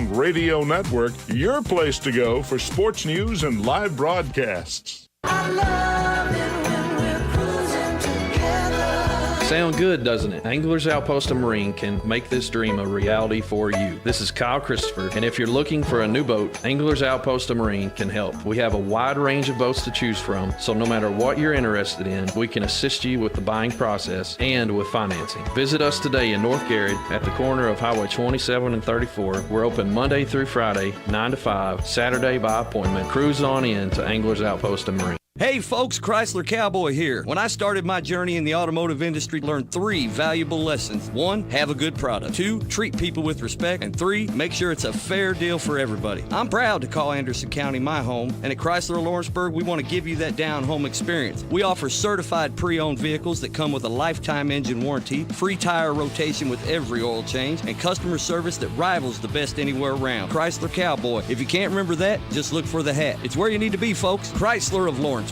Sound Radio Network, your place to go for sports news and live broadcasts. I love it when we're cruising together. Sound good, doesn't it? Anglers Outpost of Marine can make this dream a reality for you. This is Kyle Christopher, and if you're looking for a new boat, Anglers Outpost of Marine can help. We have a wide range of boats to choose from, so no matter what you're interested in, we can assist you with the buying process and with financing. Visit us today in North Garrett at the corner of Highway 27 and 34. We're open Monday through Friday, 9 to 5, Saturday by appointment. Cruise on in to Anglers Outpost of Marine. Hey folks, Chrysler Cowboy here. When I started my journey in the automotive industry, I learned 3 valuable lessons. 1, have a good product. 2, treat people with respect. And 3, make sure it's a fair deal for everybody. I'm proud to call Anderson County my home, and at Chrysler Lawrenceburg, we want to give you that down-home experience. We offer certified pre-owned vehicles that come with a lifetime engine warranty, free tire rotation with every oil change, and customer service that rivals the best anywhere around. Chrysler Cowboy. If you can't remember that, just look for the hat. It's where you need to be, folks. Chrysler of Lawrenceburg.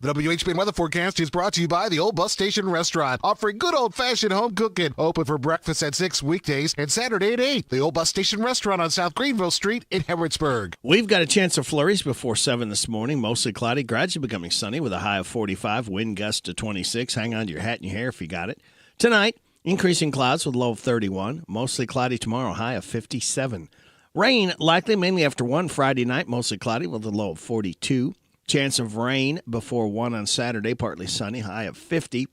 The WHBN weather forecast is brought to you by the Old Bus Station Restaurant, offering good old-fashioned home cooking. Open for breakfast at 6 weekdays and Saturday at 8. The Old Bus Station Restaurant on South Greenville Street in Harrodsburg. We've got a chance of flurries before 7 this morning. Mostly cloudy, gradually becoming sunny with a high of 45, wind gust to 26. Hang on to your hat and your hair if you got it. Tonight, increasing clouds with a low of 31. Mostly cloudy tomorrow, high of 57. Rain likely mainly after 1 Friday night, mostly cloudy with a low of 42. Chance of rain before 1 on Saturday, partly sunny, high of 50.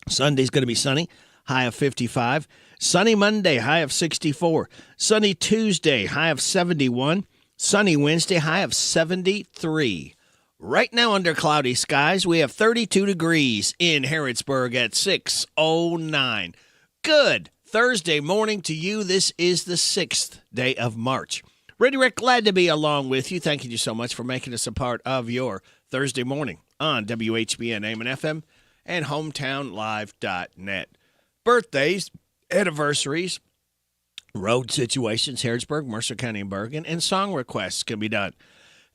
Sunday's going to be sunny, high of 55. Sunny Monday, high of 64. Sunny Tuesday, high of 71. Sunny Wednesday, high of 73. Right now under cloudy skies, we have 32 degrees in Harrodsburg at 6:09. Good Thursday morning to you. This is the 6th day of March. Ready, Rick, glad to be along with you. Thank you so much for making us a part of your Thursday morning on WHBN AM and FM and hometownlive.net. Birthdays, anniversaries, road situations, Harrodsburg, Mercer County, and Bergen, and song requests can be done.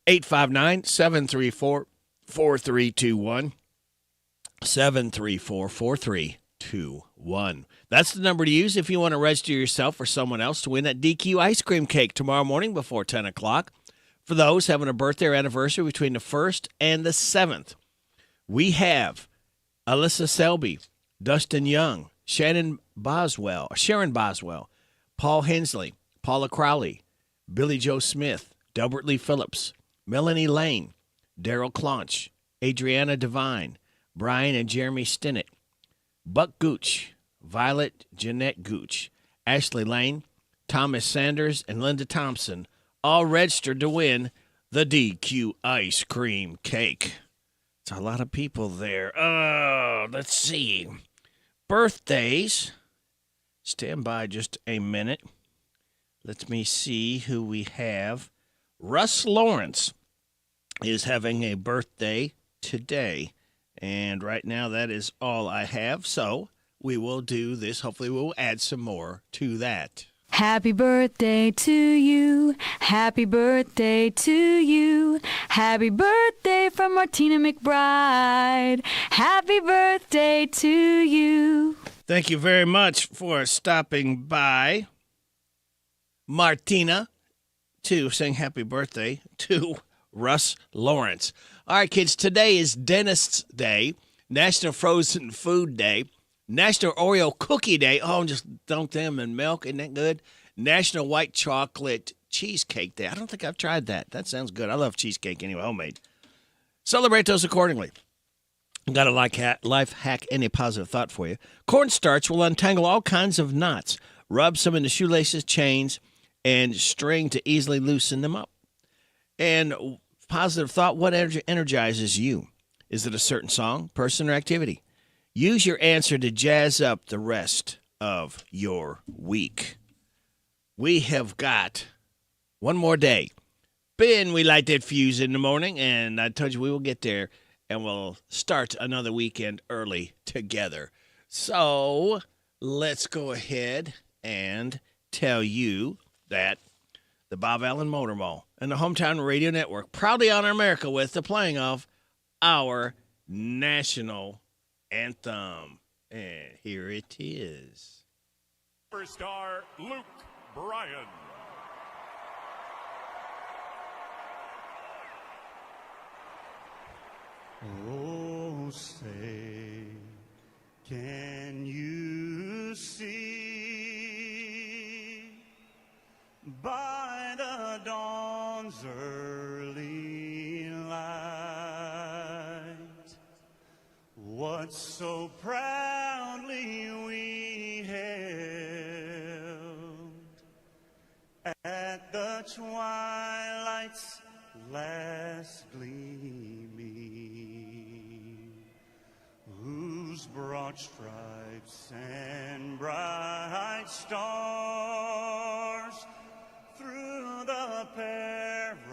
859-734-4321, 734-4321. That's the number to use if you want to register yourself or someone else to win that DQ ice cream cake tomorrow morning before 10 o'clock. For those having a birthday or anniversary between the 1st and the 7th, we have Alyssa Selby, Dustin Young, Sharon Boswell, Paul Hensley, Paula Crowley, Billy Joe Smith, Delbert Lee Phillips, Melanie Lane, Daryl Clonch, Adriana Devine, Brian and Jeremy Stinnett, Buck Gooch, Violet Jeanette Gooch, Ashley Lane, Thomas Sanders, and Linda Thompson all registered to win the DQ ice cream cake. It's a lot of people there. Let's see. Birthdays. Stand by just a minute. Let me see who we have. Russ Lawrence is having a birthday today. And right now that is all I have. So we will do this. Hopefully we'll add some more to that. Happy birthday to you. Happy birthday to you. Happy birthday from Martina McBride. Happy birthday to you. Thank you very much for stopping by, Martina, to sing happy birthday to Russ Lawrence. All right, kids, today is Dentist's Day, National Frozen Food Day, National Oreo Cookie Day. Oh, just dunk them in milk. Isn't that good? National White Chocolate Cheesecake Day. I don't think I've tried that. That sounds good. I love cheesecake anyway, homemade. Celebrate those accordingly. Got a life hack, any positive thought for you. Cornstarch will untangle all kinds of knots. Rub some into shoelaces, chains, and string to easily loosen them up. And positive thought, what energizes you? Is it a certain song, person, or activity? Use your answer to jazz up the rest of your week. We have got one more day. Ben, we light that fuse in the morning, and I told you we will get there, and we'll start another weekend early together. So let's go ahead and tell you that the Bob Allen Motor Mall and the Hometown Radio Network proudly honor America with the playing of our national anthem. And here it is. Superstar Luke Bryan. Oh, say, can you see by the dawn's early light what so proudly we held at the twilight's last gleaming, whose broad stripes and bright stars through the perilous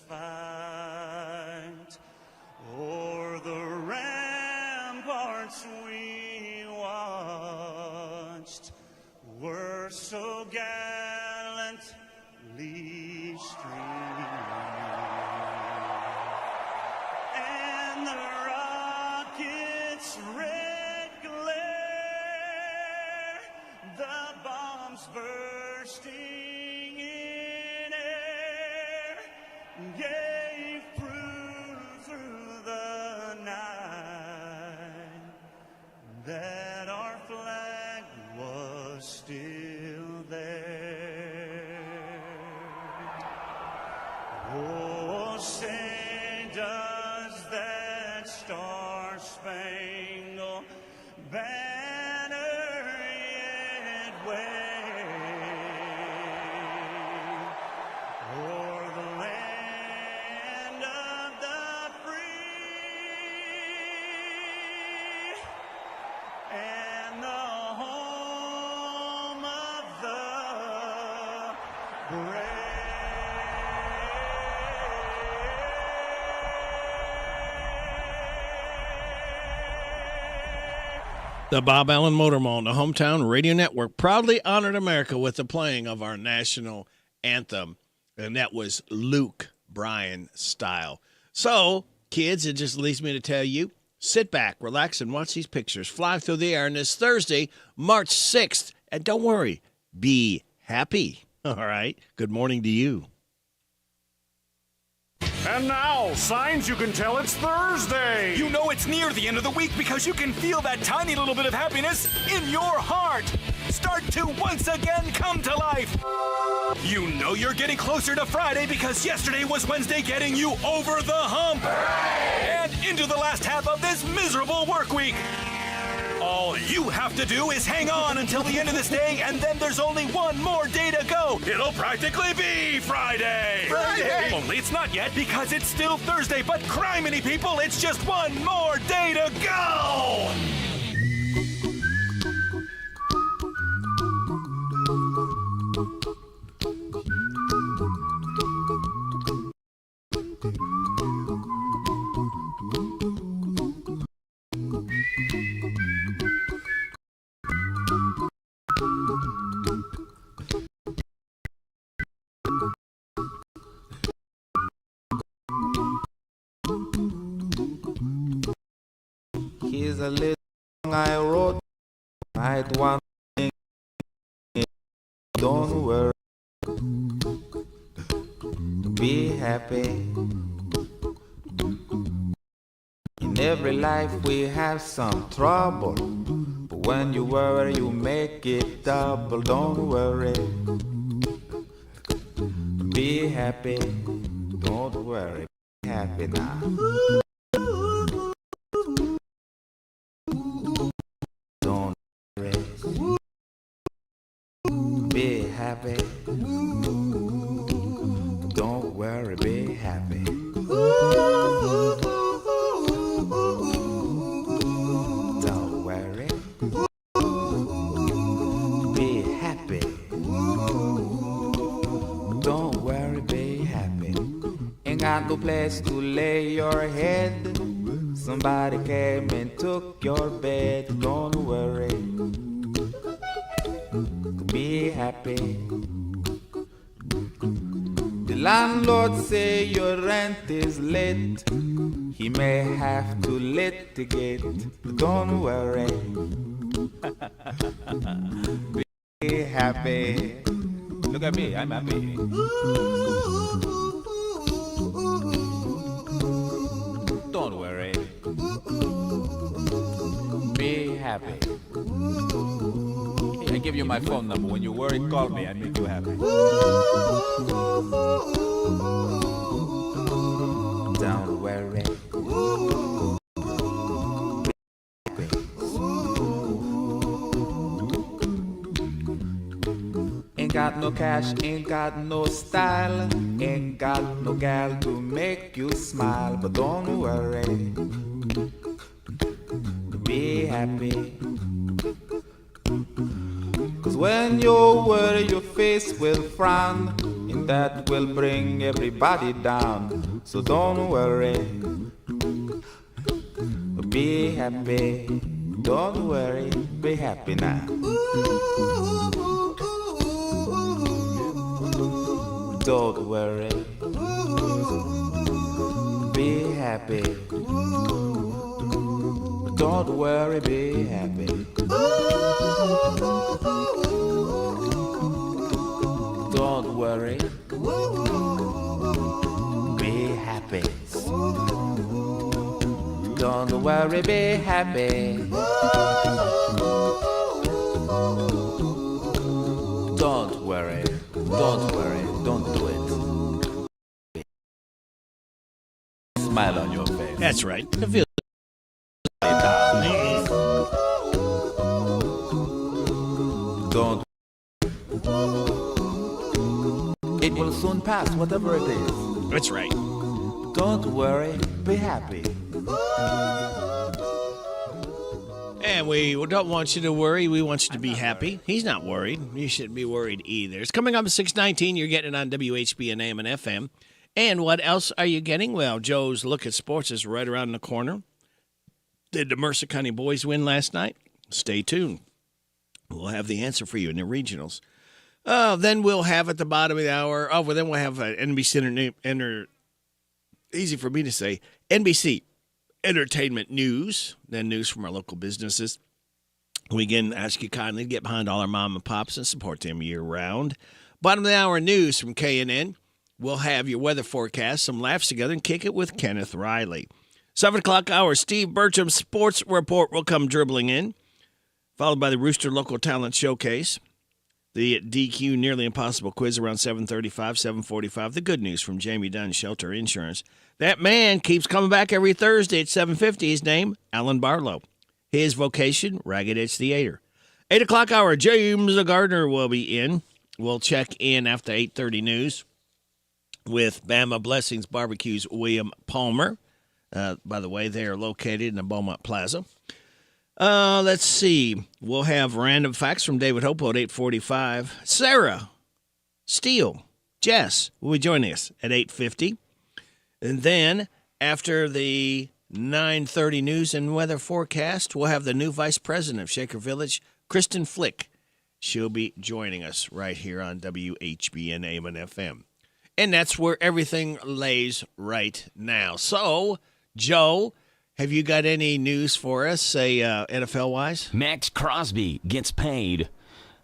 fight o'er the ramparts we watched were so gallantly streaming, and the rocket's red glare, the bombs bursting in air, gave proof through the night that our flag was still there. Oh, say does that star-spangled banner yet wave o'er the land of the free and the home of the brave? The Bob Allen Motor Mall, the Hometown Radio Network, proudly honored America with the playing of our national anthem, and that was Luke Bryan style. So, kids, it just leaves me to tell you, sit back, relax, and watch these pictures fly through the air on this Thursday, March 6th. And don't worry, be happy. All right? Good morning to you. And now, signs you can tell it's Thursday. You know it's near the end of the week because you can feel that tiny little bit of happiness in your heart. Start to once again come to life. You know you're getting closer to Friday because yesterday was Wednesday, getting you over the hump. Hooray! And into the last half of this miserable work week. All you have to do is hang on until the end of this day, and then there's only one more day to go. It'll practically be Friday. Friday! Only it's not yet because it's still Thursday, but criminy people, it's just one more day to go. Here's a little song I wrote. Write one thing. Don't worry. Be happy. In every life we have some trouble, but when you worry you make it double. Don't worry. Be happy. Don't worry. Be happy now. Don't worry. Be happy. Don't worry, be happy. Don't worry. Be happy. Don't worry, be happy. Ain't got no place to lay your head. Somebody came and took your bed. Don't worry. Be happy. The landlord say your rent is late. He may have to litigate. But don't worry. Be happy. Look at me, I'm happy. happy. Hey, I give you my phone number. When you worry, call me. I make you happy. Don't worry. Ain't got no cash, ain't got no style, ain't got no gal to make you smile. But don't worry, be happy. 'Cause when you worry, your face will frown, and that will bring everybody down. So don't worry, be happy. Don't worry, be happy now. Don't worry, be happy. Don't worry, be happy. Don't worry, be happy. Don't worry, be happy. Don't worry, don't worry, don't do it. Smile on your face. That's right. I feel Don't. It will soon pass, whatever it is. That's right. Don't worry, be happy. And we don't want you to worry. We want you to be happy. He's not worried. You shouldn't be worried either. It's coming up at 6:19. You're getting it on WHBN AM and FM. And what else are you getting? Well, Joe's Look at Sports is right around the corner. Did the Mercer County boys win last night? Stay tuned. We'll have the answer for you in the regionals. Then we'll have at the bottom of the hour. Then we'll have NBC easy for me to say, NBC Entertainment News, then news from our local businesses. We again ask you kindly to get behind all our mom and pops and support them year round. Bottom of the hour news from KNN. We'll have your weather forecast, some laughs together, and kick it with Kenneth Riley. 7 o'clock hour, Steve Bertram's Sports Report will come dribbling in, followed by the Rooster Local Talent Showcase. The DQ Nearly Impossible quiz around 7:35, 7:45. The good news from Jamie Dunn, Shelter Insurance. That man keeps coming back every Thursday at 7:50. His name, Alan Barlow. His vocation, Ragged Edge Theater. 8 o'clock hour, James Gardner will be in. We'll check in after 8:30 news with Bama Blessings Barbecue's William Palmer. By the way, they are located in the Beaumont Plaza. Let's see. We'll have random facts from David Hopo at 8:45. Sarah, Steele, Jess will be joining us at 8:50. And then after the 9:30 news and weather forecast, we'll have the new vice president of Shaker Village, Kristen Flick. She'll be joining us right here on WHBN AM and FM. And that's where everything lays right now. So, Joe, have you got any news for us, say NFL-wise? Max Crosby gets paid.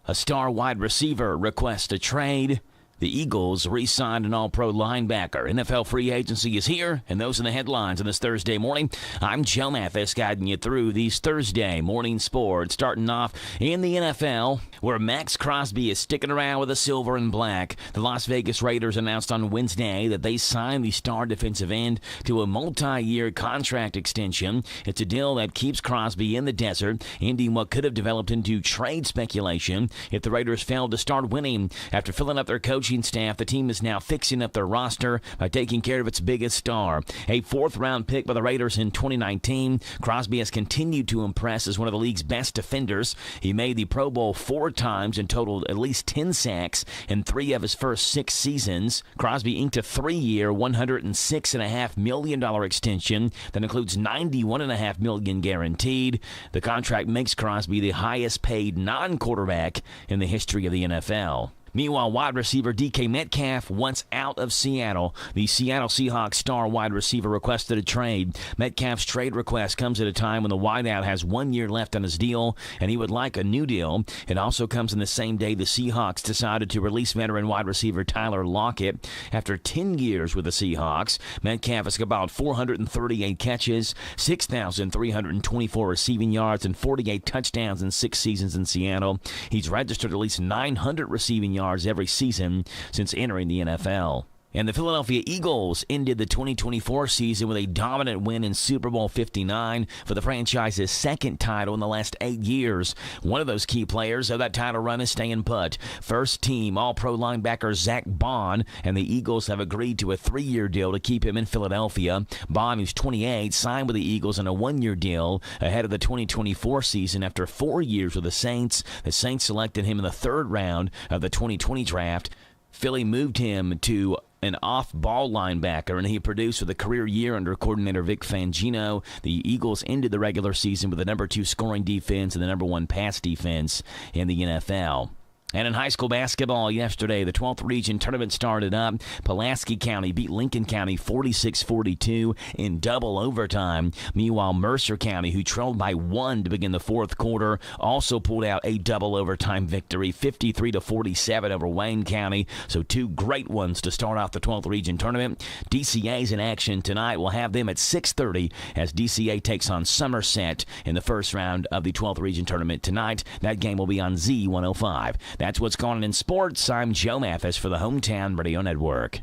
A star wide receiver requests a trade. The Eagles re-signed an all-pro linebacker. NFL free agency is here, and those are the headlines on this Thursday morning. I'm Joe Mathis, guiding you through these Thursday morning sports, starting off in the NFL, where Max Crosby is sticking around with the silver and black. The Las Vegas Raiders announced on Wednesday that they signed the star defensive end to a multi-year contract extension. It's a deal that keeps Crosby in the desert, ending what could have developed into trade speculation if the Raiders failed to start winning. After filling up their coaching staff, the team is now fixing up their roster by taking care of its biggest star. A fourth-round pick by the Raiders in 2019, Crosby has continued to impress as one of the league's best defenders. He made the Pro Bowl 4 times and totaled at least 10 sacks in 3 of his first 6 seasons. Crosby inked a 3-year, $106.5 million extension that includes $91.5 million guaranteed. The contract makes Crosby the highest-paid non-quarterback in the history of the NFL. Meanwhile, wide receiver DK Metcalf wants out of Seattle. The Seattle Seahawks star wide receiver requested a trade. Metcalf's trade request comes at a time when the wideout has 1 year left on his deal, and he would like a new deal. It also comes in the same day the Seahawks decided to release veteran wide receiver Tyler Lockett. After 10 years with the Seahawks, Metcalf has about 438 catches, 6,324 receiving yards, and 48 touchdowns in 6 seasons in Seattle. He's registered at least 900 receiving yards every season since entering the NFL. And the Philadelphia Eagles ended the 2024 season with a dominant win in Super Bowl 59 for the franchise's second title in the last 8 years. One of those key players of that title run is staying put. First team All-Pro linebacker Zach Bond, and the Eagles have agreed to a 3-year deal to keep him in Philadelphia. Bond, who's 28, signed with the Eagles on a 1-year deal ahead of the 2024 season after 4 years with the Saints. The Saints selected him in the 3rd round of the 2020 draft. Philly moved him to an off-ball linebacker, and he produced with a career year under coordinator Vic Fangino. The Eagles ended the regular season with the number 2 scoring defense and the number 1 pass defense in the NFL. And in high school basketball yesterday, the 12th region tournament started up. Pulaski County beat Lincoln County 46-42 in double overtime. Meanwhile, Mercer County, who trailed by 1 to begin the 4th quarter, also pulled out a double overtime victory, 53-47 over Wayne County. So 2 great ones to start off the 12th region tournament. DCA's in action tonight. We'll have them at 6:30 as DCA takes on Somerset in the first round of the 12th region tournament tonight. That game will be on Z105. That's what's going on in sports. I'm Joe Mathis for the Hometown Radio Network.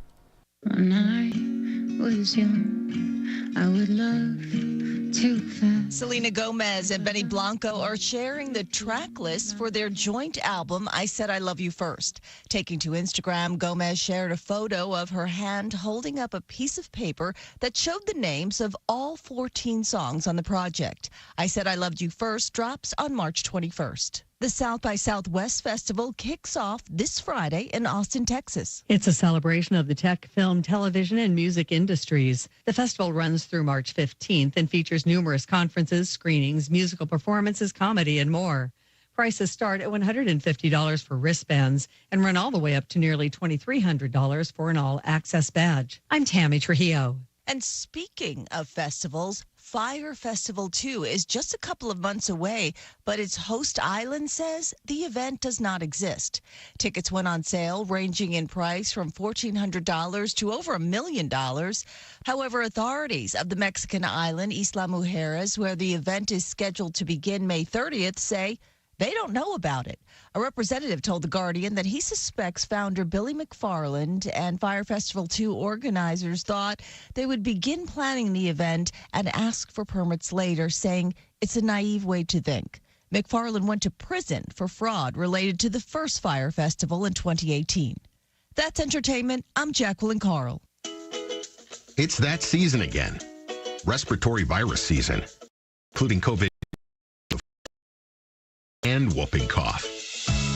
When I was young, I would love to fly. Selena Gomez and Benny Blanco are sharing the track list for their joint album, I Said I Love You First. Taking to Instagram, Gomez shared a photo of her hand holding up a piece of paper that showed the names of all 14 songs on the project. I Said I Loved You First drops on March 21st. The South by Southwest Festival kicks off this Friday in Austin, Texas. It's a celebration of the tech, film, television, and music industries. The festival runs through March 15th and features numerous conferences, screenings, musical performances, comedy, and more. Prices start at $150 for wristbands and run all the way up to nearly $2,300 for an all-access badge. I'm Tammy Trujillo. And speaking of festivals, Fire Festival 2 is just a couple of months away, but its host island says the event does not exist. Tickets went on sale, ranging in price from $1,400 to over $1 million. However, authorities of the Mexican island, Isla Mujeres, where the event is scheduled to begin May 30th, say they don't know about it. A representative told The Guardian that he suspects founder Billy McFarland and Fire Festival 2 organizers thought they would begin planning the event and ask for permits later, saying it's a naive way to think. McFarland went to prison for fraud related to the first Fire Festival in 2018. That's entertainment. I'm Jacqueline Carl. It's that season again. Respiratory virus season, including COVID and whooping cough.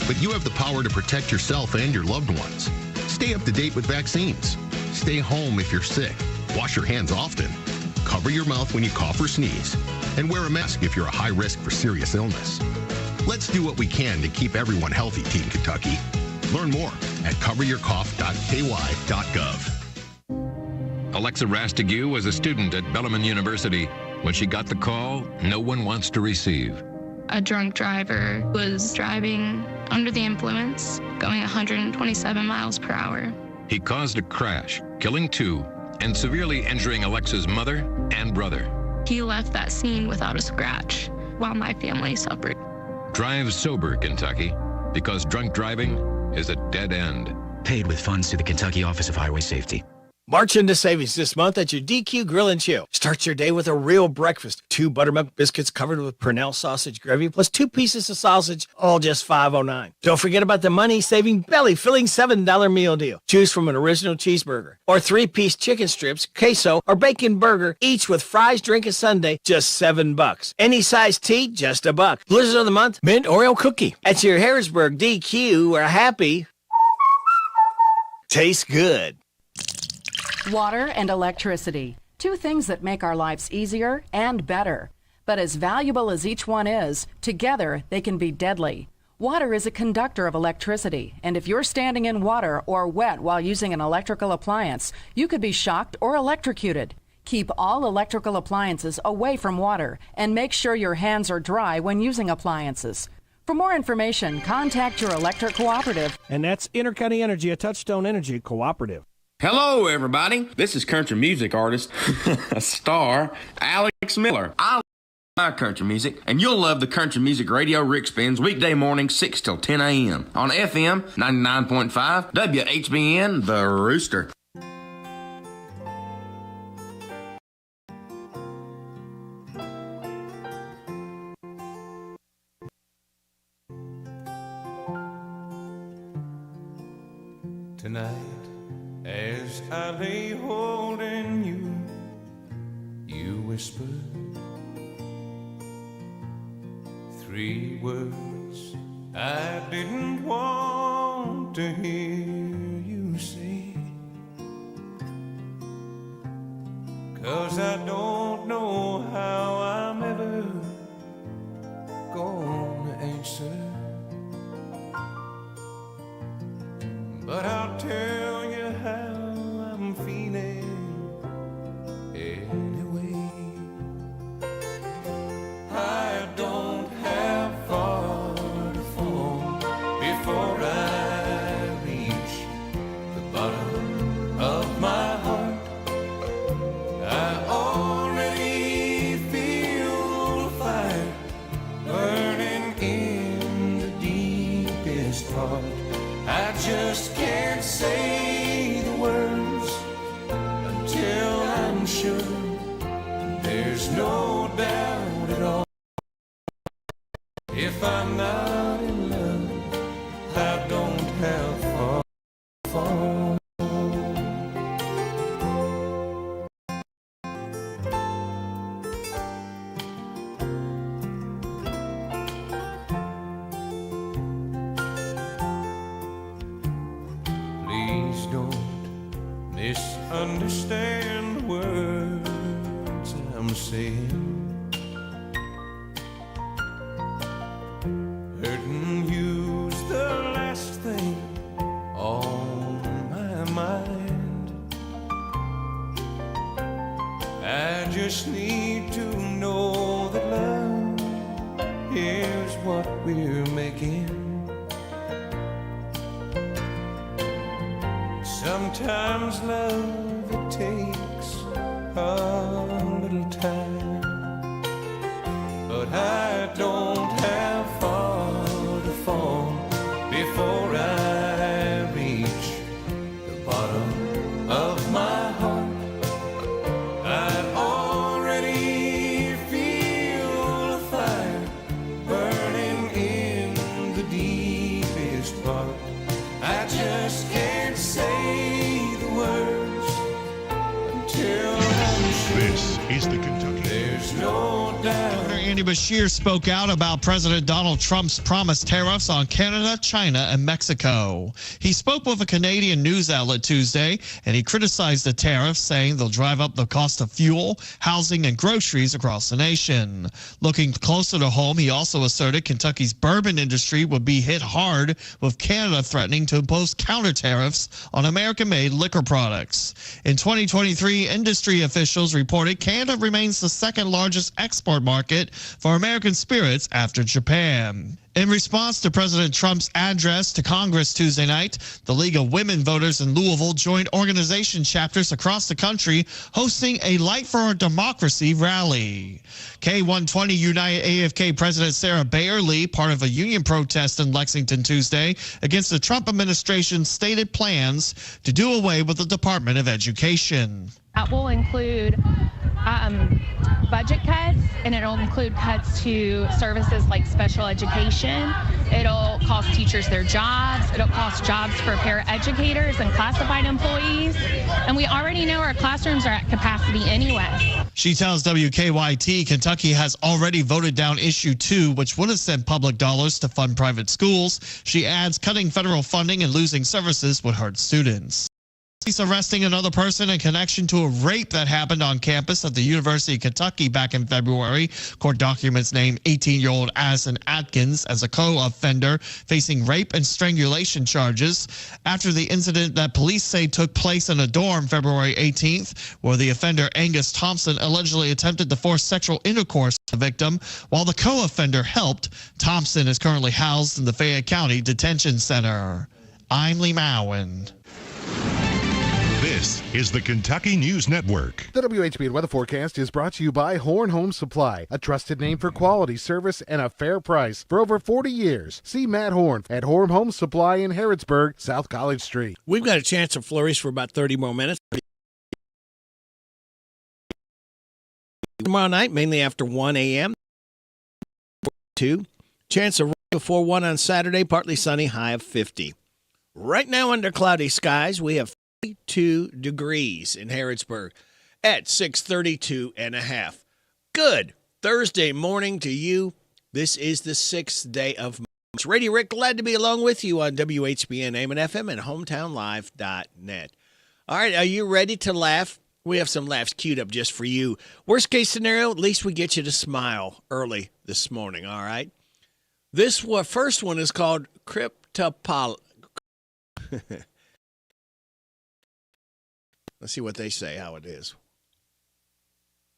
But you have the power to protect yourself and your loved ones. Stay up to date with vaccines. Stay home if you're sick. Wash your hands often. Cover your mouth when you cough or sneeze. And wear a mask if you're a high risk for serious illness. Let's do what we can to keep everyone healthy, Team Kentucky. Learn more at coveryourcough.ky.gov. Alexa Rastigue was a student at Bellarmine University. When she got the call, no one wants to receive. A drunk driver was driving under the influence, going 127 miles per hour. He caused a crash, killing 2 and severely injuring Alexa's mother and brother. He left that scene without a scratch while my family suffered. Drive sober, Kentucky, because drunk driving is a dead end. Paid with funds through the Kentucky Office of Highway Safety. March into savings this month at your DQ Grill and Chill. Start your day with a real breakfast. 2 buttermilk biscuits covered with Purnell sausage gravy, plus 2 pieces of sausage, all just $5.09. Don't forget about the money-saving, belly-filling $7 meal deal. Choose from an original cheeseburger or 3-piece chicken strips, queso, or bacon burger, each with fries, drink, and sundae, just $7. Any size tea, just $1. Blizzard of the month, mint Oreo cookie. At your Harrisburg DQ, we're happy. Tastes good. Water and electricity, 2 things that make our lives easier and better. But as valuable as each one is, together they can be deadly. Water is a conductor of electricity, and if you're standing in water or wet while using an electrical appliance, you could be shocked or electrocuted. Keep all electrical appliances away from water and make sure your hands are dry when using appliances. For more information, contact your electric cooperative. And that's Intercounty Energy, a Touchstone Energy cooperative. Hello, everybody. This is country music artist, star Alex Miller. I love country music, and you'll love the Country Music Radio Rick Spins weekday morning 6 till 10 a.m. on FM 99.5 WHBN The Rooster. Tonight, as I lay holding you, you whispered 3 words I didn't want to hear you say. 'Cause I don't know how I'm ever gonna answer, but I'll tell you how I'm feeling anyway. I don't have far to fall before I reach the bottom of my heart. I already feel the fire burning in the deepest part. I just can't say the words until I'm sure there's no doubt at all. If I'm not in love, I don't have far to fall. Please don't misunderstand the words I'm saying. Hurting you's the last thing on my mind. I just need to know that love is what we're making. Sometimes love, it takes a little time, but I don't have far to fall before I reach the bottom of my heart. I already feel a fire burning in the deepest part. I just can't say the words until I'm sure. This is the Kentucky. There's no doubt. Governor Andy Beshear spoke out about President Donald Trump's promised tariffs on Canada, China, and Mexico. He spoke with a Canadian news outlet Tuesday, and he criticized the tariffs, saying they'll drive up the cost of fuel, housing, and groceries across the nation. Looking closer to home, he also asserted Kentucky's bourbon industry would be hit hard, with Canada threatening to impose counter tariffs on American-made liquor products. In 2023, industry officials reported Canada remains the second largest export market for American spirits after Japan. In response to President Trump's address to Congress Tuesday night, the League of Women Voters in Louisville joined organization chapters across the country hosting a Light for Our Democracy rally. K120 United AFK President Sarah Bayer Lee, part of a union protest in Lexington Tuesday against the Trump administration's stated plans to do away with the Department of Education. That will include budget cuts, and it'll include cuts to services like special education. It'll cost teachers their jobs. It'll cost jobs for paraeducators and classified employees. And we already know our classrooms are at capacity anyway. She tells WKYT Kentucky has already voted down Issue 2, which would have sent public dollars to fund private schools. She adds cutting federal funding and losing services would hurt students. Police arresting another person in connection to a rape that happened on campus at the University of Kentucky back in February. Court documents name 18-year-old Addison Atkins as a co-offender facing rape and strangulation charges after the incident that police say took place in a dorm February 18th, where the offender Angus Thompson allegedly attempted to force sexual intercourse with the victim while the co-offender helped. Thompson is currently housed in the Fayette County Detention Center. I'm Lee Mowen. This is the Kentucky News Network. The WHBN weather forecast is brought to you by Horn Home Supply, a trusted name for quality service and a fair price for over 40 years. See Matt Horn at Horn Home Supply in Harrodsburg, South College Street. We've got a chance of flurries for about 30 more minutes. Tomorrow night, mainly after 1 a.m. 2. Chance of rain before 1 on Saturday, partly sunny, high of 50. Right now under cloudy skies, we have 42 degrees in Harrodsburg at 632.5. Good Thursday morning to you. This is the 6th day of March. Radio Rick, glad to be along with you on WHBN AM and FM and HometownLive.net. All right, are you ready to laugh? We have some laughs queued up just for you. Worst case scenario, at least we get you to smile early this morning, all right? This first one is called Cryptopol. Let's see what they say, how it is.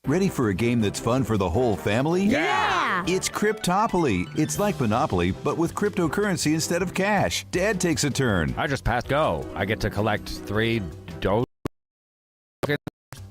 Ready for a game that's fun for the whole family? Yeah! It's Cryptopoly. It's like Monopoly, but with cryptocurrency instead of cash. Dad takes a turn. I just passed go. I get to collect 3 doge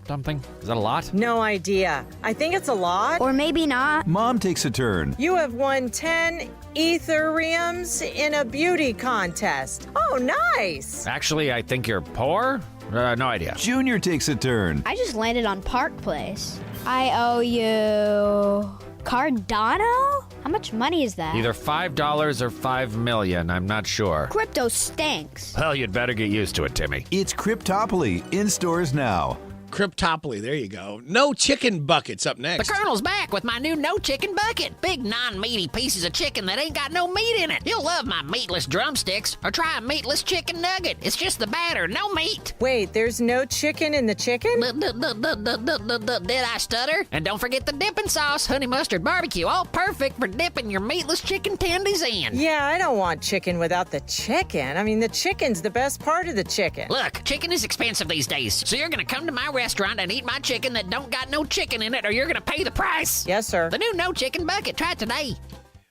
something. Is that a lot? No idea. I think it's a lot. Or maybe not. Mom takes a turn. You have won 10 Ethereums in a beauty contest. Oh, nice. Actually, I think you're poor? No idea. Junior takes a turn. I just landed on Park Place. I owe you Cardano? How much money is that? Either $5 or $5 million. I'm not sure. Crypto stinks. Well, you'd better get used to it, Timmy. It's Cryptopoly in stores now. Cryptopoly, there you go. No chicken buckets up next. The Colonel's back with my new no chicken bucket. Big non-meaty pieces of chicken that ain't got no meat in it. You'll love my meatless drumsticks or try a meatless chicken nugget. It's just the batter, no meat. Wait, there's no chicken in the chicken? Did I stutter? And don't forget the dipping sauce, honey mustard barbecue, all perfect for dipping your meatless chicken tendies in. Yeah, I don't want chicken without the chicken. I mean, the chicken's the best part of the chicken. Look, chicken is expensive these days, so you're gonna come to my restaurant and eat my chicken that don't got no chicken in it, or you're gonna pay the price. Yes, sir. The new no chicken bucket. Try it today.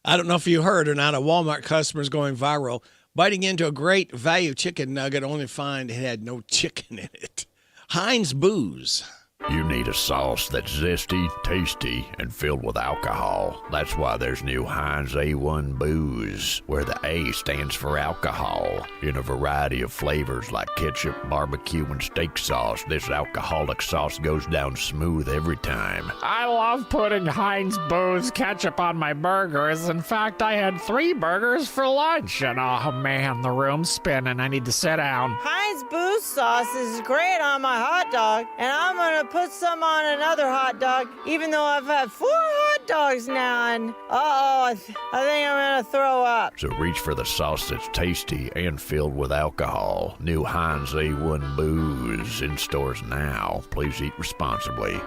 I don't know if you heard or not, a Walmart customer is going viral, biting into a great value chicken nugget, only to find it had no chicken in it. Heinz Booze. You need a sauce that's zesty, tasty, and filled with alcohol. That's why there's new Heinz A1 Booze, where the A stands for alcohol. In a variety of flavors like ketchup, barbecue, and steak sauce, this alcoholic sauce goes down smooth every time. I love putting Heinz Booze ketchup on my burgers. In fact, I had 3 burgers for lunch. And oh man, the room's spinning. I need to sit down. Heinz Booze sauce is great on my hot dog, and I'm gonna put some on another hot dog, even though I've had 4 hot dogs now, and I think I'm gonna throw up. So reach for the sauce that's tasty and filled with alcohol. New Heinz A1 Booze in stores now. Please eat responsibly.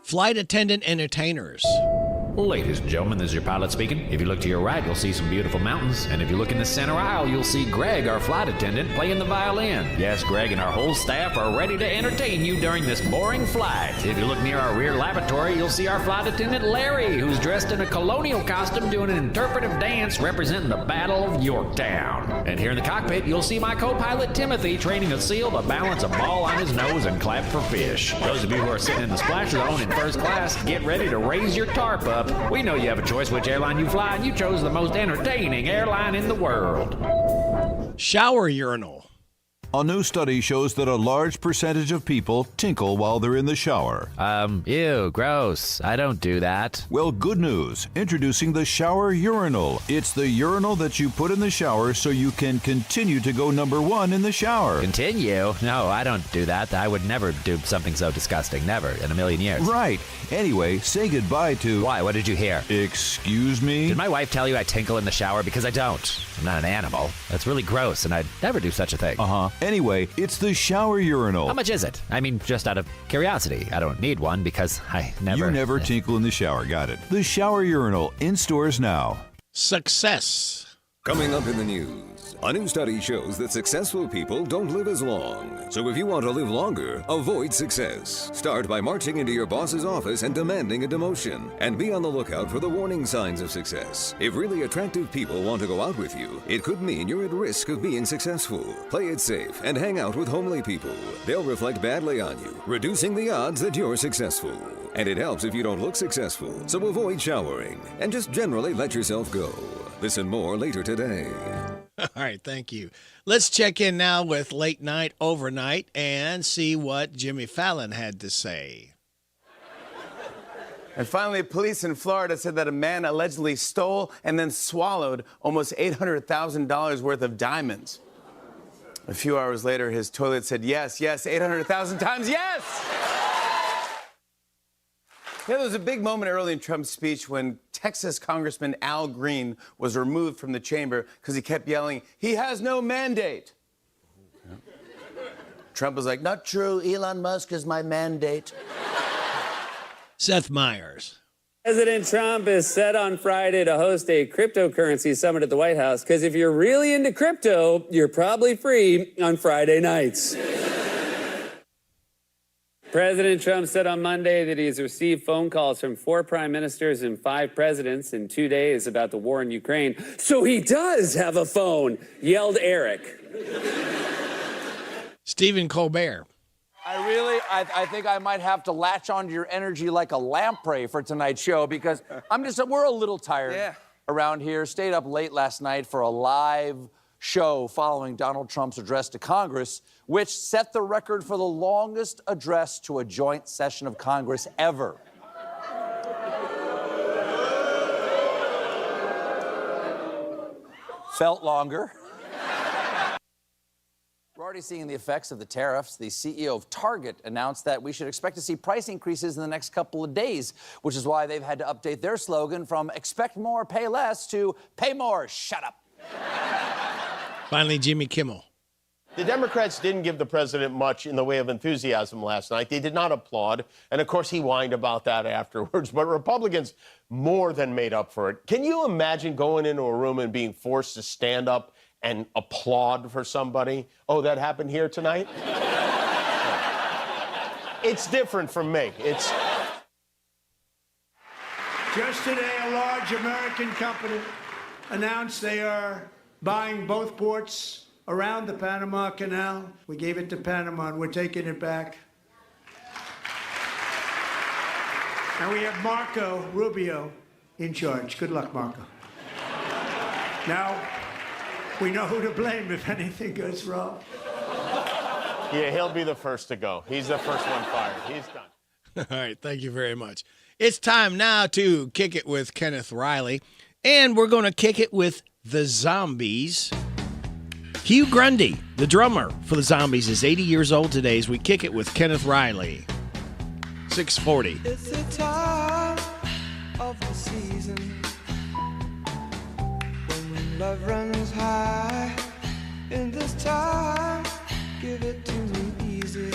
Flight attendant entertainers. Ladies and gentlemen, this is your pilot speaking. If you look to your right, you'll see some beautiful mountains. And if you look in the center aisle, you'll see Greg, our flight attendant, playing the violin. Yes, Greg and our whole staff are ready to entertain you during this boring flight. If you look near our rear lavatory, you'll see our flight attendant, Larry, who's dressed in a colonial costume doing an interpretive dance representing the Battle of Yorktown. And here in the cockpit, you'll see my co-pilot, Timothy, training a seal to balance a ball on his nose and clap for fish. Those of you who are sitting in the splash zone in first class, get ready to raise your tarp up. We know you have a choice which airline you fly, and you chose the most entertaining airline in the world. Shower urinal. A new study shows that a large percentage of people tinkle while they're in the shower. Ew, gross. I don't do that. Well, good news. Introducing the shower urinal. It's the urinal that you put in the shower so you can continue to go number 1 in the shower. Continue? No, I don't do that. I would never do something so disgusting. Never in a million years. Right. Anyway, say goodbye to... Why? What did you hear? Excuse me? Did my wife tell you I tinkle in the shower? Because I don't. I'm not an animal. That's really gross, and I'd never do such a thing. Uh-huh. Anyway, it's the shower urinal. How much is it? I mean, just out of curiosity. I don't need one because I never... You never tinkle in the shower, got it. The shower urinal, in stores now. Success. Coming up in the news, a new study shows that successful people don't live as long. So if you want to live longer, avoid success. Start by marching into your boss's office and demanding a demotion. And be on the lookout for the warning signs of success. If really attractive people want to go out with you, it could mean you're at risk of being successful. Play it safe and hang out with homely people. They'll reflect badly on you, reducing the odds that you're successful. And it helps if you don't look successful, so avoid showering and just generally let yourself go. Listen more later today. All right, thank you. Let's check in now with Late Night Overnight and see what Jimmy Fallon had to say. And finally, police in Florida said that a man allegedly stole and then swallowed almost $800,000 worth of diamonds. A few hours later, his toilet said, yes, 800,000 times yes! Yeah, there was a big moment early in Trump's speech when Texas Congressman Al Green was removed from the chamber because he kept yelling, he has no mandate. Trump was like, not true, Elon Musk is my mandate. Seth Meyers. President Trump is set on Friday to host a cryptocurrency summit at the White House because if you're really into crypto, you're probably free on Friday nights. President Trump said on Monday that he has received phone calls from 4 prime ministers and 5 presidents in 2 days about the war in Ukraine. So he does have a phone, yelled Eric. Stephen Colbert. I think I might have to latch onto your energy like a lamprey for tonight's show because we're a little tired around here. Stayed up late last night for a live show following Donald Trump's address to Congress, which set the record for the longest address to a joint session of Congress ever. Felt longer. We're already seeing the effects of the tariffs. The CEO of Target announced that we should expect to see price increases in the next couple of days, which is why they've had to update their slogan from expect more, pay less to pay more, shut up. Finally, Jimmy Kimmel. The Democrats didn't give the president much in the way of enthusiasm last night. They did not applaud. And, of course, he whined about that afterwards. But Republicans more than made up for it. Can you imagine going into a room and being forced to stand up and applaud for somebody? Oh, that happened here tonight? It's different from me. Just today, a large American company announced they are buying both ports around the Panama Canal. We gave it to Panama, and we're taking it back. And we have Marco Rubio in charge. Good luck, Marco. Now, we know who to blame if anything goes wrong. Yeah, he'll be the first to go. He's the first one fired. He's done. All right, thank you very much. It's time now to kick it with Kenneth Riley, and we're going to kick it with the Zombies. Hugh Grundy, the drummer for the Zombies, is 80 years old today as we kick it with Kenneth Riley. 640. It's the time of the season when love runs high. In this time, give it to me easy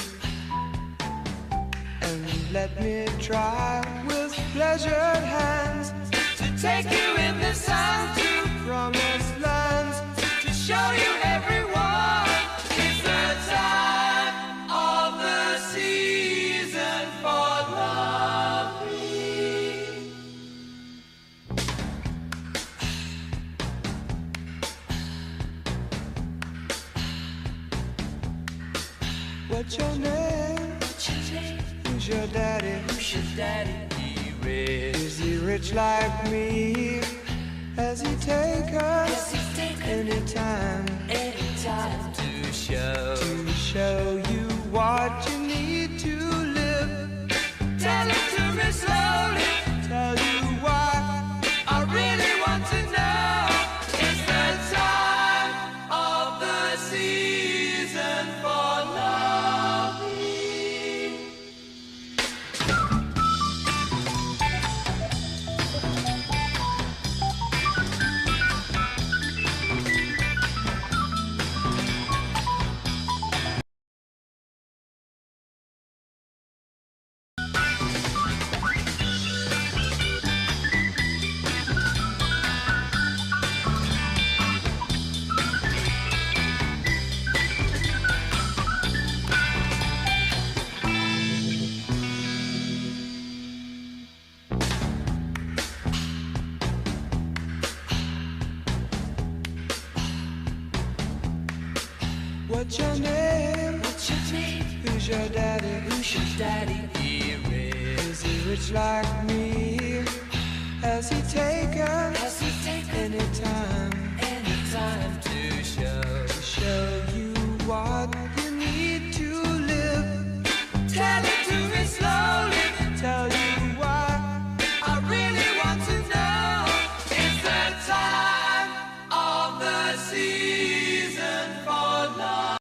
and let me try with pleasured hands to take you in the sun to promised lands, to show you everyone. It's the time of the season for loving. What's your name? Who's your daddy? Is he rich like me? Has he take us anytime to show you what you need to live? Tell it to me slowly. Tell you why I really want to know. It's the time of the season for loving. Who's your daddy? Who's your daddy? He rich. Is he rich like me? Has he taken any time to show you what you need to live? Tell it to me slowly. Tell you why I really want to know. It's the time of the season for love.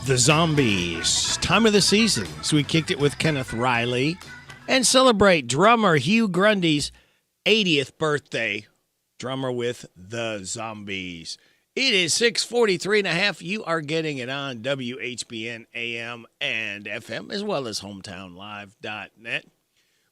The Zombies, time of the season. So we kicked it with Kenneth Riley and celebrate drummer Hugh Grundy's 80th birthday. Drummer with the Zombies. It is 6:43 and a half. You are getting it on WHBN AM and FM as well as hometownlive.net.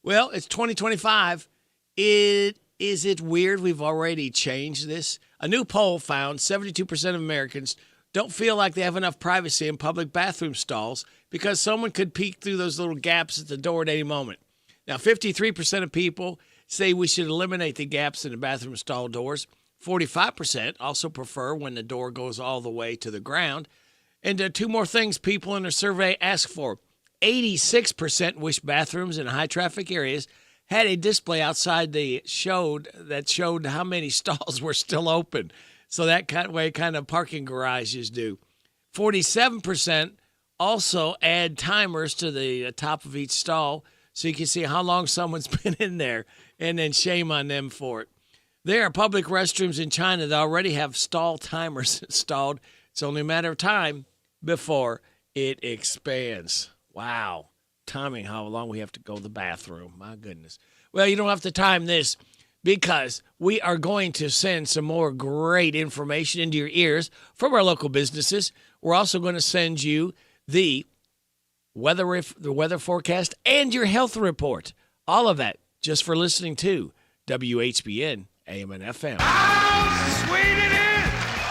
Well, it's 2025. Is it weird we've already changed this? A new poll found 72% of Americans don't feel like they have enough privacy in public bathroom stalls because someone could peek through those little gaps at the door at any moment. Now, 53% of people say we should eliminate the gaps in the bathroom stall doors. 45% also prefer when the door goes all the way to the ground. And two more things people in a survey asked for. 86% wish bathrooms in high-traffic areas had a display outside that showed how many stalls were still open. So that kind of parking garages do. 47% also add timers to the top of each stall so you can see how long someone's been in there, and then shame on them for it. There are public restrooms in China that already have stall timers installed. It's only a matter of time before it expands. Wow. Timing how long we have to go to the bathroom. My goodness. Well, you don't have to time this, because we are going to send some more great information into your ears from our local businesses. We're also going to send you the weather forecast and your health report. All of that just for listening to WHBN AM and FM. How sweet it is!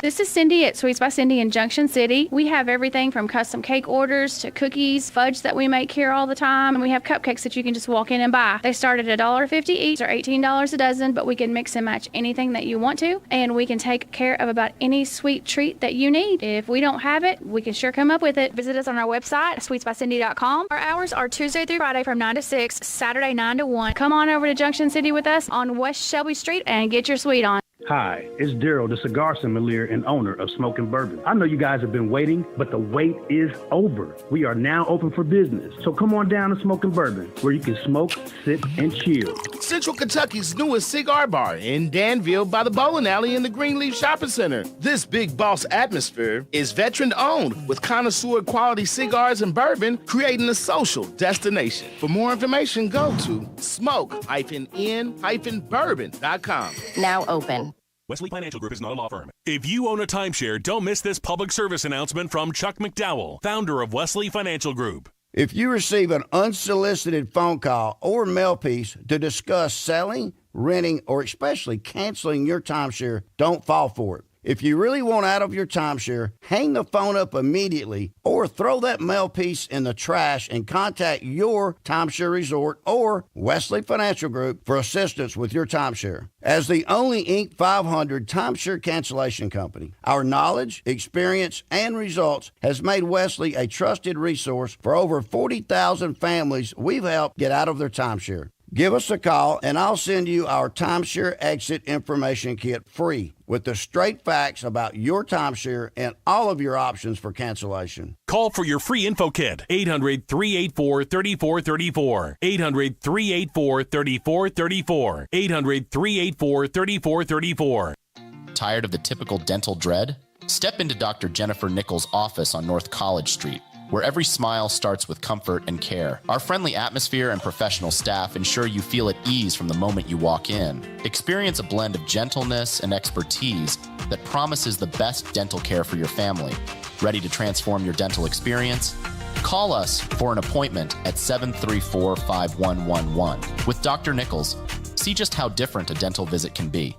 This is Cindy at Sweets by Cindy in Junction City. We have everything from custom cake orders to cookies, fudge that we make here all the time, and we have cupcakes that you can just walk in and buy. They start at $1.50 each or $18 a dozen, but we can mix and match anything that you want to, and we can take care of about any sweet treat that you need. If we don't have it, we can sure come up with it. Visit us on our website, sweetsbycindy.com. Our hours are Tuesday through Friday from 9 to 6, Saturday 9 to 1. Come on over to Junction City with us on West Shelby Street and get your sweet on. Hi, it's Daryl, the cigar sommelier and owner of Smokin' Bourbon. I know you guys have been waiting, but the wait is over. We are now open for business. So come on down to Smokin' Bourbon, where you can smoke, sip, and chill. Central Kentucky's newest cigar bar in Danville by the bowling alley in the Greenleaf Shopping Center. This big boss atmosphere is veteran-owned with connoisseur quality cigars and bourbon, creating a social destination. For more information, go to smoke-in-bourbon.com. Now open. Wesley Financial Group is not a law firm. If you own a timeshare, don't miss this public service announcement from Chuck McDowell, founder of Wesley Financial Group. If you receive an unsolicited phone call or mail piece to discuss selling, renting, or especially canceling your timeshare, don't fall for it. If you really want out of your timeshare, hang the phone up immediately or throw that mail piece in the trash and contact your timeshare resort or Wesley Financial Group for assistance with your timeshare. As the only Inc. 500 timeshare cancellation company, our knowledge, experience, and results has made Wesley a trusted resource for over 40,000 families we've helped get out of their timeshare. Give us a call, and I'll send you our timeshare exit information kit free with the straight facts about your timeshare and all of your options for cancellation. Call for your free info kit. 800-384-3434. 800-384-3434. 800-384-3434. Tired of the typical dental dread? Step into Dr. Jennifer Nichols' office on North College Street, where every smile starts with comfort and care. Our friendly atmosphere and professional staff ensure you feel at ease from the moment you walk in. Experience a blend of gentleness and expertise that promises the best dental care for your family. Ready to transform your dental experience? Call us for an appointment at 734-5111. With Dr. Nichols, see just how different a dental visit can be.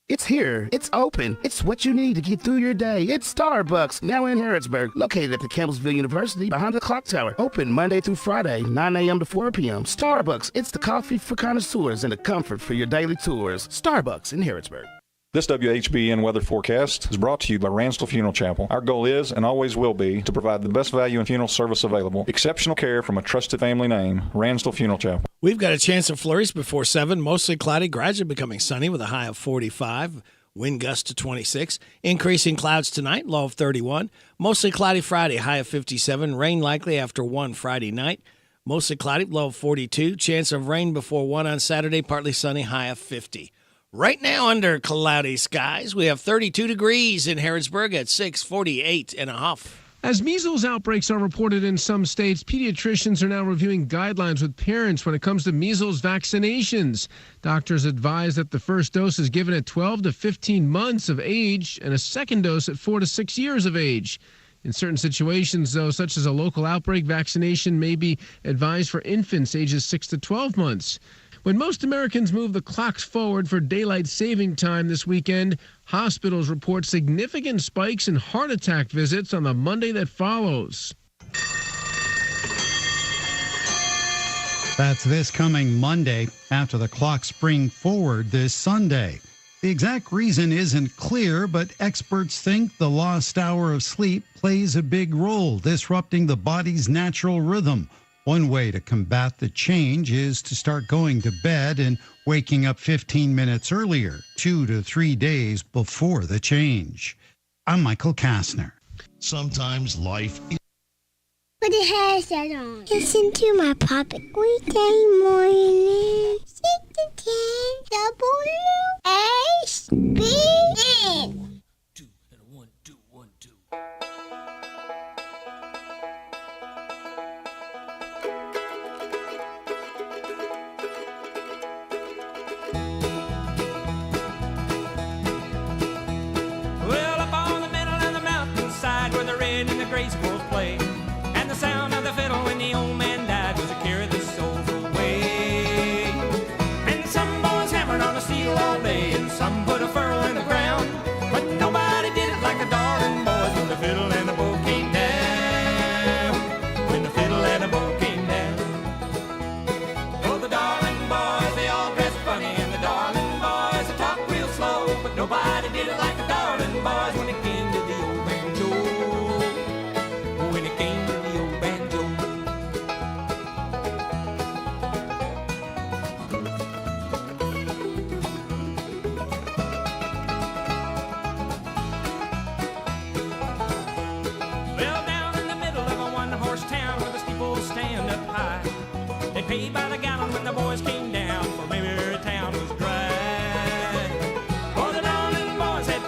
It's here. It's open. It's what you need to get through your day. It's Starbucks, now in Harrodsburg, located at the Campbellsville University behind the clock tower. Open Monday through Friday, 9 a.m. to 4 p.m. Starbucks, it's the coffee for connoisseurs and the comfort for your daily tours. Starbucks in Harrodsburg. This WHBN weather forecast is brought to you by Ransdell Funeral Chapel. Our goal is and always will be to provide the best value in funeral service available. Exceptional care from a trusted family name, Ransdell Funeral Chapel. We've got a chance of flurries before 7, mostly cloudy, gradually becoming sunny with a high of 45, wind gust to 26. Increasing clouds tonight, low of 31. Mostly cloudy Friday, high of 57. Rain likely after 1 Friday night. Mostly cloudy, low of 42. Chance of rain before 1 on Saturday, partly sunny, high of 50. Right now, under cloudy skies, we have 32 degrees in Harrodsburg at 6:48 and a half. As measles outbreaks are reported in some states, pediatricians are now reviewing guidelines with parents when it comes to measles vaccinations. Doctors advise that the first dose is given at 12 to 15 months of age and a second dose at 4 to 6 years of age. In certain situations, though, such as a local outbreak, vaccination may be advised for infants ages 6 to 12 months. When most Americans move the clocks forward for daylight saving time this weekend, hospitals report significant spikes in heart attack visits on the Monday that follows. That's this coming Monday after the clocks spring forward this Sunday. The exact reason isn't clear, but experts think the lost hour of sleep plays a big role, disrupting the body's natural rhythm. One way to combat the change is to start going to bed and waking up 15 minutes earlier, 2 to 3 days before the change. I'm Michael Kastner. Sometimes life is... Put the headset on. Listen to my puppet weekday morning. 6 to 10 WHBN. 2 and 1, 2, 1, 2. Well, up on the middle of the mountainside where the red and the gray squirrels play, and the sound of the fiddle when the old man died was to carry the souls away. And some boys hammered on the steel all day, and some put a furrow in the ground, but nobody did it like the Darling Boys when the fiddle and the bow came down. When the fiddle and the bow came down. Oh, the Darling Boys, they all dressed funny, and the Darling Boys, they talk real slow, but nobody did it like the Darling Boys when it came to the old banjo. When it came to the old banjo. Well, down in the middle of a one-horse town where the steeples stand up high, they paid by the gallon when the boys came down, for maybe every town was dry. Oh, the Darling Boys had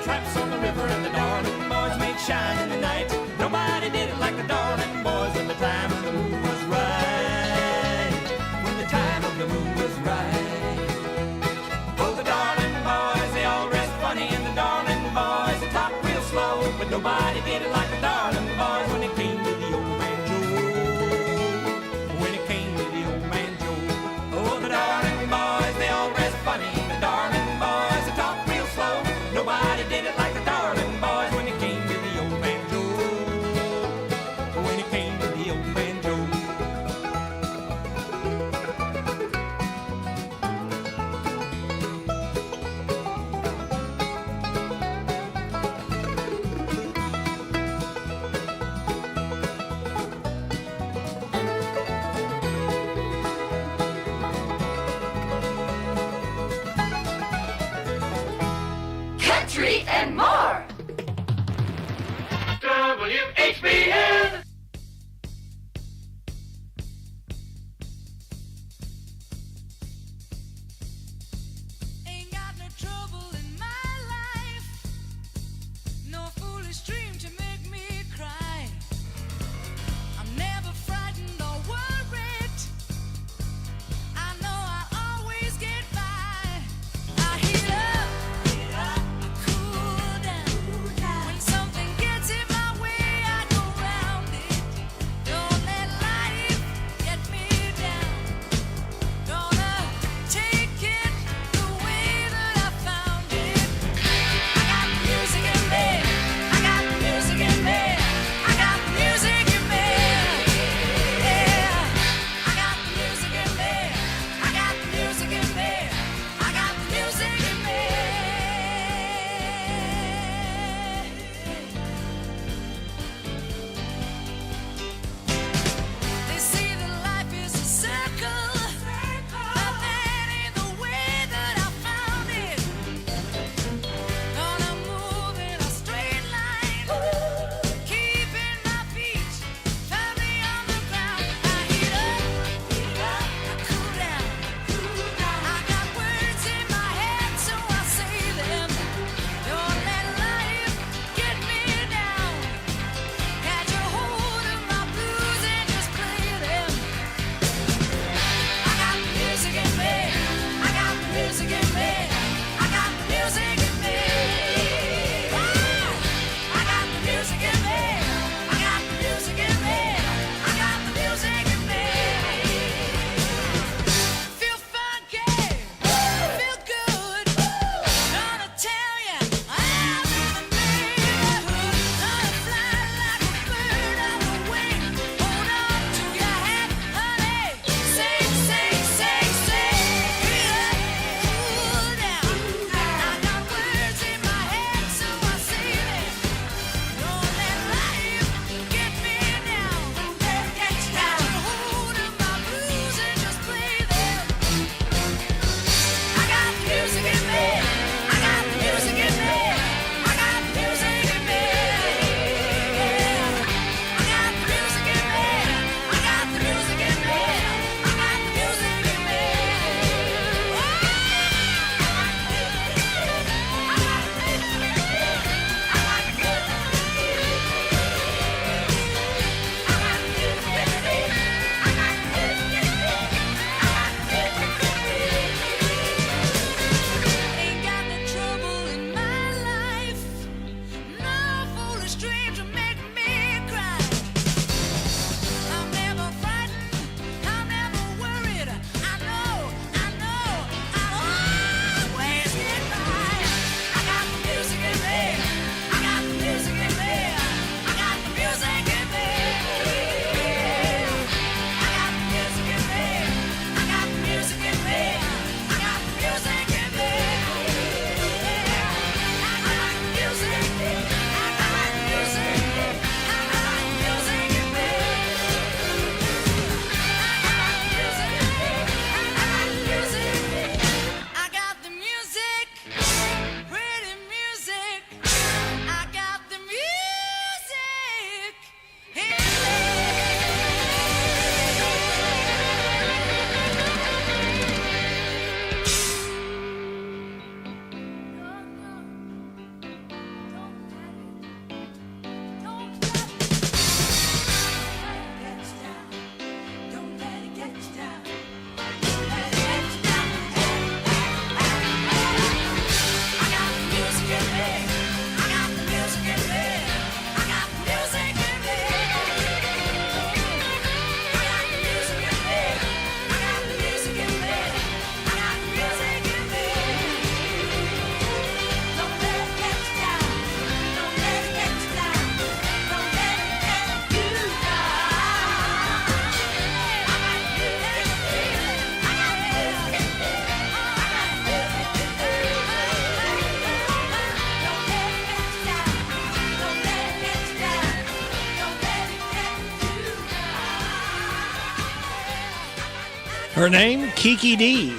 Her name, Kiki D.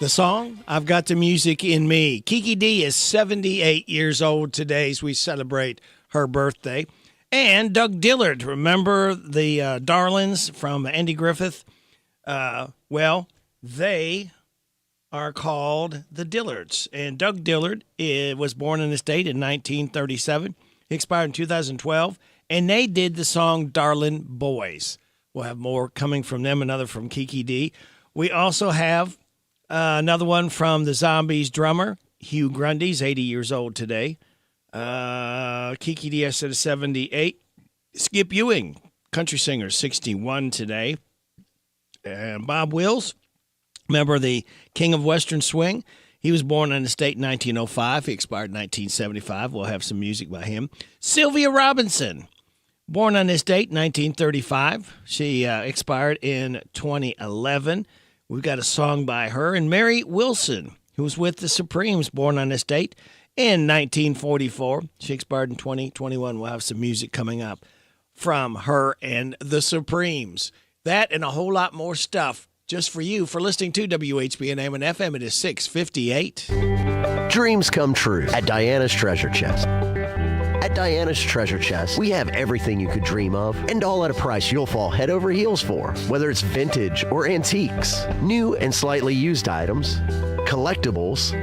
The song, I've Got the Music in Me. Kiki D is 78 years old today as we celebrate her birthday. And Doug Dillard, remember the Darlings from Andy Griffith? Well, they are called the Dillards. And Doug Dillard was born in the state in 1937. He expired in 2012. And they did the song Darlin' Boys. We'll have more coming from them, another from Kiki D. We also have another one from the Zombies drummer, Hugh Grundy's 80 years old today. Kiki D, I said, is 78. Skip Ewing, country singer, 61 today. And Bob Wills, member of the King of Western Swing. He was born in the state in 1905. He expired in 1975. We'll have some music by him. Sylvia Robinson, born on this date, 1935. She expired in 2011. We've got a song by her. And Mary Wilson, who was with the Supremes, born on this date in 1944. She expired in 2021. We'll have some music coming up from her and the Supremes. That and a whole lot more stuff just for you for listening to WHBN AM and FM. It is 6:58. Dreams come true at Diana's Treasure Chest. At Diana's Treasure Chest, we have everything you could dream of, and all at a price you'll fall head over heels for. Whether it's vintage or antiques, new and slightly used items, collectibles,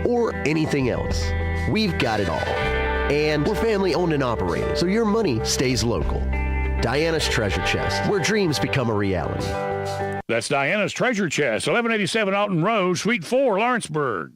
or anything else, we've got it all. And we're family owned and operated, so your money stays local. Diana's Treasure Chest, where dreams become a reality. That's Diana's Treasure Chest, 1187 Alton Road, Suite 4, Lawrenceburg.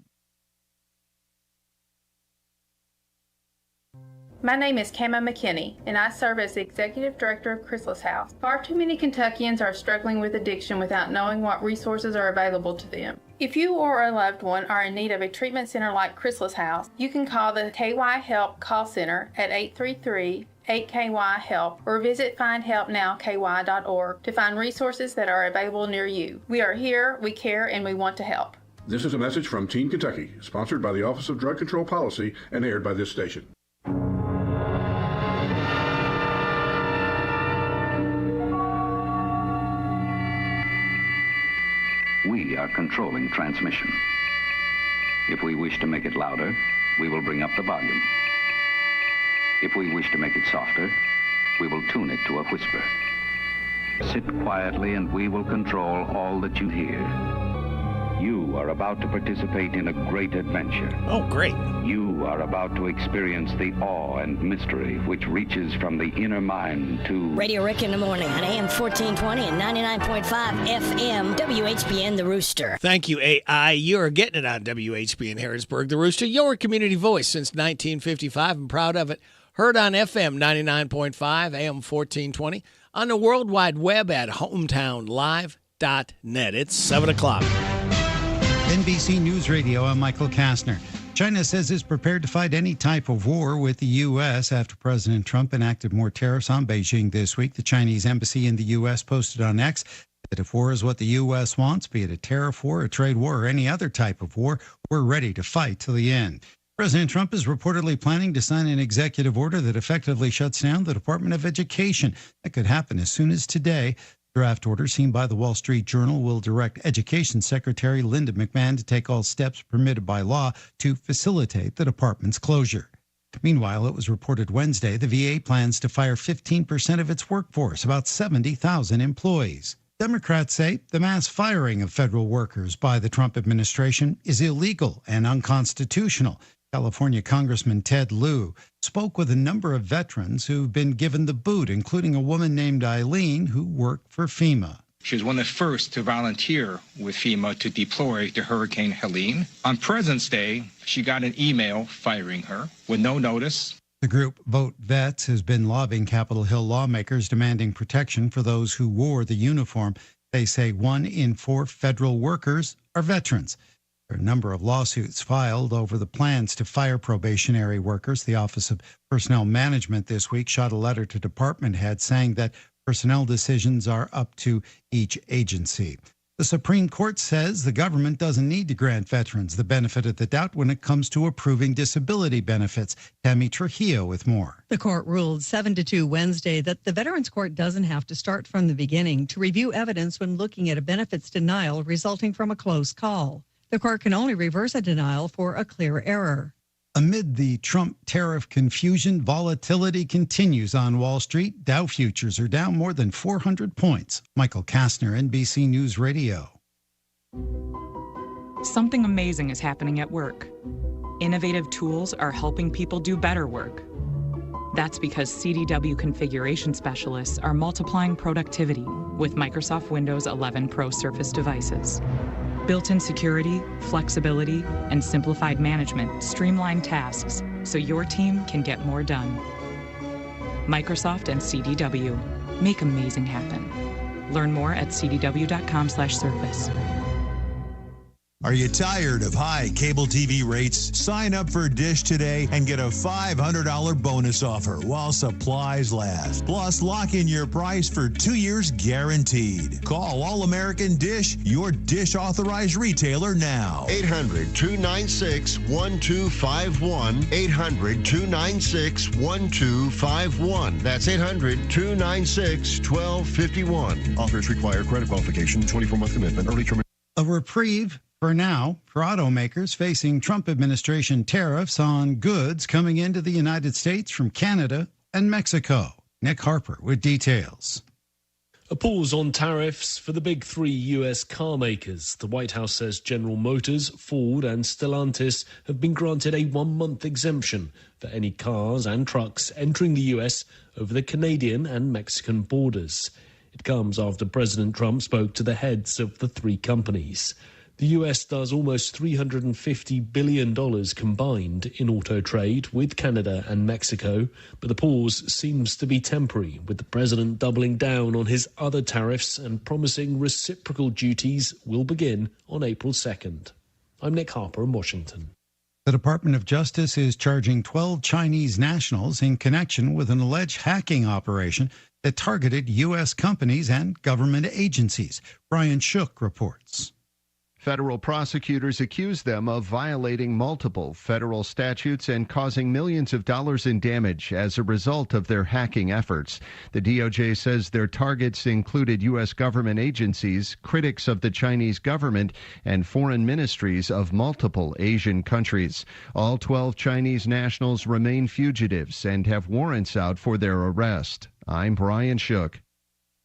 My name is Kama McKinney, and I serve as the Executive Director of Chrysalis House. Far too many Kentuckians are struggling with addiction without knowing what resources are available to them. If you or a loved one are in need of a treatment center like Chrysalis House, you can call the KY Help call center at 833-8KY-HELP or visit findhelpnowky.org to find resources that are available near you. We are here, we care, and we want to help. This is a message from Teen Kentucky, sponsored by the Office of Drug Control Policy and aired by this station. We are controlling transmission. If we wish to make it louder, we will bring up the volume. If we wish to make it softer, we will tune it to a whisper. Sit quietly and we will control all that you hear. You are about to participate in a great adventure. Oh, great. You are about to experience the awe and mystery which reaches from the inner mind to... Radio Rick in the morning on AM 1420 and 99.5 FM, WHBN The Rooster. Thank you, AI. You are getting it on WHBN Harrisburg The Rooster, your community voice since 1955. I'm proud of it. Heard on FM 99.5, AM 1420, on the World Wide Web at hometownlive.net. It's 7 o'clock. NBC News Radio, I'm Michael Kastner. China says it's prepared to fight any type of war with the U.S. after President Trump enacted more tariffs on Beijing this week. The Chinese embassy in the U.S. posted on X that if war is what the U.S. wants, be it a tariff war, a trade war, or any other type of war, we're ready to fight till the end. President Trump is reportedly planning to sign an executive order that effectively shuts down the Department of Education. That could happen as soon as today. Draft order seen by the Wall Street Journal will direct Education Secretary Linda McMahon to take all steps permitted by law to facilitate the department's closure. Meanwhile, it was reported Wednesday the VA plans to fire 15% of its workforce, about 70,000 employees. Democrats say the mass firing of federal workers by the Trump administration is illegal and unconstitutional. California Congressman Ted Lieu spoke with a number of veterans who've been given the boot, including a woman named Eileen who worked for FEMA. She was one of the first to volunteer with FEMA to deploy to Hurricane Helene. On President's Day, she got an email firing her with no notice. The group Vote Vets has been lobbying Capitol Hill lawmakers demanding protection for those who wore the uniform. They say 1 in 4 federal workers are veterans. There are a number of lawsuits filed over the plans to fire probationary workers. The Office of Personnel Management this week shot a letter to department heads saying that personnel decisions are up to each agency. The Supreme Court says the government doesn't need to grant veterans the benefit of the doubt when it comes to approving disability benefits. Tammy Trujillo with more. The court ruled 7-2 Wednesday that the Veterans Court doesn't have to start from the beginning to review evidence when looking at a benefits denial resulting from a close call. The court can only reverse a denial for a clear error. Amid the Trump tariff confusion, volatility continues on Wall Street. Dow futures are down more than 400 points. Michael Kastner, NBC News Radio. Something amazing is happening at work. Innovative tools are helping people do better work. That's because CDW configuration specialists are multiplying productivity with Microsoft Windows 11 Pro Surface devices. Built-in security, flexibility, and simplified management streamline tasks so your team can get more done. Microsoft and CDW make amazing happen. Learn more at cdw.com/surface. Are you tired of high cable TV rates? Sign up for Dish today and get a $500 bonus offer while supplies last. Plus, lock in your price for 2 years guaranteed. Call All American Dish, your Dish authorized retailer now. 800-296-1251. 800-296-1251. That's 800-296-1251. Offers require credit qualification, 24-month commitment, early termination. A reprieve for now for automakers facing Trump administration tariffs on goods coming into the United States from Canada and Mexico. Nick Harper with details. A pause on tariffs for the big three U.S. car makers. The White House says General Motors, Ford and Stellantis have been granted a 1-month exemption for any cars and trucks entering the U.S. over the Canadian and Mexican borders. It comes after President Trump spoke to the heads of the three companies. The U.S. does almost $350 billion combined in auto trade with Canada and Mexico, but the pause seems to be temporary, with the president doubling down on his other tariffs and promising reciprocal duties will begin on April 2nd. I'm Nick Harper in Washington. The Department of Justice is charging 12 Chinese nationals in connection with an alleged hacking operation that targeted U.S. companies and government agencies. Brian Shook reports. Federal prosecutors accuse them of violating multiple federal statutes and causing millions of dollars in damage as a result of their hacking efforts. The DOJ says their targets included U.S. government agencies, critics of the Chinese government, and foreign ministries of multiple Asian countries. All 12 Chinese nationals remain fugitives and have warrants out for their arrest. I'm Brian Shook.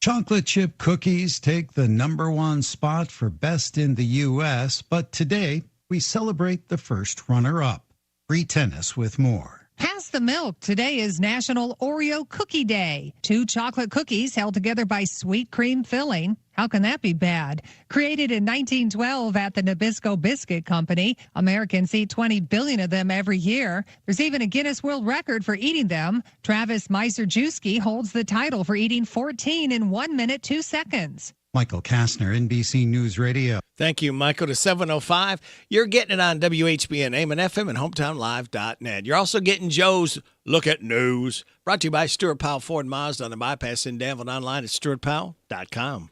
Chocolate chip cookies take the #1 spot for best in the U.S., but today we celebrate the first runner-up. Free tennis with more. Pass the milk. Today is National Oreo Cookie Day. 2 chocolate cookies held together by sweet cream filling. How can that be bad? Created in 1912 at the Nabisco Biscuit Company, Americans eat 20 billion of them every year. There's even a Guinness World Record for eating them. Travis Meiserjewski holds the title for eating 14 in 1 minute, 2 seconds. Michael Kastner, NBC News Radio. Thank you, Michael. To 7:05, you're getting it on WHBN, AM and FM, and HometownLive.net. You're also getting Joe's Look at News, brought to you by Stuart Powell Ford Mazda on the bypass in Danville, online at stuartpowell.com.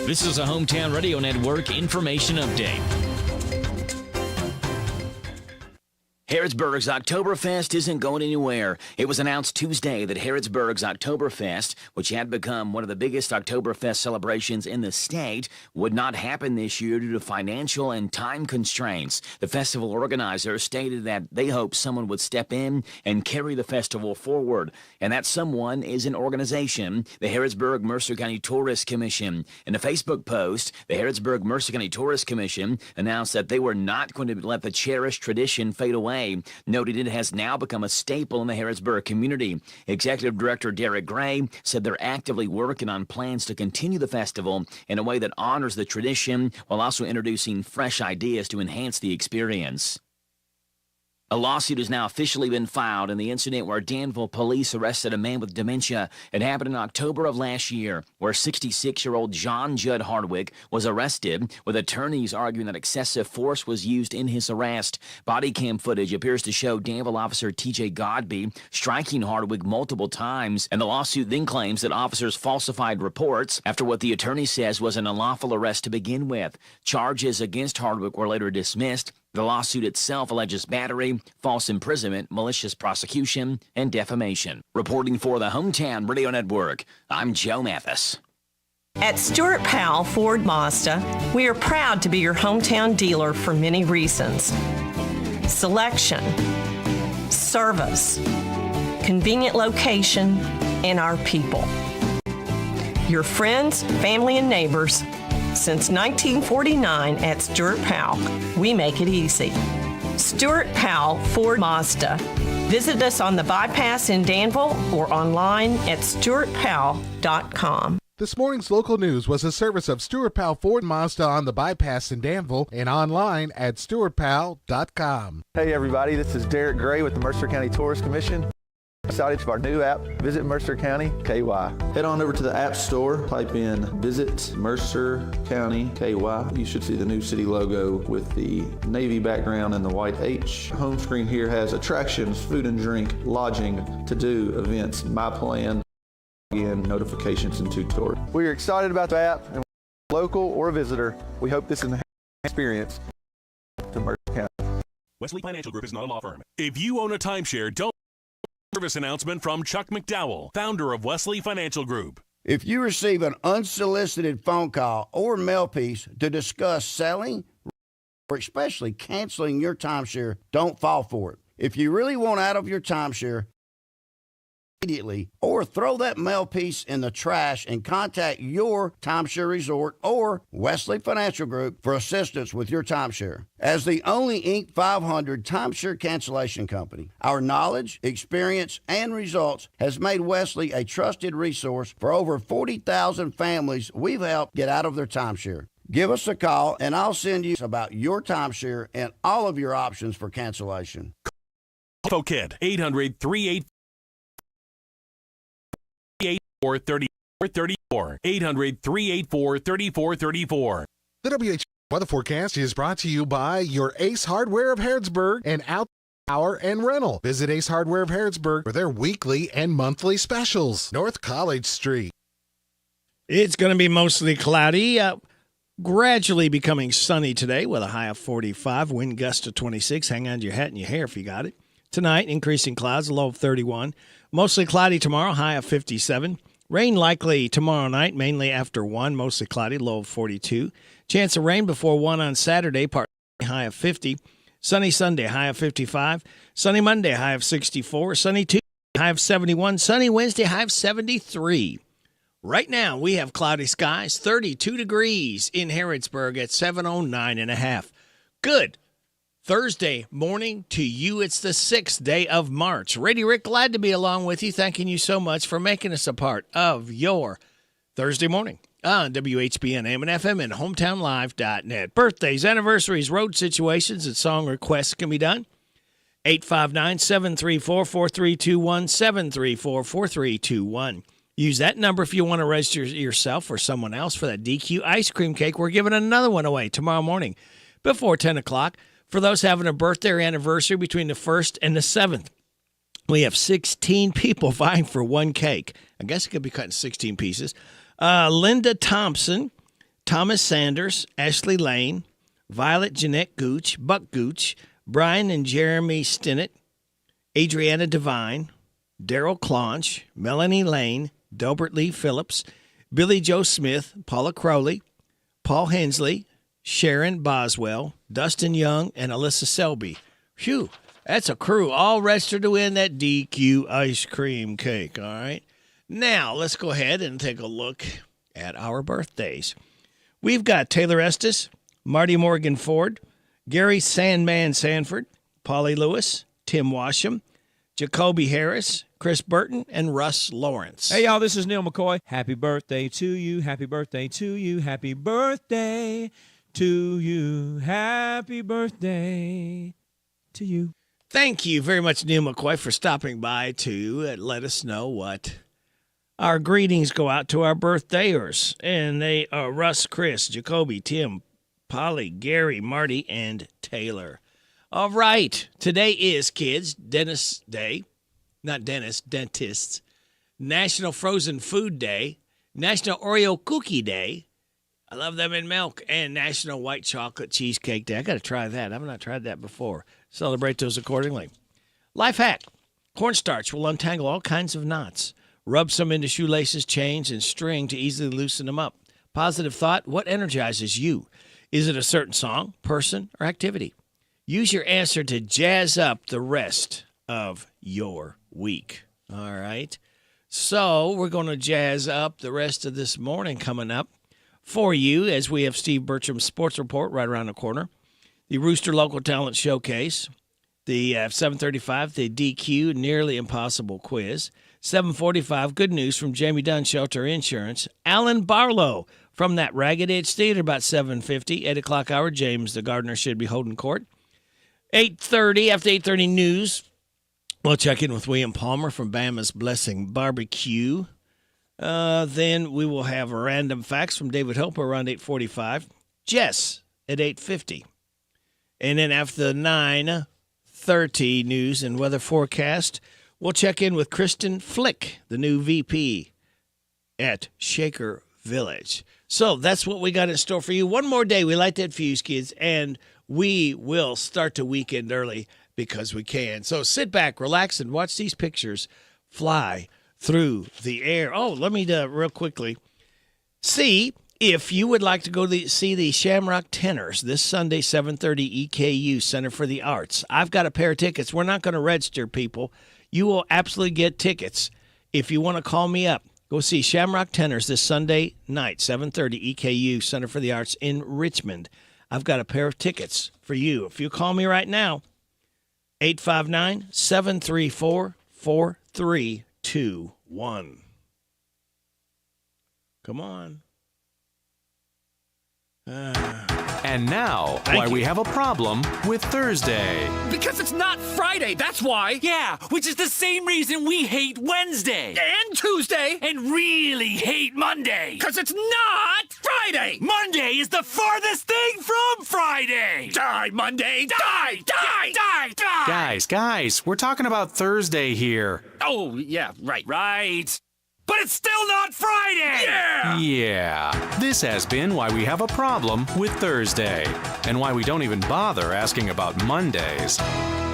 This is a Hometown Radio Network information update. Harrodsburg's Oktoberfest isn't going anywhere. It was announced Tuesday that Harrodsburg's Oktoberfest, which had become one of the biggest Oktoberfest celebrations in the state, would not happen this year due to financial and time constraints. The festival organizer stated that they hope someone would step in and carry the festival forward, and that someone is an organization, the Harrodsburg-Mercer County Tourist Commission. In a Facebook post, the Harrodsburg-Mercer County Tourist Commission announced that they were not going to let the cherished tradition fade away, noted it has now become a staple in the Harrodsburg community. Executive Director Derek Gray said they're actively working on plans to continue the festival in a way that honors the tradition while also introducing fresh ideas to enhance the experience. A lawsuit has now officially been filed in the incident where Danville police arrested a man with dementia. It happened in October of last year, where 66-year-old John Judd Hardwick was arrested, with attorneys arguing that excessive force was used in his arrest. Body cam footage appears to show Danville officer T.J. Godby striking Hardwick multiple times, and the lawsuit then claims that officers falsified reports after what the attorney says was an unlawful arrest to begin with. Charges against Hardwick were later dismissed. The lawsuit itself alleges battery, false imprisonment, malicious prosecution, and defamation. Reporting for the Hometown Radio Network, I'm Joe Mathis. At Stuart Powell Ford Mazda, we are proud to be your hometown dealer for many reasons. Selection, service, convenient location, and our people. Your friends, family, and neighbors. Since 1949 at Stuart Powell, we make it easy. Stuart Powell Ford Mazda. Visit us on the bypass in Danville or online at stuartpowell.com. This morning's local news was a service of Stuart Powell Ford Mazda on the bypass in Danville and online at stuartpowell.com. Hey everybody, this is Derek Gray with the Mercer County Tourist Commission. Excited for our new app, Visit Mercer County KY. Head on over to the App Store, type in Visit Mercer County KY. You should see the new city logo with the navy background and the white H. Home screen here has attractions, food and drink, lodging, to-do, events, my plan, and notifications and tutorials. We are excited about the app, and local or a visitor, we hope this enhances experience to Mercer County. Wesley Financial Group is not a law firm. If you own a timeshare, don't service announcement from Chuck McDowell, founder of Wesley Financial Group. If you receive an unsolicited phone call or mail piece to discuss selling or especially canceling your timeshare, don't fall for it. If you really want out of your timeshare immediately, or throw that mail piece in the trash and contact your timeshare resort or Wesley Financial Group for assistance with your timeshare. As the only Inc. 500 timeshare cancellation company, our knowledge, experience, and results has made Wesley a trusted resource for over 40,000 families we've helped get out of their timeshare. Give us a call and I'll send you about your timeshare and all of your options for cancellation. InfoKit 800-38 3434 800-384-3434. The WHBN weather forecast is brought to you by your Ace Hardware of Harrodsburg and Out Power and Rental. Visit Ace Hardware of Harrodsburg for their weekly and monthly specials. North College Street. It's going to be mostly cloudy, gradually becoming sunny today with a high of 45, wind gust of 26. Hang on to your hat and your hair if you got it. Tonight, increasing clouds, a low of 31. Mostly cloudy tomorrow, high of 57. Rain likely tomorrow night, mainly after 1, mostly cloudy, low of 42. Chance of rain before 1 on Saturday, partly high of 50. Sunny Sunday, high of 55. Sunny Monday, high of 64. Sunny Tuesday, high of 71. Sunny Wednesday, high of 73. Right now, we have cloudy skies, 32 degrees in Harrodsburg at 7:09.5. Good Thursday morning to you. It's the 6th day of March. Rady Rick, glad to be along with you. Thanking you so much for making us a part of your Thursday morning on WHBN AM and FM and HometownLive.net. Birthdays, anniversaries, road situations, and song requests can be done. 859-734-4321, 734-4321. Use that number if you want to register yourself or someone else for that DQ ice cream cake. We're giving another one away tomorrow morning before 10 o'clock. For those having a birthday or anniversary between the 1st and the 7th, we have 16 people vying for one cake. I guess it could be cut in 16 pieces. Linda Thompson, Thomas Sanders, Ashley Lane, Violet Jeanette Gooch, Buck Gooch, Brian and Jeremy Stinnett, Adriana Devine, Daryl Claunch, Melanie Lane, Delbert Lee Phillips, Billy Joe Smith, Paula Crowley, Paul Hensley, Sharon Boswell, Dustin Young, and Alyssa Selby. Phew, that's a crew all registered to win that DQ ice cream cake, all right? Now, let's go ahead and take a look at our birthdays. We've got Taylor Estes, Marty Morgan Ford, Gary Sandman Sanford, Polly Lewis, Tim Washam, Jacoby Harris, Chris Burton, and Russ Lawrence. Hey, y'all, this is Neil McCoy. Happy birthday to you. Happy birthday to you. Happy birthday to you. Happy birthday to you. Thank you very much, Neil McCoy, for stopping by to let us know what our greetings go out to our birthdayers. And they are Russ, Chris, Jacoby, Tim, Polly, Gary, Marty, and Taylor. All right. Today is, kids, Dentist Day. Not dentists, dentists. National Frozen Food Day. National Oreo Cookie Day. I love them in milk. And National White Chocolate Cheesecake Day. I got to try that. I've not tried that before. Celebrate those accordingly. Life hack. Cornstarch will untangle all kinds of knots. Rub some into shoelaces, chains, and string to easily loosen them up. Positive thought. What energizes you? Is it a certain song, person, or activity? Use your answer to jazz up the rest of your week. All right. So we're going to jazz up the rest of this morning coming up for you as we have Steve Bertram's Sports Report right around the corner. The Rooster Local Talent Showcase. The 7:35, the DQ Nearly Impossible Quiz. 7:45, good news from Jamie Dunn Shelter Insurance. Alan Barlow from that Ragged Edge Theater about 7:50. 8 o'clock hour, James the Gardener should be holding court. 8:30, after 8:30 news, we'll check in with William Palmer from Bama's Blessing Barbecue. Then we will have random facts from David Hope around 8:45. Jess at 8:50. And then after the 9:30 news and weather forecast, we'll check in with Kristen Flick, the new VP at Shaker Village. So that's what we got in store for you. One more day. We light that fuse, kids, and we will start the weekend early because we can. So sit back, relax, and watch these pictures fly through the air. Oh, let me real quickly see if you would like to go see the Shamrock Tenors this Sunday, 7:30, EKU, Center for the Arts. I've got a pair of tickets. We're not going to register, people. You will absolutely get tickets. If you want to call me up, go see Shamrock Tenors this Sunday night, 7:30, EKU, Center for the Arts in Richmond. I've got a pair of tickets for you. If you call me right now, 859-734-4321. Come on. And now, why we have a problem with Thursday. Because it's not Friday, that's why. Yeah, which is the same reason we hate Wednesday. And Tuesday. And really hate Monday. Because it's not Friday. Monday is the farthest thing from Friday. Die, Monday. Die, die, die, die. Guys, we're talking about Thursday here. Oh, yeah, right. But it's still not Friday! Yeah! Yeah. This has been why we have a problem with Thursday. And why we don't even bother asking about Mondays.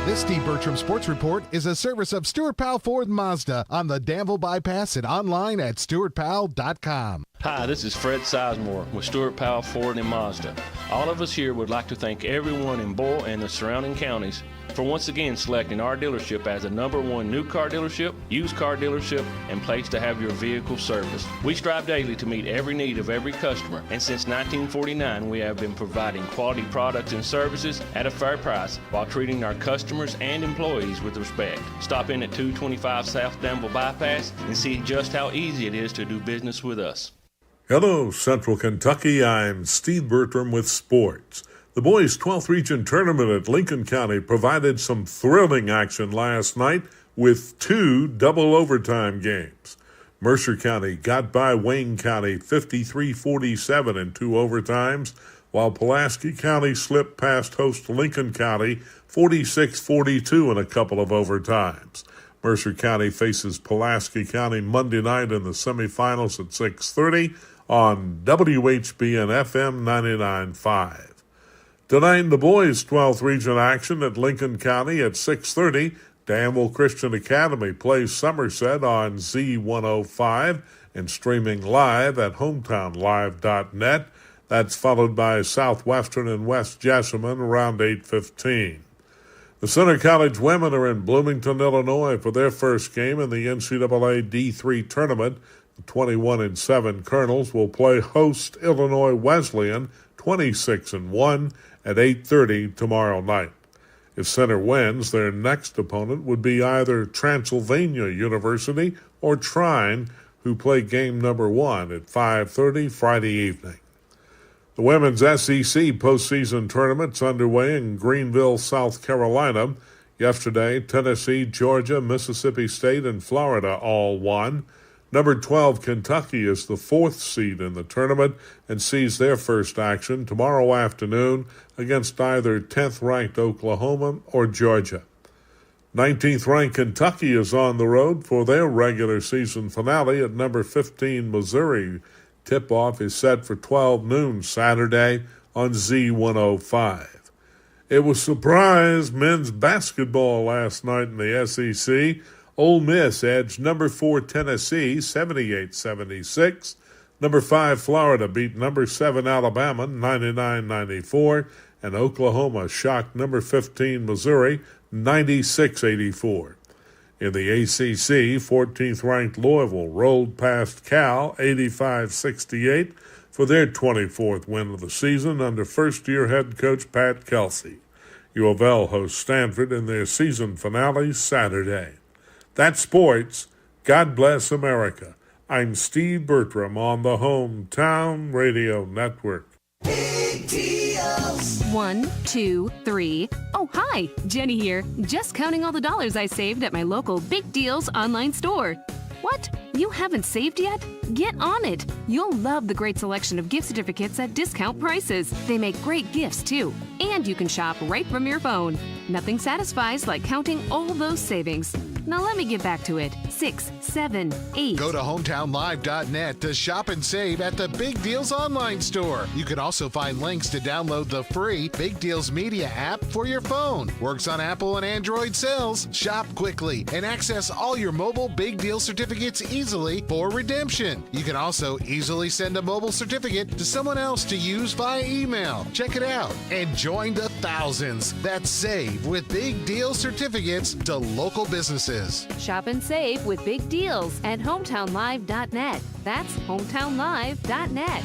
This Steve Bertram Sports Report is a service of Stuart Powell Ford Mazda on the Danville Bypass and online at stuartpowell.com. Hi, this is Fred Sizemore with Stuart Powell Ford and Mazda. All of us here would like to thank everyone in Boyle and the surrounding counties for once again selecting our dealership as the #1 new car dealership, used car dealership, and place to have your vehicle serviced. We strive daily to meet every need of every customer, and since 1949 we have been providing quality products and services at a fair price while treating our customers and employees with respect. Stop in at 225 South Danville Bypass and see just how easy it is to do business with us. Hello, Central Kentucky. I'm Steve Bertram with sports. The boys' 12th region tournament at Lincoln County provided some thrilling action last night with 2 double overtime games. Mercer County got by Wayne County 53-47 in 2 overtimes, while Pulaski County slipped past host Lincoln County 46-42 in a couple of overtimes. Mercer County faces Pulaski County Monday night in the semifinals at 6:30 on WHBN-FM 99.5. Tonight in the boys' 12th region action at Lincoln County at 6:30, Danville Christian Academy plays Somerset on Z105 and streaming live at hometownlive.net. That's followed by Southwestern and West Jessamine around 8:15. The Center College women are in Bloomington, Illinois for their first game in the NCAA D3 tournament. The 21-7 Colonels will play host Illinois Wesleyan 26-1 at 8:30 tomorrow night. If Center wins, their next opponent would be either Transylvania University or Trine, who play game number 1 at 5:30 Friday evening. The women's SEC postseason tournament's underway in Greenville, South Carolina. Yesterday, Tennessee, Georgia, Mississippi State, and Florida all won. Number 12, Kentucky, is the 4th seed in the tournament and sees their first action tomorrow afternoon against either 10th-ranked Oklahoma or Georgia. 19th-ranked Kentucky is on the road for their regular season finale at number 15, Missouri. Tip-off is set for 12 noon Saturday on Z105. It was surprise men's basketball last night in the SEC. Ole Miss edged number 4 Tennessee 78-76. Number 5 Florida beat number 7 Alabama 99-94. And Oklahoma shocked number 15 Missouri 96-84. In the ACC, 14th-ranked Louisville rolled past Cal 85-68 for their 24th win of the season under first-year head coach Pat Kelsey. U of L hosts Stanford in their season finale Saturday. That's sports. God bless America. I'm Steve Bertram on the Hometown Radio Network. Big deals. 1, 2, 3. Oh, hi. Jenny here. Just counting all the dollars I saved at my local Big Deals online store. What? You haven't saved yet? Get on it. You'll love the great selection of gift certificates at discount prices. They make great gifts, too. And you can shop right from your phone. Nothing satisfies like counting all those savings. Now let me get back to it. 6, 7, 8. Go to hometownlive.net to shop and save at the Big Deals online store. You can also find links to download the free Big Deals Media app for your phone. Works on Apple and Android cells. Shop quickly and access all your mobile Big Deal certificates easily for redemption. You can also easily send a mobile certificate to someone else to use via email. Check it out and join the thousands that save with Big Deal certificates to local businesses. Shop and save with Big Deals at hometownlive.net. That's hometownlive.net.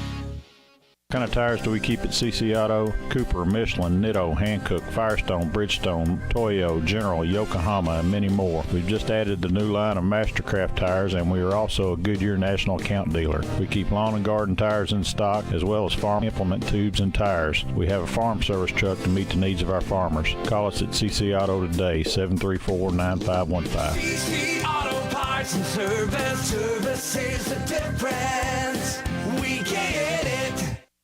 What kind of tires do we keep at CC Auto? Cooper, Michelin, Nitto, Hankook, Firestone, Bridgestone, Toyo, General, Yokohama, and many more. We've just added the new line of Mastercraft tires, and we are also a Goodyear National Account dealer. We keep lawn and garden tires in stock, as well as farm implement tubes and tires. We have a farm service truck to meet the needs of our farmers. Call us at CC Auto today, 734-9515. CC Auto Parts and Service is the difference. We get it.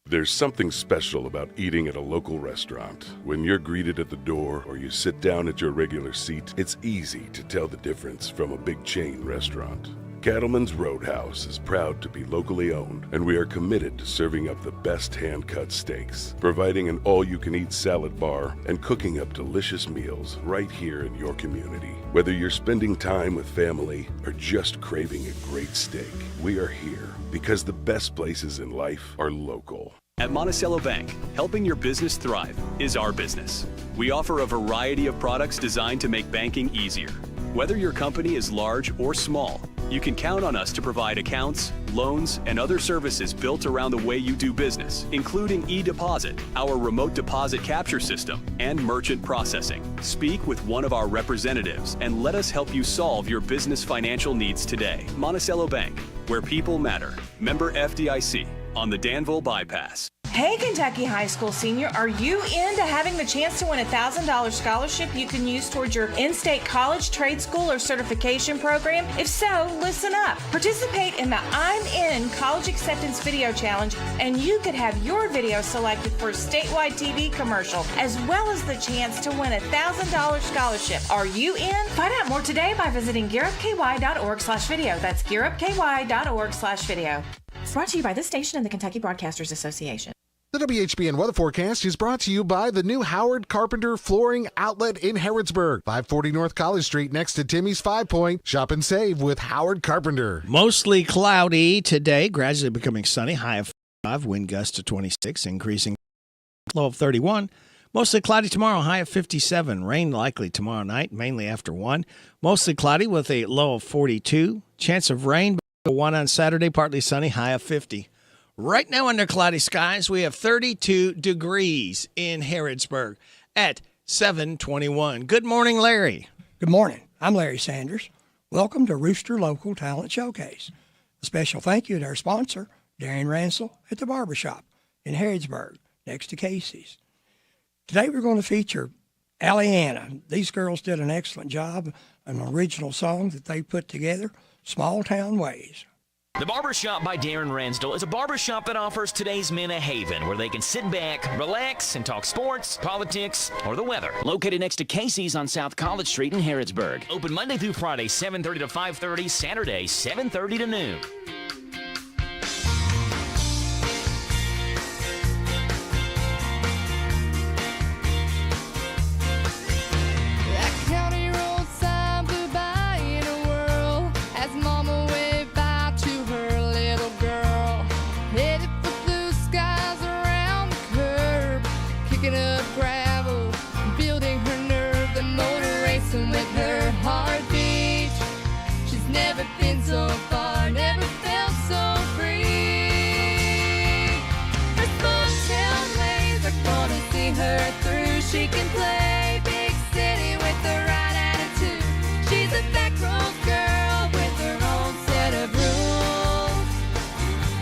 There's something special about eating at a local restaurant. When you're greeted at the door or you sit down at your regular seat, it's easy to tell the difference from a big chain restaurant. Cattleman's Roadhouse is proud to be locally owned, and we are committed to serving up the best hand-cut steaks, providing an all-you-can-eat salad bar, and cooking up delicious meals right here in your community. Whether you're spending time with family or just craving a great steak, we are here because the best places in life are local. At Monticello Bank, helping your business thrive is our business. We offer a variety of products designed to make banking easier. Whether your company is large or small, you can count on us to provide accounts, loans, and other services built around the way you do business, including e-deposit, our remote deposit capture system, and merchant processing. Speak with one of our representatives and let us help you solve your business financial needs today. Monticello Bank, where people matter. Member FDIC, on the Danville Bypass. Hey, Kentucky high school senior, are you into having the chance to win a $1,000 scholarship you can use towards your in-state college, trade school, or certification program? If so, listen up. Participate in the I'm In College Acceptance Video Challenge, and you could have your video selected for a statewide TV commercial, as well as the chance to win a $1,000 scholarship. Are you in? Find out more today by visiting gearupky.org/video. That's gearupky.org/video. Brought to you by this station and the Kentucky Broadcasters Association. The WHBN weather forecast is brought to you by the new Howard Carpenter Flooring Outlet in Harrodsburg, 540 North College Street next to Timmy's 5 Point. Shop and save with Howard Carpenter. Mostly cloudy today, gradually becoming sunny. High of 5, wind gust to 26, increasing low of 31. Mostly cloudy tomorrow, high of 57. Rain likely tomorrow night, mainly after 1. Mostly cloudy with a low of 42. Chance of rain, 1 on Saturday, partly sunny, high of 50. Right now under cloudy skies, we have 32 degrees in Harrodsburg at 7:21. Good morning, Larry. Good morning. I'm Larry Sanders. Welcome to Rooster Local Talent Showcase. A special thank you to our sponsor, Darren Ransel at the Barbershop in Harrodsburg, next to Casey's. Today we're going to feature Alliana. These girls did an excellent job, an original song that they put together, Small Town Ways. The Barbershop by Darren Ransdell is a barbershop that offers today's men a haven where they can sit back, relax, and talk sports, politics, or the weather. Located next to Casey's on South College Street in Harrodsburg. Open Monday through Friday, 7:30 to 5:30, Saturday, 7:30 to noon. So far, never felt so free. Her small town ways are gonna see her through. She can play big city with the right attitude. She's a back row girl with her own set of rules.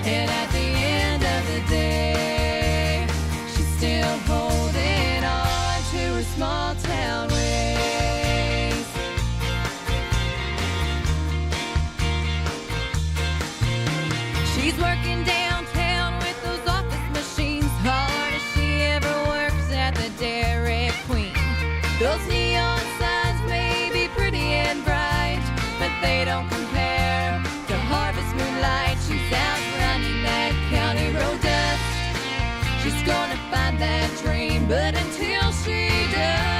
And at the end of the day, she's still holding on to her small town ways. She's working downtown with those office machines, hard as she ever works at the Dairy Queen. Those neon signs may be pretty and bright, but they don't compare to harvest moonlight. She's out running that county road dust. She's gonna find that dream, but until she does,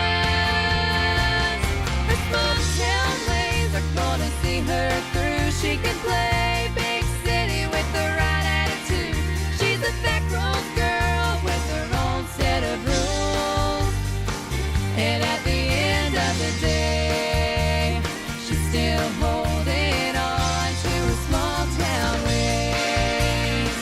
her small town ways are gonna see her through. She can play big city with the right attitude. She's a back road girl with her own set of rules. And at the end of the day, she's still holding on to her small town ways.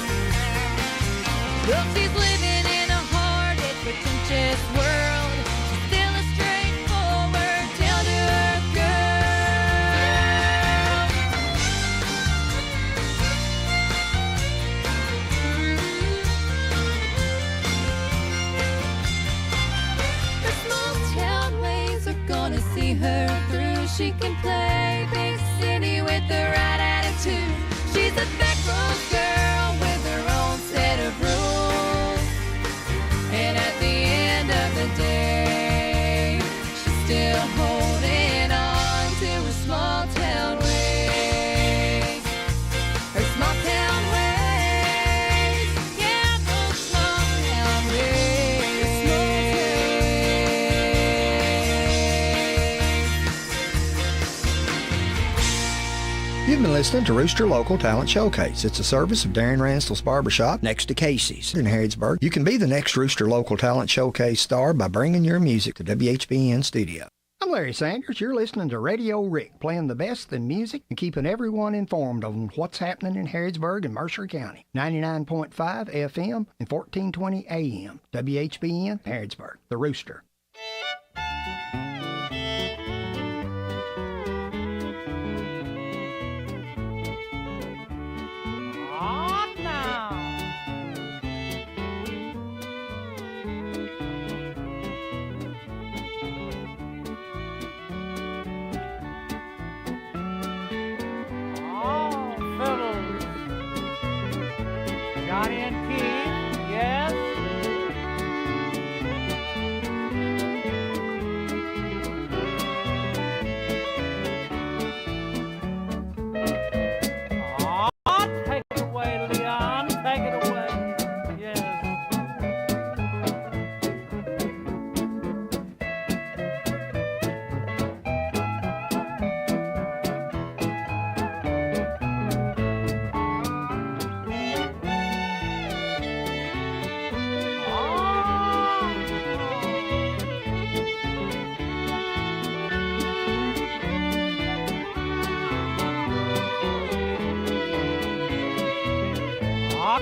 Well, she's living in a hard-hit, pretentious world. She's still a straightforward, down-to-earth girl. Her small town ways are gonna see her through. She can play big city with the right attitude. She's a back road girl with her own set of rules. And at the end of the day, she's still holding on to her small town ways. Her small town ways. Yeah, those small town ways. You've been listening to Rooster Local Talent Showcase. It's a service of Darren Ransdell's Barbershop next to Casey's in Harrodsburg. You can be the next Rooster Local Talent Showcase star by bringing your music to WHBN Studio. I'm Larry Sanders. You're listening to Radio Rick, playing the best in music and keeping everyone informed on what's happening in Harrodsburg and Mercer County. 99.5 FM and 1420 AM. WHBN Harrodsburg, the Rooster. Johnny and Keith, yes. Take it away, Leon. Take it away. Yes.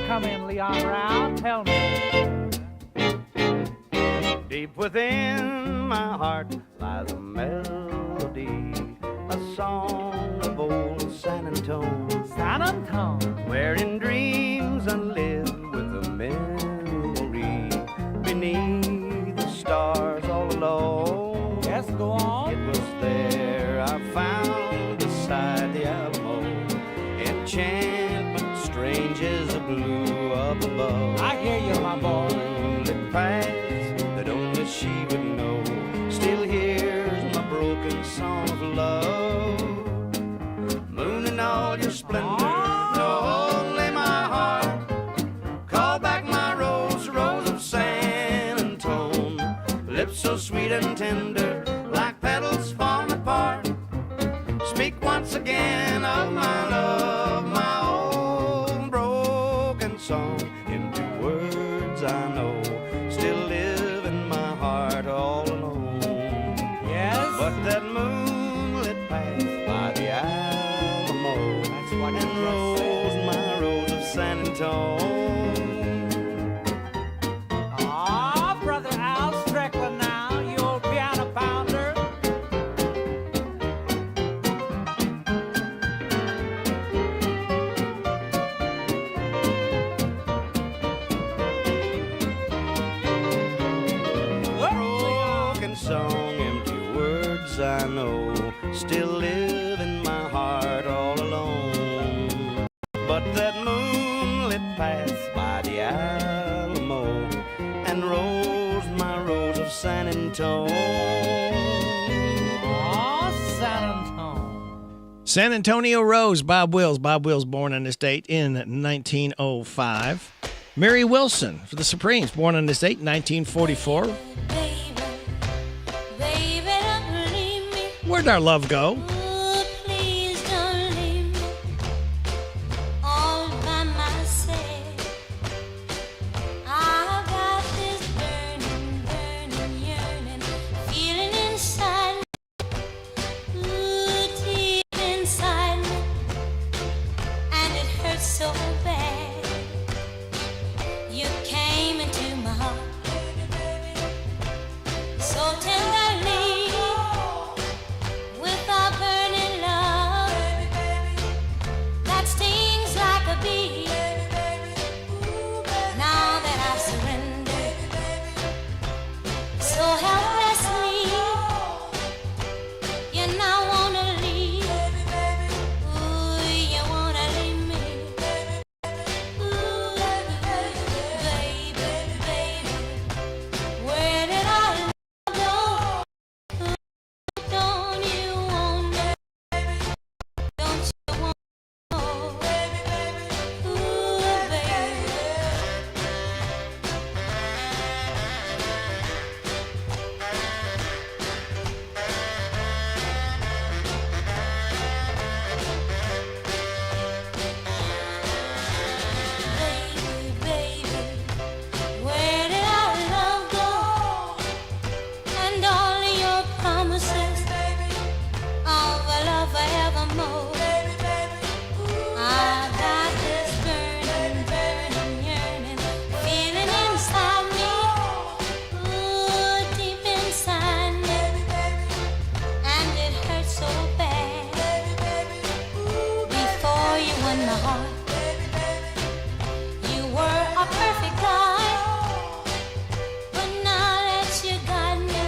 Come in, Leon Round, tell me. Deep within my heart lies a melody, a song of old San Antone. San Antone. Where in dreams I live with a memory beneath the stars all alone. splendor. No, only my heart. Call back my rose, rose of San Antone. Lips so sweet and tender, like petals falling apart. Speak once again of my love, my old broken song, into words I know still live in my heart all alone. Yes? But that moonlit path by the Alamo and rose, my rose of San Antone. Ah, Brother Al Strickland now, you old piano pounder. Broken song, empty words I know still live in my heart all alone. But that moonlit path by the Alamo and rose, my rose of San Antone. Oh, San Antonio. San Antonio Rose, Bob Wills. Bob Wills born on this date in 1905. Mary Wilson for the Supremes, born on this date in 1944. Where'd our love go? Please don't leave me all by myself. I've got this burning, burning yearning feeling inside me, ooh, deep inside me, and it hurts so bad. You came into my heart so tenderly, with our burning love that stings like a bee. Now that I've surrendered so helplessly, you now wanna leave. Ooh, you wanna leave me. Ooh, baby, baby, where did our love go? Don't you want me? Don't you want me? Ooh, baby. Baby, baby, where did our love go? And all of your promises of a love forevermore. I've got this burning, burning yearning feeling inside me, ooh, deep inside me, and it hurts so bad. Before you won my heart, you were a perfect guy, but now that you got me,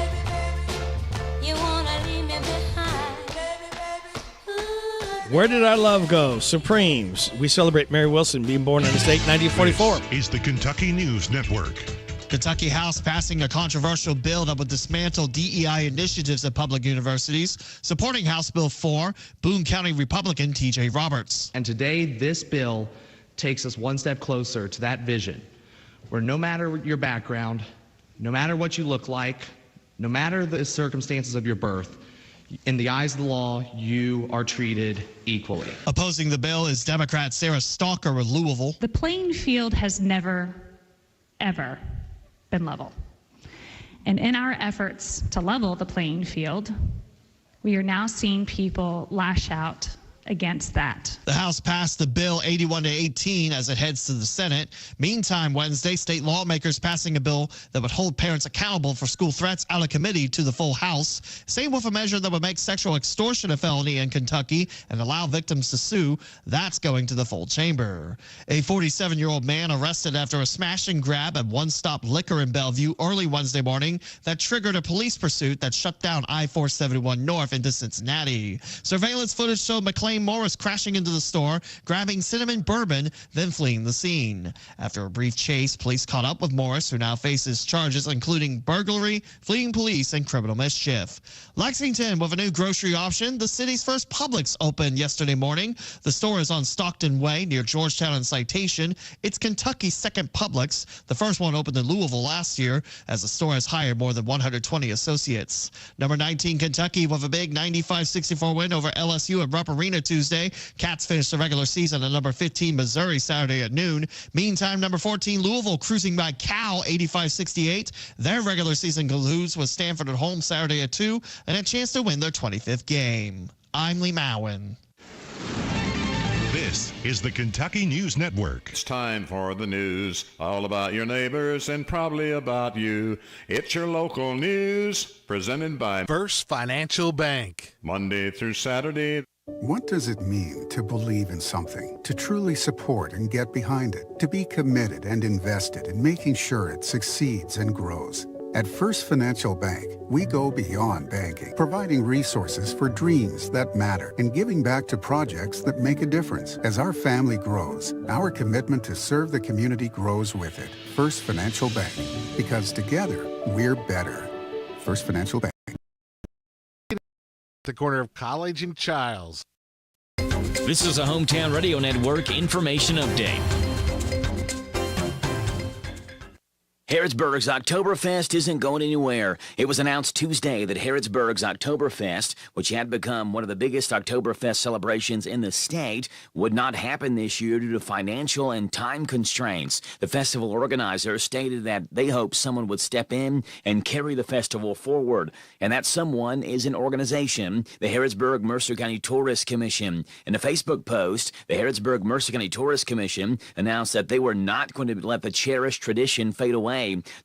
you wanna leave me behind. Where did our love go? Supremes. We celebrate Mary Wilson being born on this date, 1944. This is the Kentucky News Network. Kentucky House passing a controversial bill that would dismantle DEI initiatives at public universities. Supporting House Bill 4, Boone County Republican T.J. Roberts. And today, this bill takes us one step closer to that vision, where no matter your background, no matter what you look like, no matter the circumstances of your birth, in the eyes of the law, you are treated equally. Opposing the bill is Democrat Sarah Stalker of Louisville. The playing field has never, ever been level. And in our efforts to level the playing field, we are now seeing people lash out against that. The House passed the bill 81-18 as it heads to the Senate. Meantime, Wednesday, state lawmakers passing a bill that would hold parents accountable for school threats out of committee to the full House. Same with a measure that would make sexual extortion a felony in Kentucky and allow victims to sue. That's going to the full chamber. A 47-year-old man arrested after a smash and grab at One Stop Liquor in Bellevue early Wednesday morning that triggered a police pursuit that shut down I-471 north into Cincinnati. Surveillance footage showed McLean same Morris crashing into the store, grabbing cinnamon bourbon, then fleeing the scene. After a brief chase, police caught up with Morris, who now faces charges including burglary, fleeing police, and criminal mischief. Lexington with a new grocery option. The city's first Publix opened yesterday morning. The store is on Stockton Way near Georgetown and Citation. It's Kentucky's second Publix. The first one opened in Louisville last year, as the store has hired more than 120 associates. Number 19 Kentucky with a big 95-64 win over LSU at Rupp Arena Tuesday. Cats finished the regular season at number 15 Missouri Saturday at noon. Meantime, number 14 Louisville cruising by Cal 85-68. Their regular season concludes with Stanford at home Saturday at 2 and a chance to win their 25th game. I'm Lee Mowen. This is the Kentucky News Network. It's time for the news, all about your neighbors and probably about you. It's your local news, presented by First Financial Bank. Monday through Saturday. What does it mean to believe in something, to truly support and get behind it, to be committed and invested in making sure it succeeds and grows? At First Financial Bank, we go beyond banking, providing resources for dreams that matter and giving back to projects that make a difference. As our family grows, our commitment to serve the community grows with it. First Financial Bank, because together, we're better. First Financial Bank. The corner of College and Childs. This is a Hometown Radio Network information update. Harrodsburg's Oktoberfest isn't going anywhere. It was announced Tuesday that Harrodsburg's Oktoberfest, which had become one of the biggest Oktoberfest celebrations in the state, would not happen this year due to financial and time constraints. The festival organizers stated that they hope someone would step in and carry the festival forward, and that someone is an organization, the Harrodsburg-Mercer County Tourist Commission. In a Facebook post, the Harrodsburg-Mercer County Tourist Commission announced that they were not going to let the cherished tradition fade away,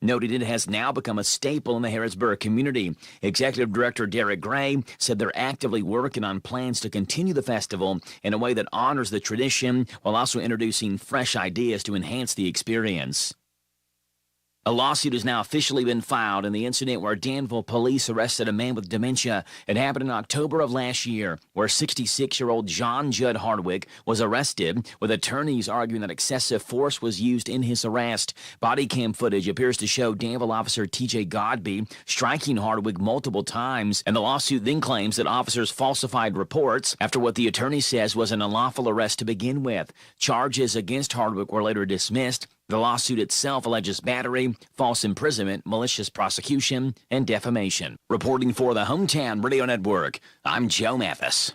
noted it has now become a staple in the Harrodsburg community. Executive Director Derek Gray said they're actively working on plans to continue the festival in a way that honors the tradition while also introducing fresh ideas to enhance the experience. A lawsuit has now officially been filed in the incident where Danville police arrested a man with dementia. It happened in October of last year, where 66-year-old John Judd Hardwick was arrested, with attorneys arguing that excessive force was used in his arrest. Body cam footage appears to show Danville officer T.J. Godby striking Hardwick multiple times, and the lawsuit then claims that officers falsified reports after what the attorney says was an unlawful arrest to begin with. Charges against Hardwick were later dismissed. The lawsuit itself alleges battery, false imprisonment, malicious prosecution, and defamation. Reporting for the Hometown Radio Network, I'm Joe Mathis.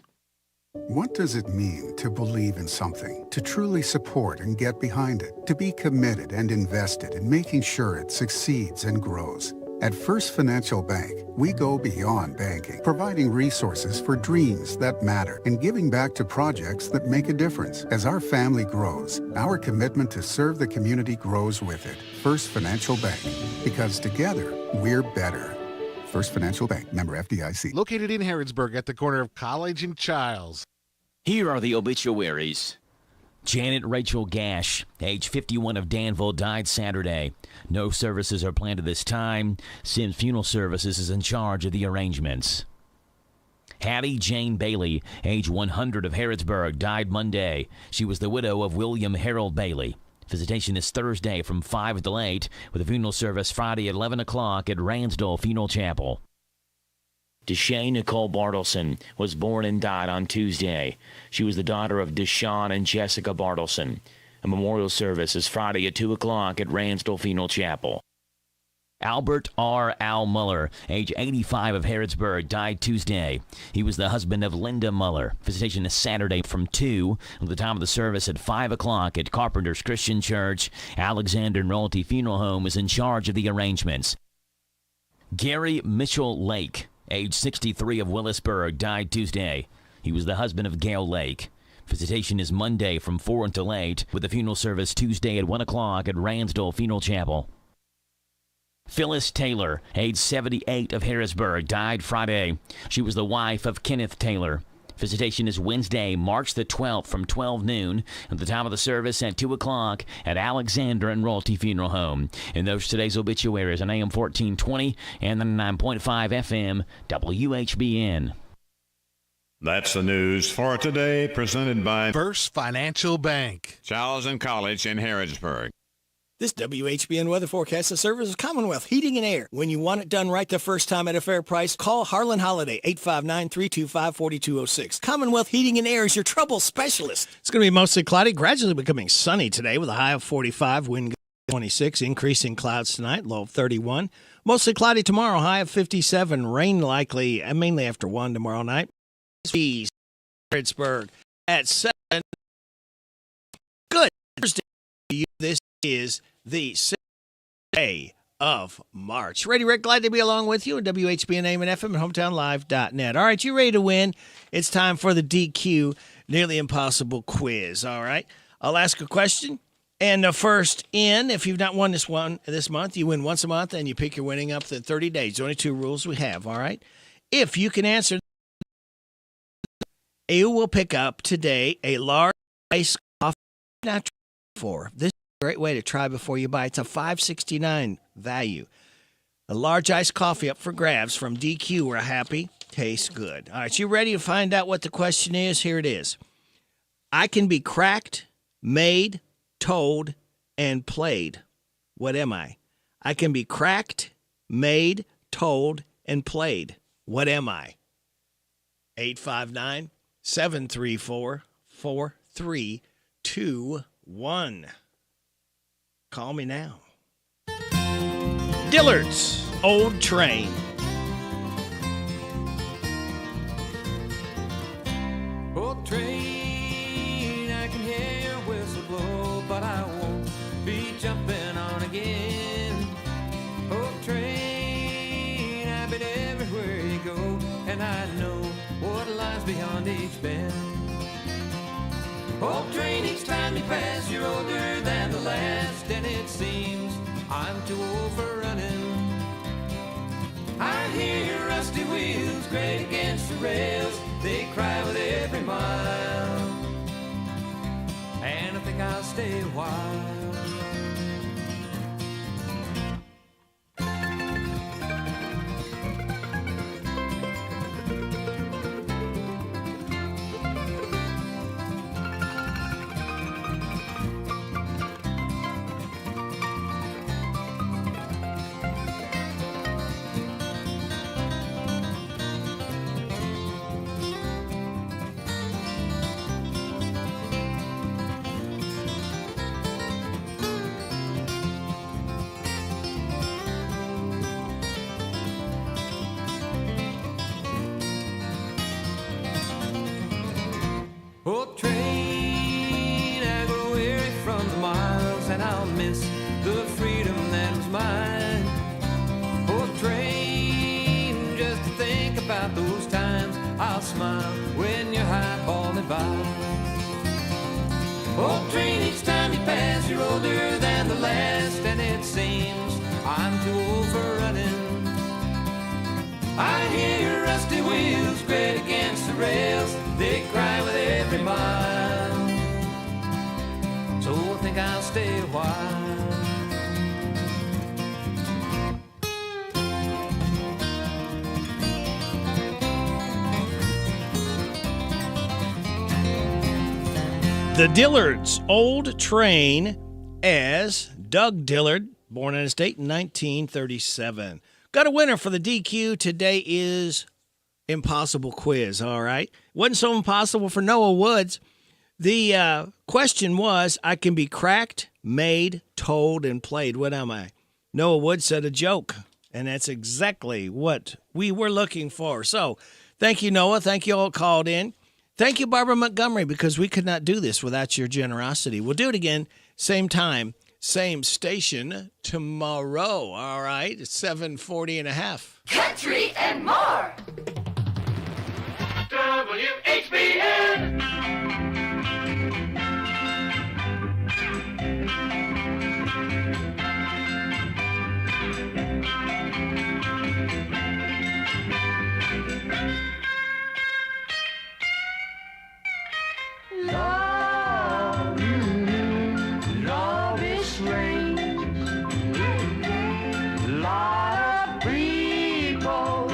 What does it mean to believe in something, to truly support and get behind it, to be committed and invested in making sure it succeeds and grows? At First Financial Bank, we go beyond banking, providing resources for dreams that matter and giving back to projects that make a difference. As our family grows, our commitment to serve the community grows with it. First Financial Bank, because together, we're better. First Financial Bank, member FDIC. Located in Harrodsburg at the corner of College and Childs. Here are the obituaries. Janet Rachel Gash, age 51 of Danville, died Saturday. No services are planned at this time. Sims Funeral Services is in charge of the arrangements. Hattie Jane Bailey, age 100 of Harrodsburg, died Monday. She was the widow of William Harold Bailey. Visitation is Thursday from 5 to 8, with a funeral service Friday at 11 o'clock at Ransdell Funeral Chapel. Deshae Nicole Bartleson was born and died on Tuesday. She was the daughter of Deshaun and Jessica Bartleson. A memorial service is Friday at 2 o'clock at Ransdell Funeral Chapel. Albert R. Al Muller, age 85 of Harrodsburg, died Tuesday. He was the husband of Linda Muller. Visitation is Saturday from 2, with the time of the service at 5 o'clock at Carpenter's Christian Church. Alexander and Royalty Funeral Home is in charge of the arrangements. Gary Mitchell Lake, age 63 of Willisburg, died Tuesday. He was the husband of Gail Lake. Visitation is Monday from 4 until 8, with the funeral service Tuesday at 1 o'clock at Ransdell Funeral Chapel. Phyllis Taylor, age 78 of Harrisburg, died Friday. She was the wife of Kenneth Taylor. Visitation is Wednesday, March the 12th from 12 noon, at the time of the service at 2 o'clock at Alexander and Royalty Funeral Home. And those today's obituaries on AM 1420 and 99.5 FM WHBN. That's the news for today, presented by First Financial Bank. Charles and College in Harrodsburg. This WHBN weather forecast is service of Commonwealth Heating and Air. When you want it done right the first time at a fair price, call Harlan Holiday, 859-325-4206. Commonwealth Heating and Air is your trouble specialist. It's going to be mostly cloudy, gradually becoming sunny today with a high of 45, wind 26, increasing clouds tonight, low of 31. Mostly cloudy tomorrow, high of 57, rain likely mainly after 1 tomorrow night. Pittsburgh at 7. Good Thursday. This is the 6th day of March. Ready, Rick? Glad to be along with you at WHBN AM and FM and HometownLive.net. All right, you ready to win? It's time for the DQ Nearly Impossible quiz. All right, I'll ask a question, and the first in, if you've not won this month, you win once a month, and you pick your winning up to 30 days. Only 2 rules we have. All right, if you can answer, you will pick up today a large iced coffee. Not for this is a great way to try before you buy. It's a $5.69 value. A large iced coffee up for grabs from DQ. We're happy, tastes good. All right, you ready to find out what the question is? Here it is. I can be cracked, made, told, and played. What am I? I can be cracked, made, told, and played. What am I? 859-734-4321. Call me now. Dillard's Old Train. Old train, I can hear your whistle blow, but I won't be jumping on again. Old train, I've been everywhere you go, and I know what lies beyond each bend. Old train, each time you pass, you're older than the last, and it seems I'm too old for running. I hear your rusty wheels grate against the rails, they cry with every mile, and I think I'll stay a while. Old train, I grow weary from the miles, and I'll miss the freedom that was mine. Old train, just to think about those times, I'll smile when you're highballing by. Old train, each time you pass, you're older than the last, and it seems I'm too old for running. I hear your rusty wheels grate against the rails, they cry with every mile, so I think I'll stay a while. The Dillards Old Train as Doug Dillard, born in the state in 1937. Got a winner for the DQ. Today is Impossible Quiz, all right? Wasn't so impossible for Noah Woods. The question was, I can be cracked, made, told, and played. What am I? Noah Woods said a joke, and that's exactly what we were looking for. So thank you, Noah. Thank you all called in. Thank you, Barbara Montgomery, because we could not do this without your generosity. We'll do it again, same time, same station tomorrow. All right, it's 7:40.5. Country and more. WHBN. Love is strange. Lot of people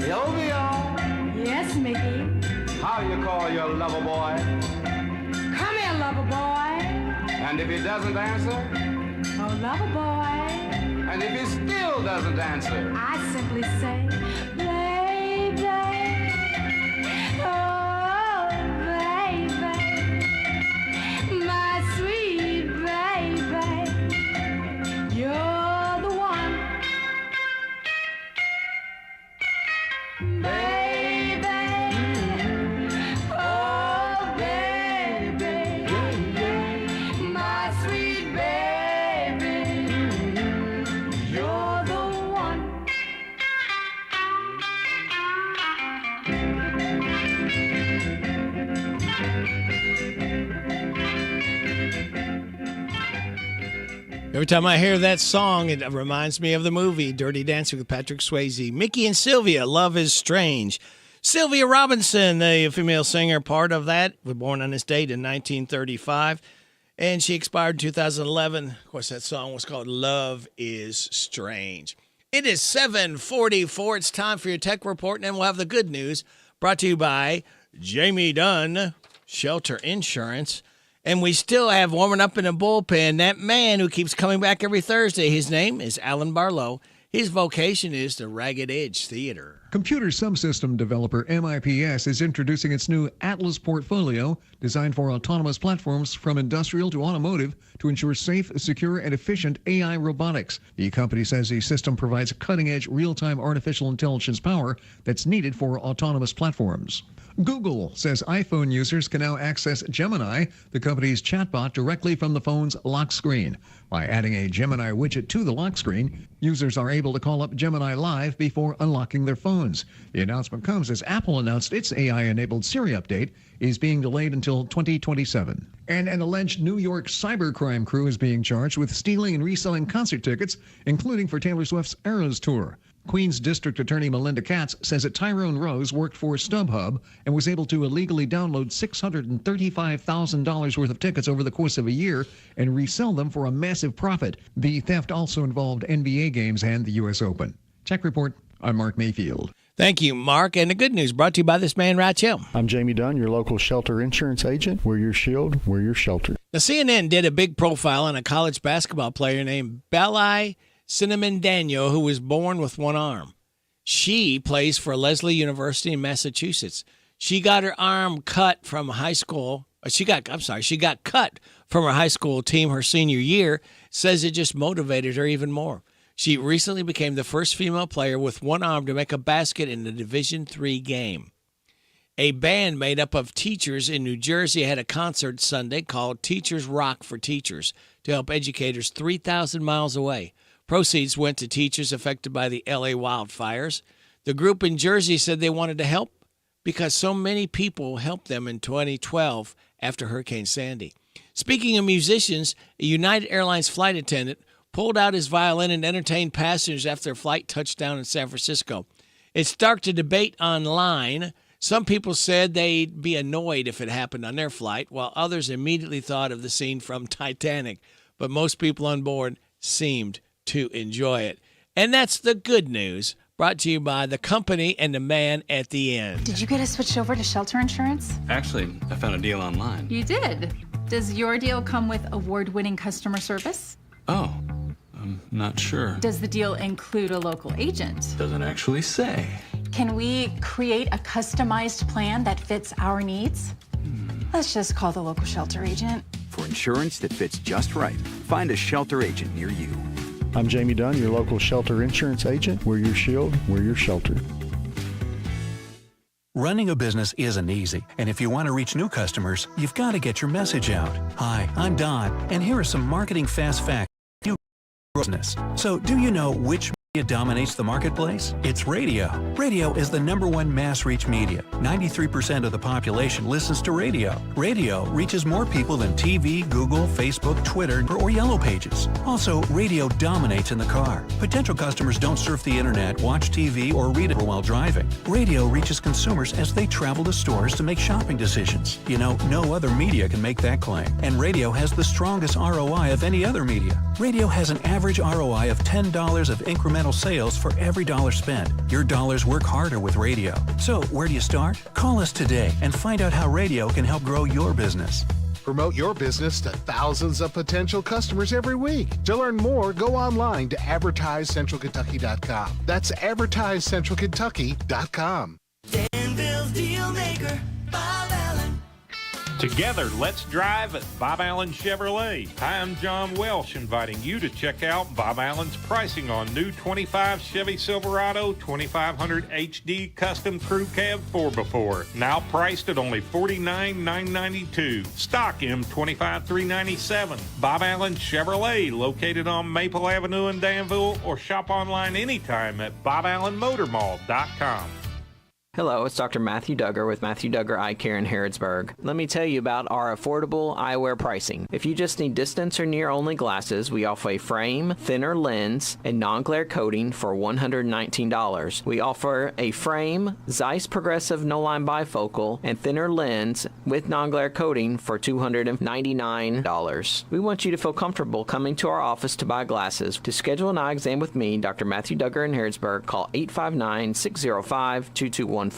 Sylvia, Yes, Mickey. how you call your lover boy? Come here, lover boy. And if he doesn't answer? Oh, lover boy. And if he still doesn't answer? I simply say, baby. Oh, baby. My sweet baby. You're the one. Baby. Oh, baby. My sweet baby. You're the one. Every time I hear that song, it reminds me of the movie Dirty Dancing with Patrick Swayze. Mickey and Sylvia, Love is Strange. Sylvia Robinson, the female singer, part of that, was born on this date in 1935, and she expired in 2011. Of course, that song was called Love is Strange. It is 7:44. It's time for your tech report, and then we'll have the good news brought to you by Jamie Dunn, Shelter Insurance. And we still have warming up in the bullpen that man who keeps coming back every Thursday. His name is Alan Barlow. His vocation is the Ragged Edge Theater. Computer subsystem developer MIPS is introducing its new Atlas portfolio designed for autonomous platforms from industrial to automotive to ensure safe, secure, and efficient AI robotics. The company says the system provides cutting-edge real-time artificial intelligence power that's needed for autonomous platforms. Google says iPhone users can now access Gemini, the company's chatbot, directly from the phone's lock screen. By adding a Gemini widget to the lock screen, users are able to call up Gemini Live before unlocking their phones. The announcement comes as Apple announced its AI-enabled Siri update is being delayed until 2027. And an alleged New York cybercrime crew is being charged with stealing and reselling concert tickets, including for Taylor Swift's Eras Tour. Queens District Attorney Melinda Katz says that Tyrone Rose worked for StubHub and was able to illegally download $635,000 worth of tickets over the course of a year and resell them for a massive profit. The theft also involved NBA games and the U.S. Open. Tech Report, I'm Mark Mayfield. Thank you, Mark. And the good news brought to you by this man right here. I'm Jamie Dunn, your local shelter insurance agent. We're your shield, we're your shelter. Now, CNN did a big profile on a college basketball player named Belli Cinnamon Daniel, who was born with one arm. She plays for Lesley University in Massachusetts. She got her arm cut from high school. She got cut from her high school team her senior year. Says it just motivated her even more. She recently became the first female player with one arm to make a basket in a Division III game. A band made up of teachers in New Jersey had a concert Sunday called Teachers Rock for Teachers to help educators 3,000 miles away. Proceeds went to teachers affected by the LA wildfires. The group in Jersey said they wanted to help because so many people helped them in 2012 after Hurricane Sandy. Speaking of musicians, a United Airlines flight attendant pulled out his violin and entertained passengers after their flight touched down in San Francisco. It sparked a debate online. Some people said they'd be annoyed if it happened on their flight, while others immediately thought of the scene from Titanic. But most people on board seemed to enjoy it. And that's the good news, brought to you by the company and the man at the end. Did you get us switched over to shelter insurance? Actually, I found a deal online. You did. Does your deal come with award-winning customer service? Oh, I'm not sure. Does the deal include a local agent? Doesn't actually say. Can we create a customized plan that fits our needs? Let's just call the local shelter agent. For insurance that fits just right, find a shelter agent near you. I'm Jamie Dunn, your local shelter insurance agent. We're your shield, we're your shelter. Running a business isn't easy, and if you want to reach new customers, you've got to get your message out. Hi, I'm Don, and here are some marketing fast facts. Business. So, do you know which It dominates the marketplace? It's radio. Radio is the #1 mass reach media. 93% of the population listens to radio. Radio reaches more people than TV, Google, Facebook, Twitter, or Yellow Pages. Also, radio dominates in the car. Potential customers don't surf the internet, watch TV, or read it while driving. Radio reaches consumers as they travel to stores to make shopping decisions. You know, no other media can make that claim. And radio has the strongest ROI of any other media. Radio has an average ROI of $10 of incremental sales for every dollar spent. Your dollars work harder with radio. So, where do you start? Call us today and find out how radio can help grow your business. Promote your business to thousands of potential customers every week. To learn more, go online to advertisecentralkentucky.com. That's advertisecentralkentucky.com. Danville's deal maker, Bob Allen. Together, let's drive at Bob Allen Chevrolet. Hi, I'm John Welsh, inviting you to check out Bob Allen's pricing on new 25 Chevy Silverado 2500 HD Custom Crew Cab 4x4. Now priced at only $49,992. Stock M25 $397. Bob Allen Chevrolet, located on Maple Avenue in Danville, or shop online anytime at boballenmotormall.com. Hello, it's Dr. Matthew Duggar with Matthew Duggar Eye Care in Harrodsburg. Let me tell you about our affordable eyewear pricing. If you just need distance or near only glasses, we offer a frame, thinner lens, and non-glare coating for $119. We offer a frame, Zeiss Progressive No-Line Bifocal, and thinner lens with non-glare coating for $299. We want you to feel comfortable coming to our office to buy glasses. To schedule an eye exam with me, Dr. Matthew Duggar in Harrodsburg, call 859-605-2214.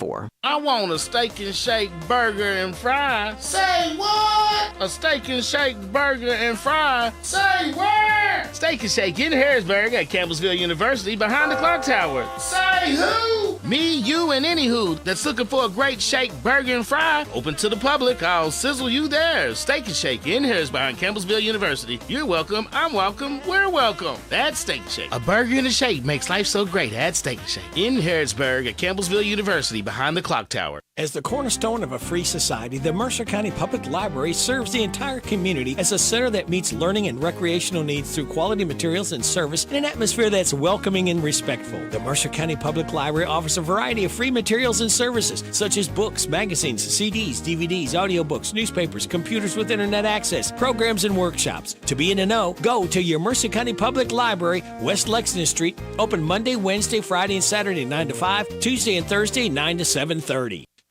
I want a steak and shake burger and fries. Say what? A steak and shake burger and fries. Say where? Steak and Shake in Harrisburg at Campbellsville University behind the clock tower. Say who? Me, you, and any who that's looking for a great shake burger and fry. Open to the public. I'll sizzle you there. Steak and Shake in Harrisburg behind Campbellsville University. You're welcome. I'm welcome. We're welcome. That's Steak and Shake. A burger and a shake makes life so great at Steak and Shake in Harrisburg at Campbellsville University behind the clock tower. As the cornerstone of a free society, the Mercer County Public Library serves the entire community as a center that meets learning and recreational needs through quality materials and service in an atmosphere that's welcoming and respectful. The Mercer County Public Library offers a variety of free materials and services, such as books, magazines, CDs, DVDs, audiobooks, newspapers, computers with internet access, programs, and workshops. To be in the know, go to your Mercer County Public Library, West Lexington Street, open Monday, Wednesday, Friday, and Saturday 9 to 5, Tuesday and Thursday 9 to 7:30.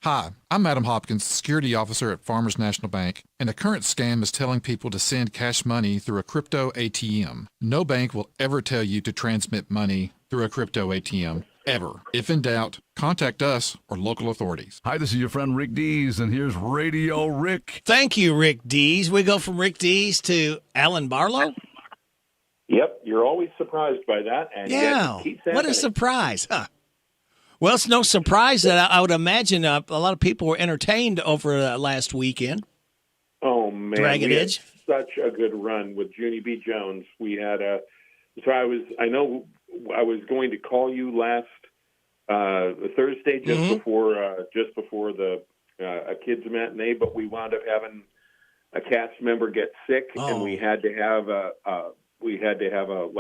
Hi, I'm Adam Hopkins, security officer at Farmers National Bank, and a current scam is telling people to send cash money through a crypto ATM. No bank will ever tell you to transmit money through a crypto ATM, ever. If in doubt, contact us or local authorities. Hi, this is your friend Rick Dees, and here's Radio Rick. Thank you, Rick Dees. We go from Rick Dees to Alan Barlow. Yep, you're always surprised by that. And Yeah, yet it keeps what a happening. surprise. Huh. Well, it's no surprise that I would imagine a lot of people were entertained over last weekend. Oh, man. Dragon we had Edge. such a good run with Junie B. Jones. We had I know I was going to call you last Thursday just before the a kids matinee, but we wound up having a cast member get sick, and we had to have a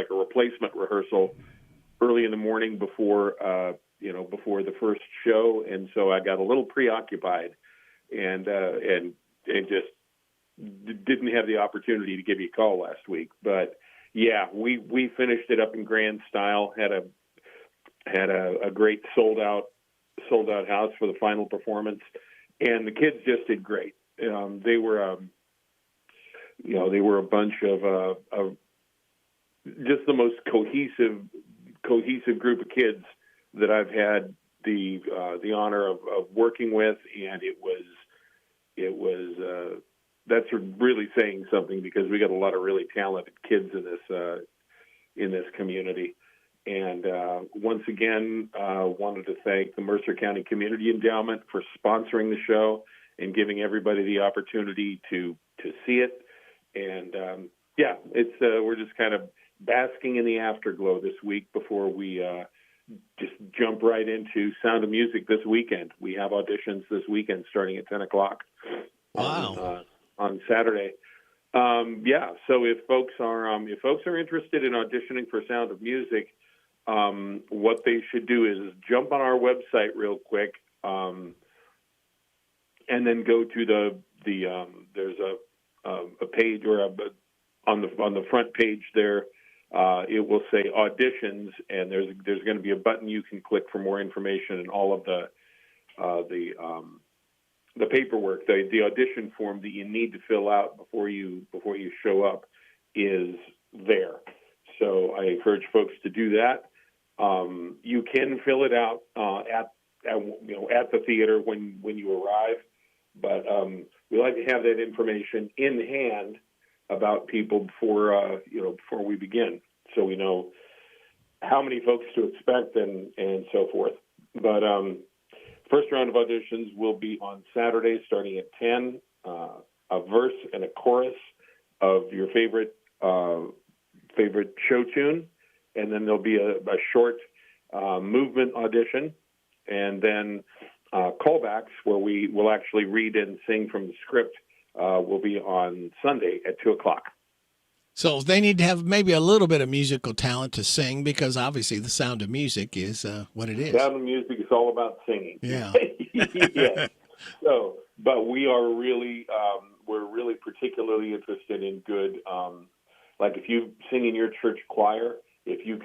replacement rehearsal early in the morning before the first show, and so I got a little preoccupied and just didn't have the opportunity to give you a call last week. But yeah, we finished it up in grand style. Had a great sold out house for the final performance, and the kids just did great. They were a bunch of just the most cohesive group of kids that I've had the honor of working with, and it was that's really saying something, because we got a lot of really talented kids in this community. And once again, wanted to thank the Mercer County Community Endowment for sponsoring the show and giving everybody the opportunity to see it. And it's we're just kind of basking in the afterglow this week before we just jump right into Sound of Music this weekend. We have auditions this weekend starting at 10 o'clock on Saturday. So if folks are interested in auditioning for Sound of Music, what they should do is jump on our website real quick, and then go to there's a page on the front page there. It will say auditions, and there's going to be a button you can click for more information, and all of the paperwork, the audition form that you need to fill out before you show up is there. So I encourage folks to do that. You can fill it out at the theater when you arrive, but we like to have that information in hand about people before we begin, so we know how many folks to expect and so forth. But first round of auditions will be on Saturday, starting at 10. A verse and a chorus of your favorite show tune, and then there'll be a short movement audition, and then callbacks where we will actually read and sing from the script will be on Sunday at 2:00. So they need to have maybe a little bit of musical talent to sing, because obviously the Sound of Music is what it is. Sound of Music is all about singing. Yeah. Yeah. So, but we are really we're really particularly interested in good, like if you sing in your church choir, if you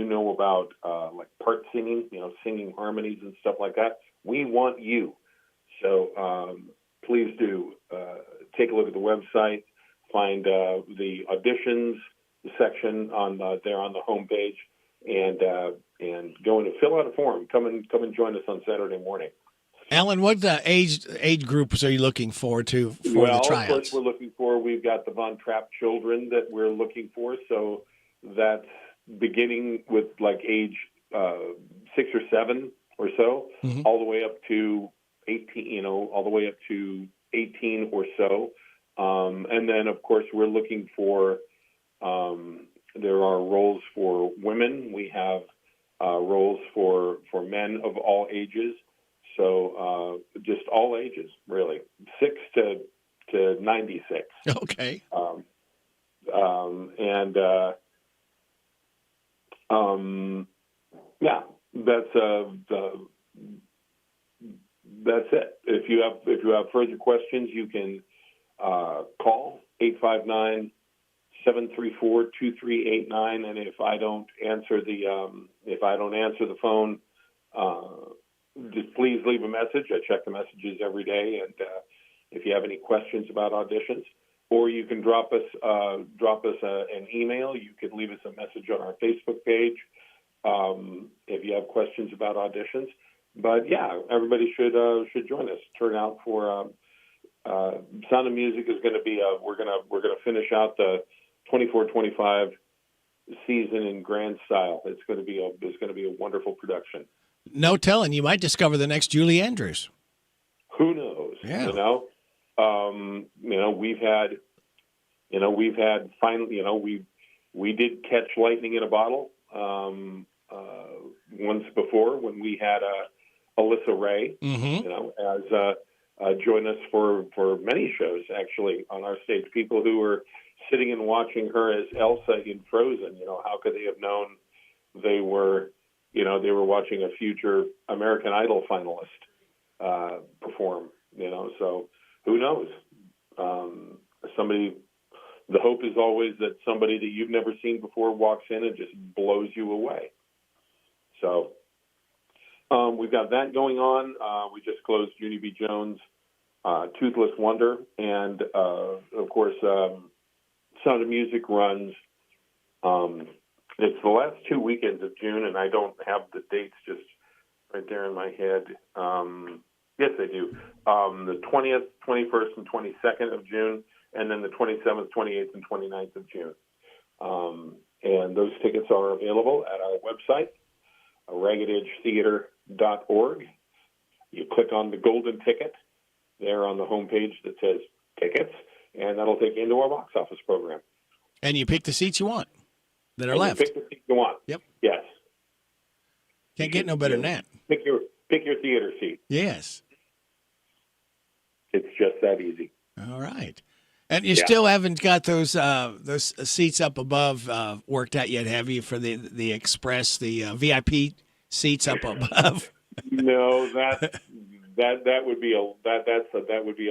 know about like part singing, singing harmonies and stuff like that, we want you. So please do take a look at the website, find the auditions section there on the homepage, and go in and fill out a form. Come and join us on Saturday morning. Alan, what age groups are you looking forward to for the tryouts? Of course, we've got the Von Trapp children that we're looking for. So that's beginning with like age 6 or 7 or so, all the way up to 18. All the way up to 18 or so. And then, of course, we're looking for. There are roles for women. We have roles for men of all ages. So just all ages, really, 6 to 96. Okay. Yeah, that's it. If you have further questions, you can call 859-734-2389, and if I don't answer the phone, just please leave a message. I check the messages every day, and if you have any questions about auditions, or you can drop us an email. You could leave us a message on our Facebook page if you have questions about auditions. But yeah, everybody should join us. Turn out for Sound of Music is going to be we're going to finish out the 24-25 season in grand style. It's going to be a wonderful production. No telling, you might discover the next Julie Andrews. Who knows? Yeah. We've had finally, we did catch lightning in a bottle once before when we had Alyssa Ray, as join us for many shows actually on our stage. People who were sitting and watching her as Elsa in Frozen. How could they have known they were watching a future American Idol finalist perform, so who knows? The hope is always that somebody that you've never seen before walks in and just blows you away. So we've got that going on. We just closed Junie B. Jones' Toothless Wonder, and of course, Sound of Music runs. It's the last 2 weekends of June, and I don't have the dates just right there in my head. Yes, I do. The 20th, 21st, and 22nd of June, and then the 27th, 28th, and 29th of June. And those tickets are available at our website, raggededgetheater.org. You click on the golden ticket there on the homepage that says tickets, and that'll take you into our box office program. And you pick the seats you want that are left. You pick the seat you want. Yep. Yes. Can't get no better than that. Pick your theater seat. Yes. It's just that easy. All right. And you still haven't got those seats up above worked out yet, have you? For the express, the VIP seats up above. No, that would be a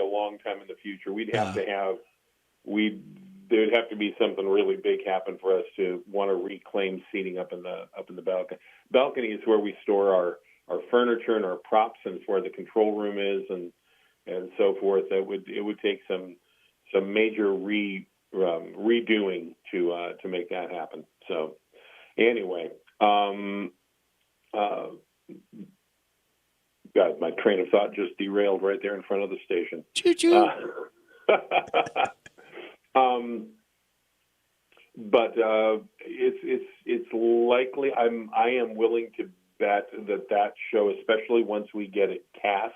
long time in the future. We'd have to have there'd have to be something really big happen for us to want to reclaim seating up in the balcony. Balcony is where we store our furniture and our props, and it's where the control room is, and so forth. It would take some major redoing to make that happen. So anyway, God, my train of thought just derailed right there in front of the station. Choo-choo. But it's likely I am willing to bet that show, especially once we get it cast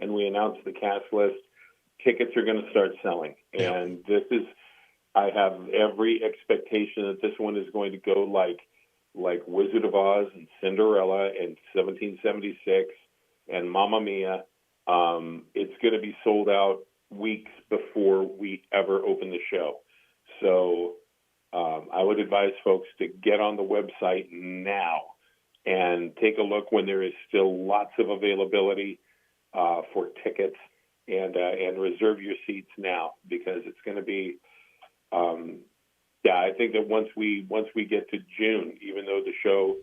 and we announce the cast list, tickets are going to start selling. And I have every expectation that this one is going to go like Wizard of Oz and Cinderella and 1776 and Mamma Mia. It's going to be sold out weeks before we ever open the show. So I would advise folks to get on the website now and take a look when there is still lots of availability for tickets, and reserve your seats now, because it's going to be. I think that once we get to June, even though the show,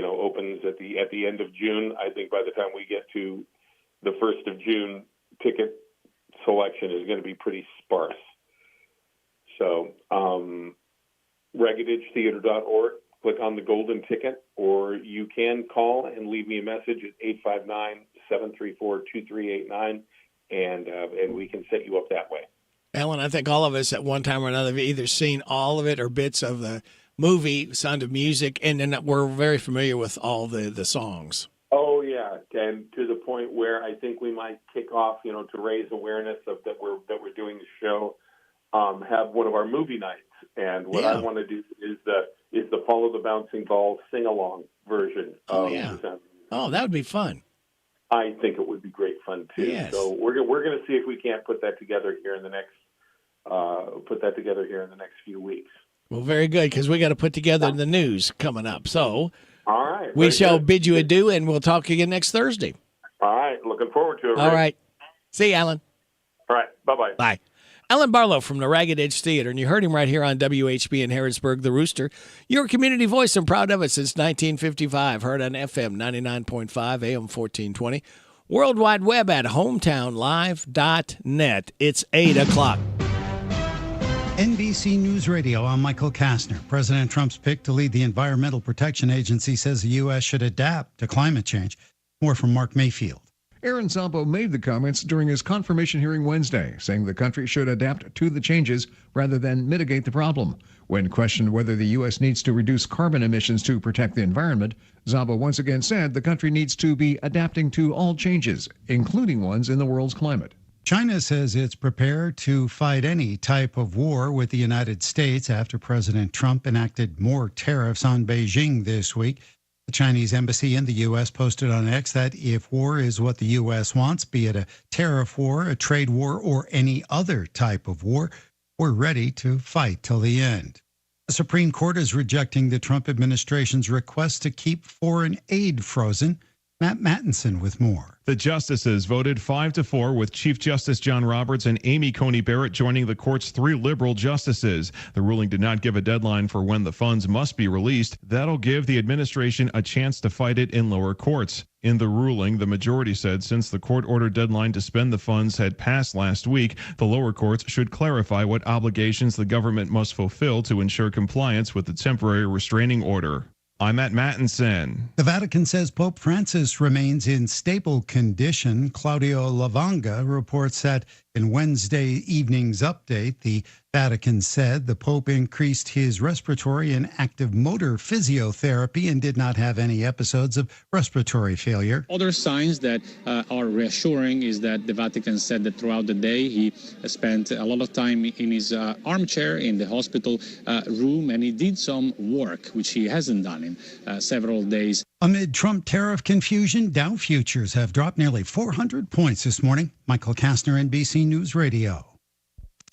opens at the end of June, I think by the time we get to the 1st of June, ticket selection is going to be pretty sparse. So, RaggedEdgeTheater.org, click on the golden ticket, or you can call and leave me a message at 859-734-2389, and we can set you up that way. Alan, I think all of us at one time or another have either seen all of it or bits of the movie Sound of Music, and then we're very familiar with all the songs. Oh, yeah, and to the point where I think we might kick off, to raise awareness of that we're doing the show, have one of our movie nights. And what I want to do is the Follow the Bouncing Ball sing-along version of the Sound of Music. Oh, that would be fun. I think it would be great fun too. Yes. So we're going to see if we can't put that together here in the next few weeks. Well, very good, because we got to put together the news coming up. So, all right, we shall bid you adieu, and we'll talk again next Thursday. All right, looking forward to it. All right, see you, Alan. All right, bye. Bye. Alan Barlow from the Ragged Edge Theater, and you heard him right here on WHB in Harrodsburg, the Rooster. Your community voice, and proud of it since 1955. Heard on FM 99.5, AM 1420. World Wide Web at hometownlive.net. It's 8 o'clock. NBC News Radio, I'm Michael Kastner. President Trump's pick to lead the Environmental Protection Agency says the U.S. should adapt to climate change. More from Mark Mayfield. Aaron Zampo made the comments during his confirmation hearing Wednesday, saying the country should adapt to the changes rather than mitigate the problem. When questioned whether the U.S. needs to reduce carbon emissions to protect the environment, Zampo once again said the country needs to be adapting to all changes, including ones in the world's climate. China says it's prepared to fight any type of war with the United States after President Trump enacted more tariffs on Beijing this week. The Chinese embassy in the U.S. posted on X that if war is what the U.S. wants, be it a tariff war, a trade war, or any other type of war, we're ready to fight till the end. The Supreme Court is rejecting the Trump administration's request to keep foreign aid frozen. Matt Mattinson with more. The justices voted 5-4 with Chief Justice John Roberts and Amy Coney Barrett joining the court's 3 liberal justices. The ruling did not give a deadline for when the funds must be released. That'll give the administration a chance to fight it in lower courts. In the ruling, the majority said since the court-ordered deadline to spend the funds had passed last week, the lower courts should clarify what obligations the government must fulfill to ensure compliance with the temporary restraining order. I'm Matt Mattinson. The Vatican says Pope Francis remains in stable condition. Claudio Lavanga reports that in Wednesday evening's update, the Vatican said the Pope increased his respiratory and active motor physiotherapy and did not have any episodes of respiratory failure. Other signs that are reassuring is that the Vatican said that throughout the day he spent a lot of time in his armchair in the hospital room, and he did some work, which he hasn't done in several days. Amid Trump tariff confusion, Dow futures have dropped nearly 400 points this morning. Michael Kastner, NBC News Radio.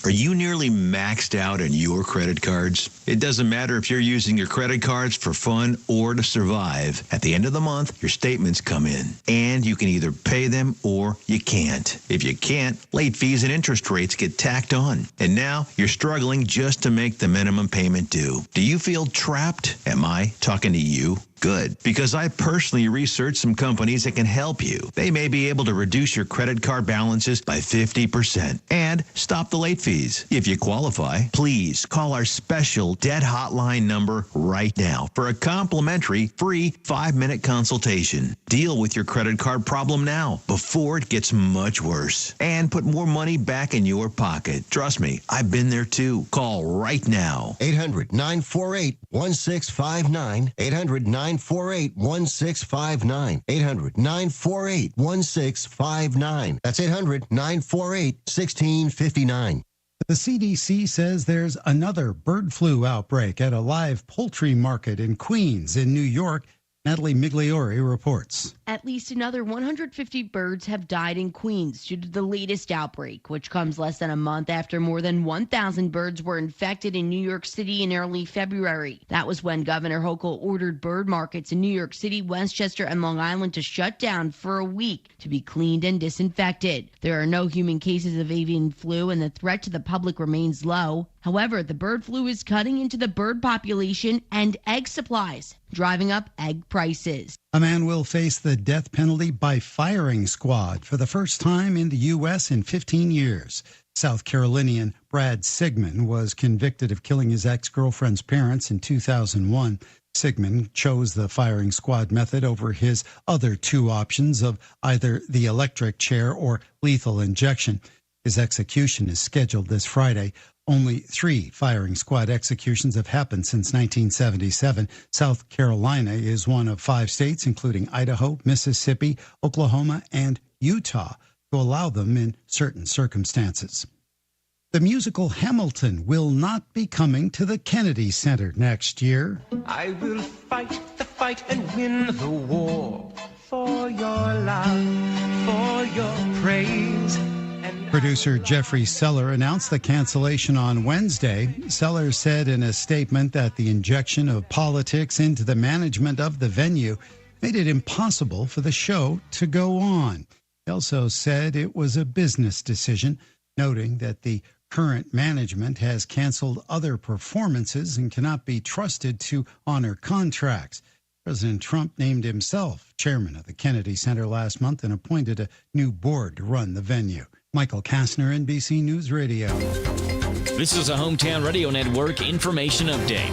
Are you nearly maxed out on your credit cards? It doesn't matter if you're using your credit cards for fun or to survive. At the end of the month, your statements come in, and you can either pay them or you can't. If you can't, late fees and interest rates get tacked on. And now you're struggling just to make the minimum payment due. Do you feel trapped? Am I talking to you? Good, because I personally researched some companies that can help you. They may be able to reduce your credit card balances by 50% and stop the late fees. If you qualify, please call our special debt hotline number right now for a complimentary free 5-minute consultation. Deal with your credit card problem now before it gets much worse and put more money back in your pocket. Trust me, I've been there too. Call right now. 800-948-1659. 800-948-1659. 800-948-1659. That's 800-948-1659. The CDC says there's another bird flu outbreak at a live poultry market in Queens in New York. Natalie Migliori reports. At least another 150 birds have died in Queens due to the latest outbreak, which comes less than a month after more than 1,000 birds were infected in New York City in early February. That was when Governor Hochul ordered bird markets in New York City, Westchester, and Long Island to shut down for a week to be cleaned and disinfected. There are no human cases of avian flu, and the threat to the public remains low. However, the bird flu is cutting into the bird population and egg supplies, driving up egg prices. A man will face the death penalty by firing squad for the first time in the U.S. in 15 years. South Carolinian Brad Sigmund was convicted of killing his ex-girlfriend's parents in 2001. Sigmund chose the firing squad method over his other two options of either the electric chair or lethal injection. His execution is scheduled this Friday. Only 3 firing squad executions have happened since 1977. South Carolina is one of 5 states, including Idaho, Mississippi, Oklahoma, and Utah, to allow them in certain circumstances. The musical Hamilton will not be coming to the Kennedy Center next year. I will fight the fight and win the war for your love, for your praise. Producer Jeffrey Seller announced the cancellation on Wednesday. Seller said in a statement that the injection of politics into the management of the venue made it impossible for the show to go on. He also said it was a business decision, noting that the current management has canceled other performances and cannot be trusted to honor contracts. President Trump named himself chairman of the Kennedy Center last month and appointed a new board to run the venue. Michael Kastner, NBC News Radio. This is a Hometown Radio Network information update.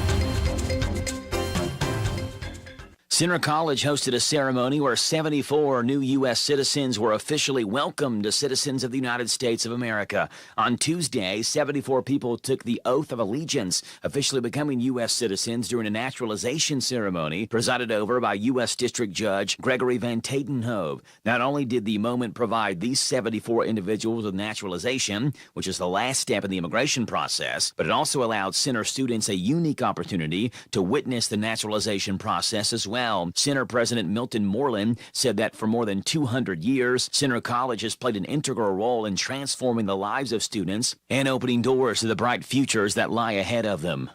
Centre College hosted a ceremony where 74 new U.S. citizens were officially welcomed as citizens of the United States of America. On Tuesday, 74 people took the oath of allegiance, officially becoming U.S. citizens during a naturalization ceremony presided over by U.S. District Judge Gregory Van Tatenhove. Not only did the moment provide these 74 individuals with naturalization, which is the last step in the immigration process, but it also allowed Centre students a unique opportunity to witness the naturalization process as well. Centre President Milton Moreland said that for more than 200 years, Centre College has played an integral role in transforming the lives of students and opening doors to the bright futures that lie ahead of them.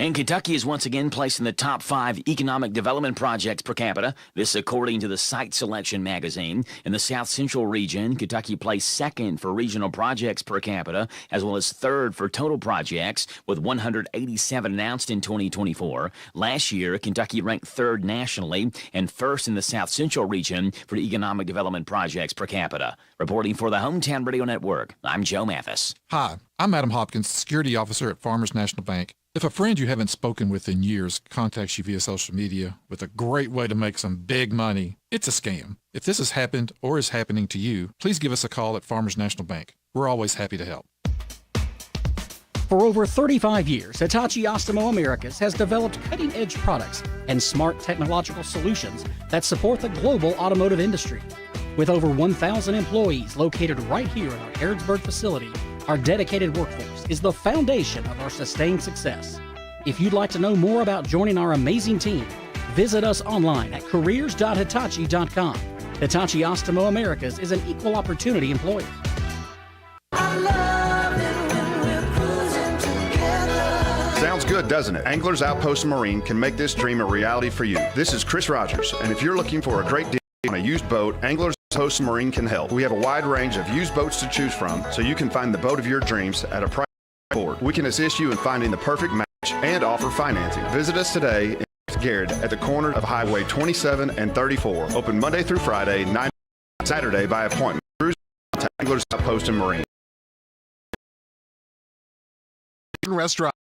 And Kentucky is once again placed in the top 5 economic development projects per capita. This according to the Site Selection magazine. In the South Central region, Kentucky placed second for regional projects per capita, as well as third for total projects, with 187 announced in 2024. Last year, Kentucky ranked third nationally and first in the South Central region for economic development projects per capita. Reporting for the Hometown Radio Network, I'm Joe Mathis. Hi, I'm Adam Hopkins, security officer at Farmers National Bank. If a friend you haven't spoken with in years contacts you via social media with a great way to make some big money, it's a scam. If this has happened or is happening to you, please give us a call at Farmers National Bank. We're always happy to help. For over 35 years, Hitachi Astemo Americas has developed cutting-edge products and smart technological solutions that support the global automotive industry. With over 1,000 employees located right here in our Harrodsburg facility, our dedicated workforce is the foundation of our sustained success. If you'd like to know more about joining our amazing team, visit us online at careers.hitachi.com. Hitachi Astemo Americas is an equal opportunity employer. I love Sounds good, doesn't it? Anglers Outpost Marine can make this dream a reality for you. This is Chris Rogers, and if you're looking for a great deal on a used boat, Anglers Outpost Marine can help. We have a wide range of used boats to choose from, so you can find the boat of your dreams at a price afford. We can assist you in finding the perfect match and offer financing. Visit us today in Garrett at the corner of Highway 27 and 34. Open Monday through Friday, 9 Saturday by appointment. Cruise to Anglers Outpost and Marine. Restaurant.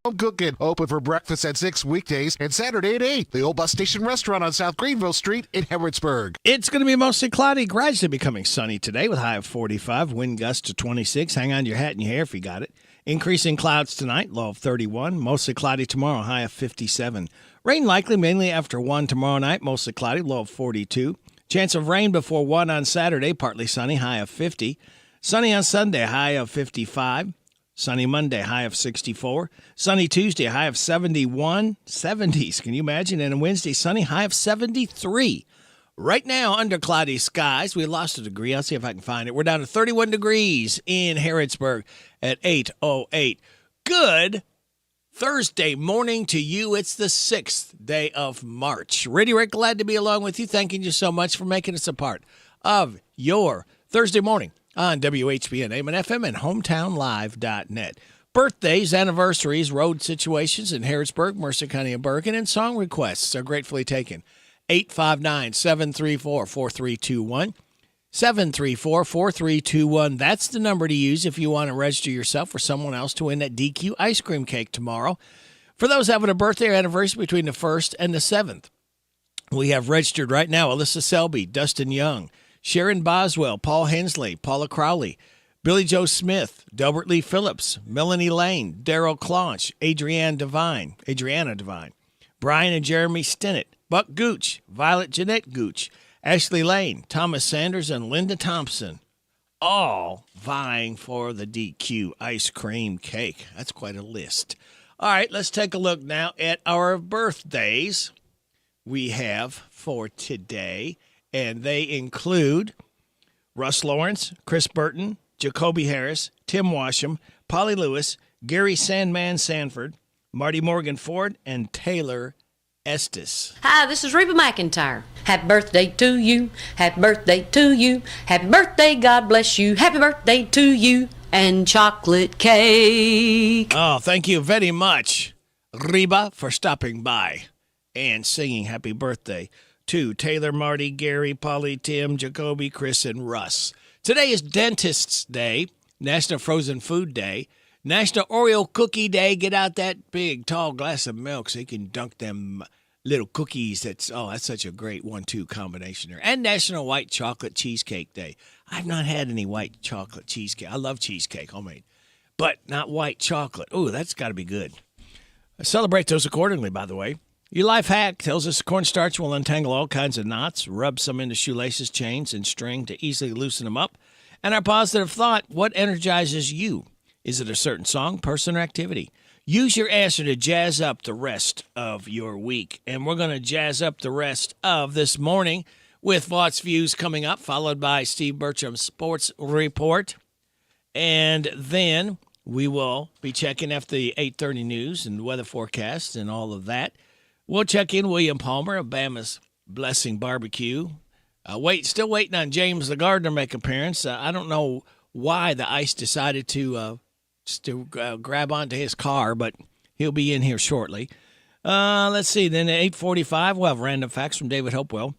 Home Cooking, open for breakfast at 6 weekdays and Saturday at 8. The Old Bus Station Restaurant on South Greenville Street in Harrodsburg. It's going to be mostly cloudy, gradually becoming sunny today with a high of 45, wind gusts to 26. Hang on to your hat and your hair if you got it. Increasing clouds tonight, low of 31. Mostly cloudy tomorrow, high of 57. Rain likely mainly after 1 tomorrow night, mostly cloudy, low of 42. Chance of rain before 1 on Saturday, partly sunny, high of 50. Sunny on Sunday, high of 55. Sunny Monday, high of 64. Sunny Tuesday, high of 71. 70s, can you imagine? And on Wednesday, sunny, high of 73. Right now, under cloudy skies, we lost a degree. I'll see if I can find it. We're down to 31 degrees in Harrodsburg at 8:08. Good Thursday morning to you. It's the 6th day of March. Radio Rick, glad to be along with you. Thanking you so much for making us a part of your Thursday morning on WHBN AM and FM and HometownLive.net. Birthdays, anniversaries, road situations in Harrodsburg, Mercer County, and Bergen, and song requests are gratefully taken. 859-734-4321. 734-4321. That's the number to use if you want to register yourself or someone else to win that DQ ice cream cake tomorrow. For those having a birthday or anniversary between the 1st and the 7th, we have registered right now Alyssa Selby, Dustin Young, Sharon Boswell, Paul Hensley, Paula Crowley, Billy Joe Smith, Delbert Lee Phillips, Melanie Lane, Daryl Claunch, Adriana Devine, Brian and Jeremy Stinnett, Buck Gooch, Violet Jeanette Gooch, Ashley Lane, Thomas Sanders, and Linda Thompson, all vying for the DQ ice cream cake. That's quite a list. All right, let's take a look now at our birthdays we have for today. And they include Russ Lawrence, Chris Burton, Jacoby Harris, Tim Washam, Polly Lewis, Gary Sandman Sanford, Marty Morgan Ford, and Taylor Estes. Hi, this is Reba McEntire. Happy birthday to you. Happy birthday to you. Happy birthday, God bless you. Happy birthday to you. And chocolate cake. Oh, thank you very much, Reba, for stopping by and singing happy birthday to Taylor, Marty, Gary, Polly, Tim, Jacoby, Chris, and Russ. Today is Dentist's Day, National Frozen Food Day, National Oreo Cookie Day. Get out that big, tall glass of milk so you can dunk them little cookies. That's such a great 1-2 combination there. And National White Chocolate Cheesecake Day. I've not had any white chocolate cheesecake. I love cheesecake, homemade, but not white chocolate. Oh, that's got to be good. Celebrate those accordingly, by the way. Your life hack tells us cornstarch will untangle all kinds of knots, rub some into shoelaces, chains, and string to easily loosen them up. And our positive thought, what energizes you? Is it a certain song, person, or activity? Use your answer to jazz up the rest of your week. And we're going to jazz up the rest of this morning with Vaught's Views coming up, followed by Steve Bertram's Sports Report. And then we will be checking after the 8:30 news and weather forecast and all of that. We'll check in William Palmer of Bama's Blessing Barbecue. Still waiting on James the Gardener make appearance. I don't know why the ice decided to grab onto his car, but he'll be in here shortly. Let's see. Then at 8:45, we'll have random facts from David Hopewell.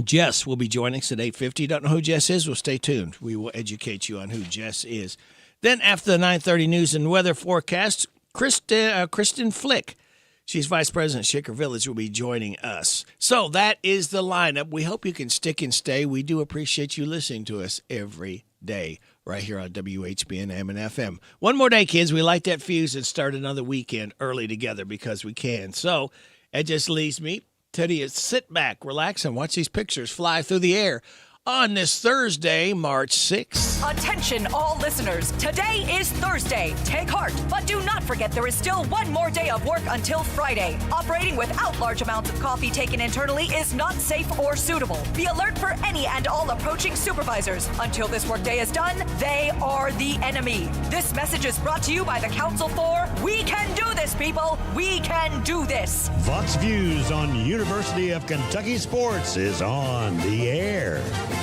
Jess will be joining us at 8:50. Don't know who Jess is? Well, stay tuned. We will educate you on who Jess is. Then after the 9:30 news and weather forecast, Kristen Flick. She's Vice President of Shaker Village, will be joining us. So that is the lineup. We hope you can stick and stay. We do appreciate you listening to us every day right here on WHBN AM and FM. One more day, kids. We light that fuse and start another weekend early together because we can. So it just leaves me to tell you, sit back, relax, and watch these pictures fly through the air on this Thursday, March 6th. Attention, all listeners. Today is Thursday. Take heart, but do not forget there is still one more day of work until Friday. Operating without large amounts of Coffee taken internally is not safe or suitable. Be alert for any and all approaching supervisors. Until this workday is done, they are the enemy. This message is brought to you by the Council for We Can Do This, people. We can do this. Vox Views on University of Kentucky Sports is on the air.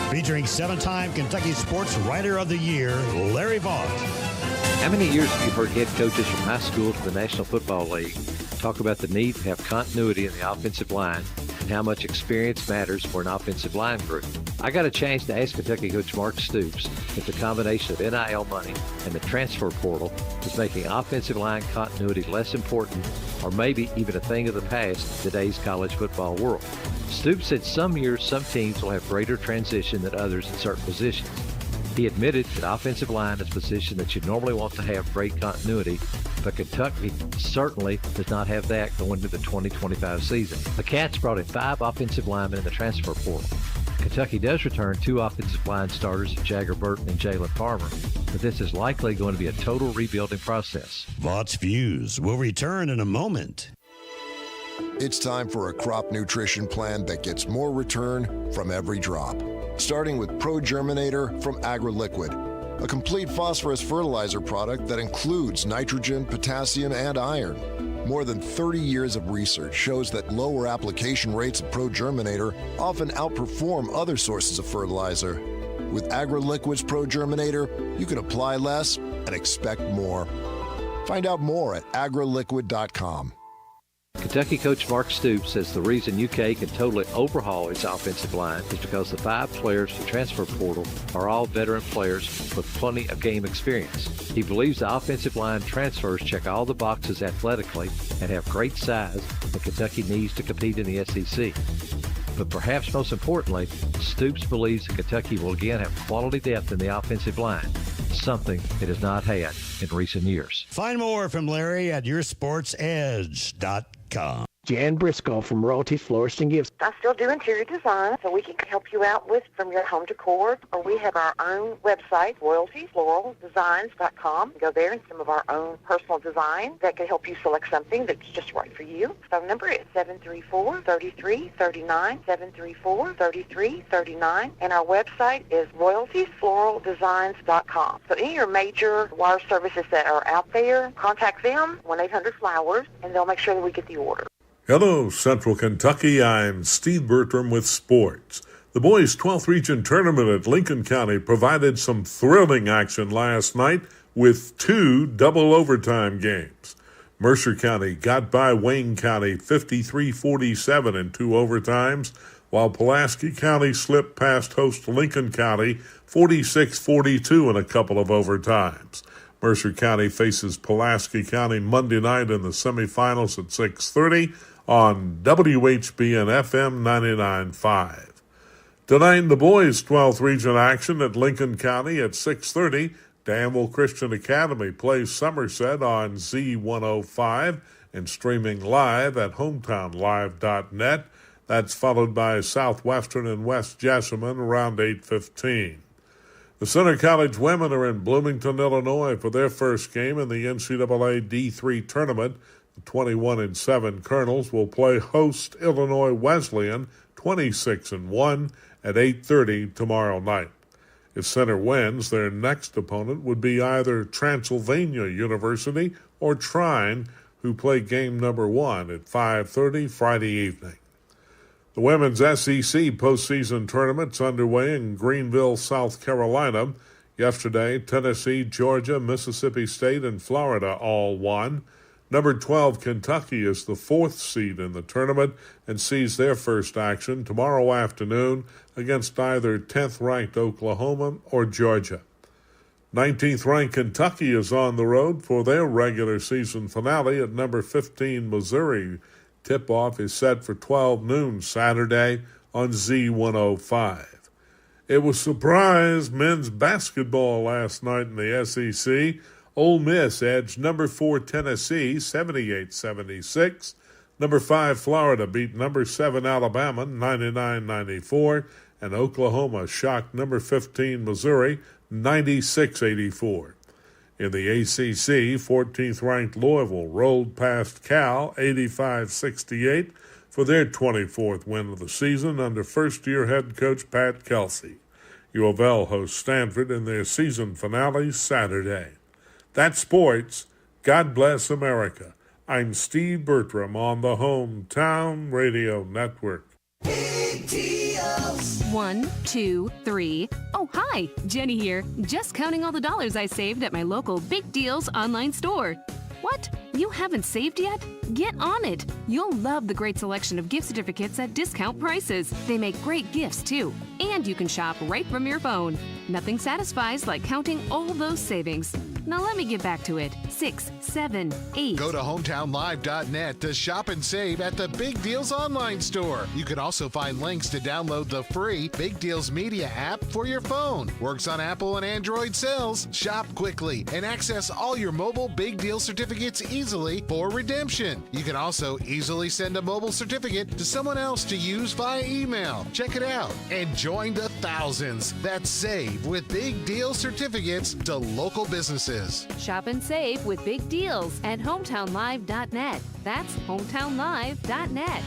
Featuring 7-time Kentucky Sports Writer of the Year, Larry Vaught. How many years have you heard head coaches from high school to the National Football League talk about the need to have continuity in the offensive line and how much experience matters for an offensive line group? I got a chance to ask Kentucky coach Mark Stoops if the combination of NIL money and the transfer portal is making offensive line continuity less important or maybe even a thing of the past in today's college football world. Stoops said some years some teams will have greater transition than others in certain positions. He admitted that offensive line is a position that you normally want to have great continuity, but Kentucky certainly does not have that going into the 2025 season. The Cats brought in 5 offensive linemen in the transfer portal. Kentucky does return 2 offensive line starters, Jagger Burton and Jalen Farmer, but this is likely going to be a total rebuilding process. Vaught's Views will return in a moment. It's time for a crop nutrition plan that gets more return from every drop. Starting with Pro Germinator from AgroLiquid, a complete phosphorus fertilizer product that includes nitrogen, potassium, and iron. More than 30 years of research shows that lower application rates of Pro Germinator often outperform other sources of fertilizer. With AgroLiquid's Pro Germinator, you can apply less and expect more. Find out more at agroliquid.com. Kentucky coach Mark Stoops says the reason UK can totally overhaul its offensive line is because the 5 players in the transfer portal are all veteran players with plenty of game experience. He believes the offensive line transfers check all the boxes athletically and have great size that Kentucky needs to compete in the SEC. But perhaps most importantly, Stoops believes that Kentucky will again have quality depth in the offensive line, something it has not had in recent years. Find more from Larry at yoursportsedge.com. Jan Briscoe from Royalty Florist and Gifts. I still do interior design, so we can help you out with from your home decor, or we have our own website, royaltyfloraldesigns.com. Go there and some of our own personal design that can help you select something that's just right for you. Phone number is 734-3339, 734-3339, and our website is royaltyfloraldesigns.com. So any of your major wire services that are out there, contact them, 1-800-FLOWERS, and they'll make sure that we get the order. Hello, Central Kentucky. I'm Steve Bertram with sports. The boys' 12th region tournament at Lincoln County provided some thrilling action last night with 2 double overtime games. Mercer County got by Wayne County 53-47 in 2 overtimes, while Pulaski County slipped past host Lincoln County 46-42 in a couple of overtimes. Mercer County faces Pulaski County Monday night in the semifinals at 6:30 on WHBN-FM 99.5. Tonight, the boys' 12th region action at Lincoln County at 6:30. Danville Christian Academy plays Somerset on Z105 and streaming live at hometownlive.net. That's followed by Southwestern and West Jessamine around 8:15. The Center College women are in Bloomington, Illinois for their first game in the NCAA D3 tournament. The 21-7 Colonels will play host Illinois Wesleyan 26-1 at 8:30 tomorrow night. If Center wins, their next opponent would be either Transylvania University or Trine, who play game number 1 at 5:30 Friday evening. The women's SEC postseason tournament's underway in Greenville, South Carolina. Yesterday, Tennessee, Georgia, Mississippi State, and Florida all won. Number 12, Kentucky, is the 4th seed in the tournament and sees their first action tomorrow afternoon against either 10th-ranked Oklahoma or Georgia. 19th-ranked Kentucky is on the road for their regular season finale at number 15, Missouri. Tip-off is set for 12 noon Saturday on Z105. It was surprise men's basketball last night in the SEC. Ole Miss edged number 4 Tennessee 78-76. Number 5 Florida beat number 7 Alabama 99-94. And Oklahoma shocked number 15 Missouri 96-84. In the ACC, 14th-ranked Louisville rolled past Cal 85-68. for their 24th win of the season under first-year head coach Pat Kelsey. U of L hosts Stanford in their season finale Saturday. That's sports. God bless America. I'm Steve Bertram on the Hometown Radio Network. Big deals. 1, 2, 3. Oh, hi. Jenny here. Just counting all the dollars I saved at my local Big Deals online store. What? You haven't saved yet? Get on it. You'll love the great selection of gift certificates at discount prices. They make great gifts, too. And you can shop right from your phone. Nothing satisfies like counting all those savings. Now let me get back to it. 6, 7, 8. Go to hometownlive.net to shop and save at the Big Deals online store. You can also find links to download the free Big Deals Media app for your phone. Works on Apple and Android cells. Shop quickly and access all your mobile Big Deal certificates easily for redemption. You can also easily send a mobile certificate to someone else to use via email. Check it out and join the thousands that save with Big Deal certificates to local businesses. Shop and save with Big Deals at hometownlive.net. That's hometownlive.net.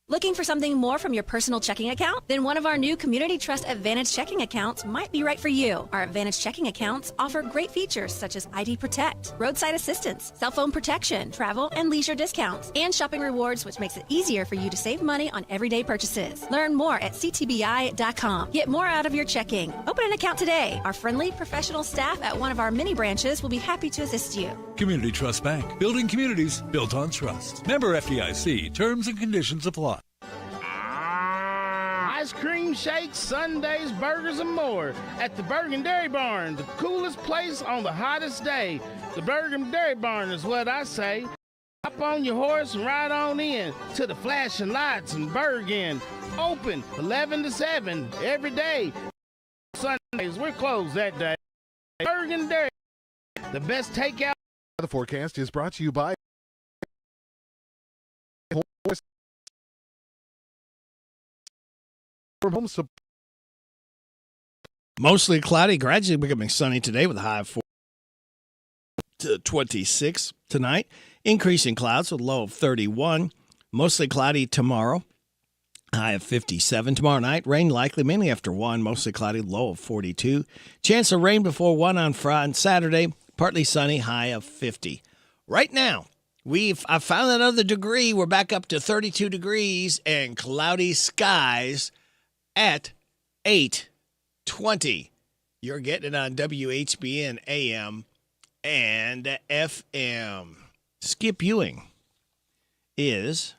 Looking for something more from your personal checking account? Then one of our new Community Trust Advantage checking accounts might be right for you. Our Advantage checking accounts offer great features such as ID Protect, roadside assistance, cell phone protection, travel and leisure discounts, and shopping rewards, which makes it easier for you to save money on everyday purchases. Learn more at ctbi.com. Get more out of your checking. Open an account today. Our friendly, professional staff at one of our mini branches will be happy to assist you. Community Trust Bank. Building communities built on trust. Member FDIC. Terms and conditions apply. Ice cream, shakes, sundaes, burgers, and more at the Bergen Dairy Barn, the coolest place on the hottest day. The Bergen Dairy Barn is what I say. Hop on your horse and ride on in to the flashing lights in Bergen. Open 11 to 7 every day. Sundays, we're closed that day. Bergen Dairy, the best takeout. The forecast is brought to you by Mostly cloudy, gradually becoming sunny today with a high of 4 to 26 tonight. Increasing clouds with a low of 31. Mostly cloudy tomorrow, high of 57. Tomorrow night, rain likely mainly after 1. Mostly cloudy, low of 42. Chance of rain before 1 on Friday and Saturday. Partly sunny, high of 50. Right now, I found another degree. We're back up to 32 degrees and cloudy skies at 8:20. You're getting it on WHBN AM and FM. Skip Ewing is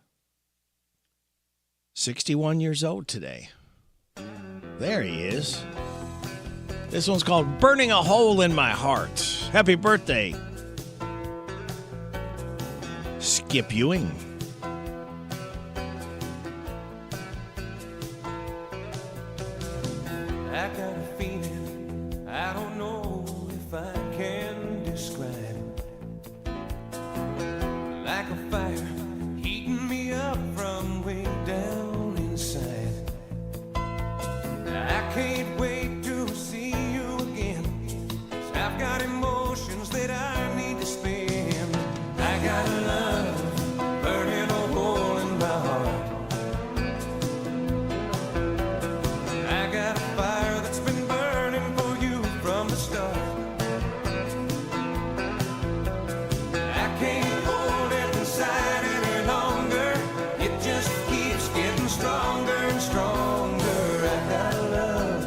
61 years old today. There he is. This one's called Burning a Hole in My Heart. Happy birthday, Skip Ewing. I got a feeling, I don't know if I can describe it. Like a fire heating me up from way down inside. I can't wait to see you again, 'cause I've got emotions that I need to spend. I got love burning a hole in my heart. I got a fire that's been burning for you from the start. I can't hold it inside any longer. It just keeps getting stronger and stronger. I got love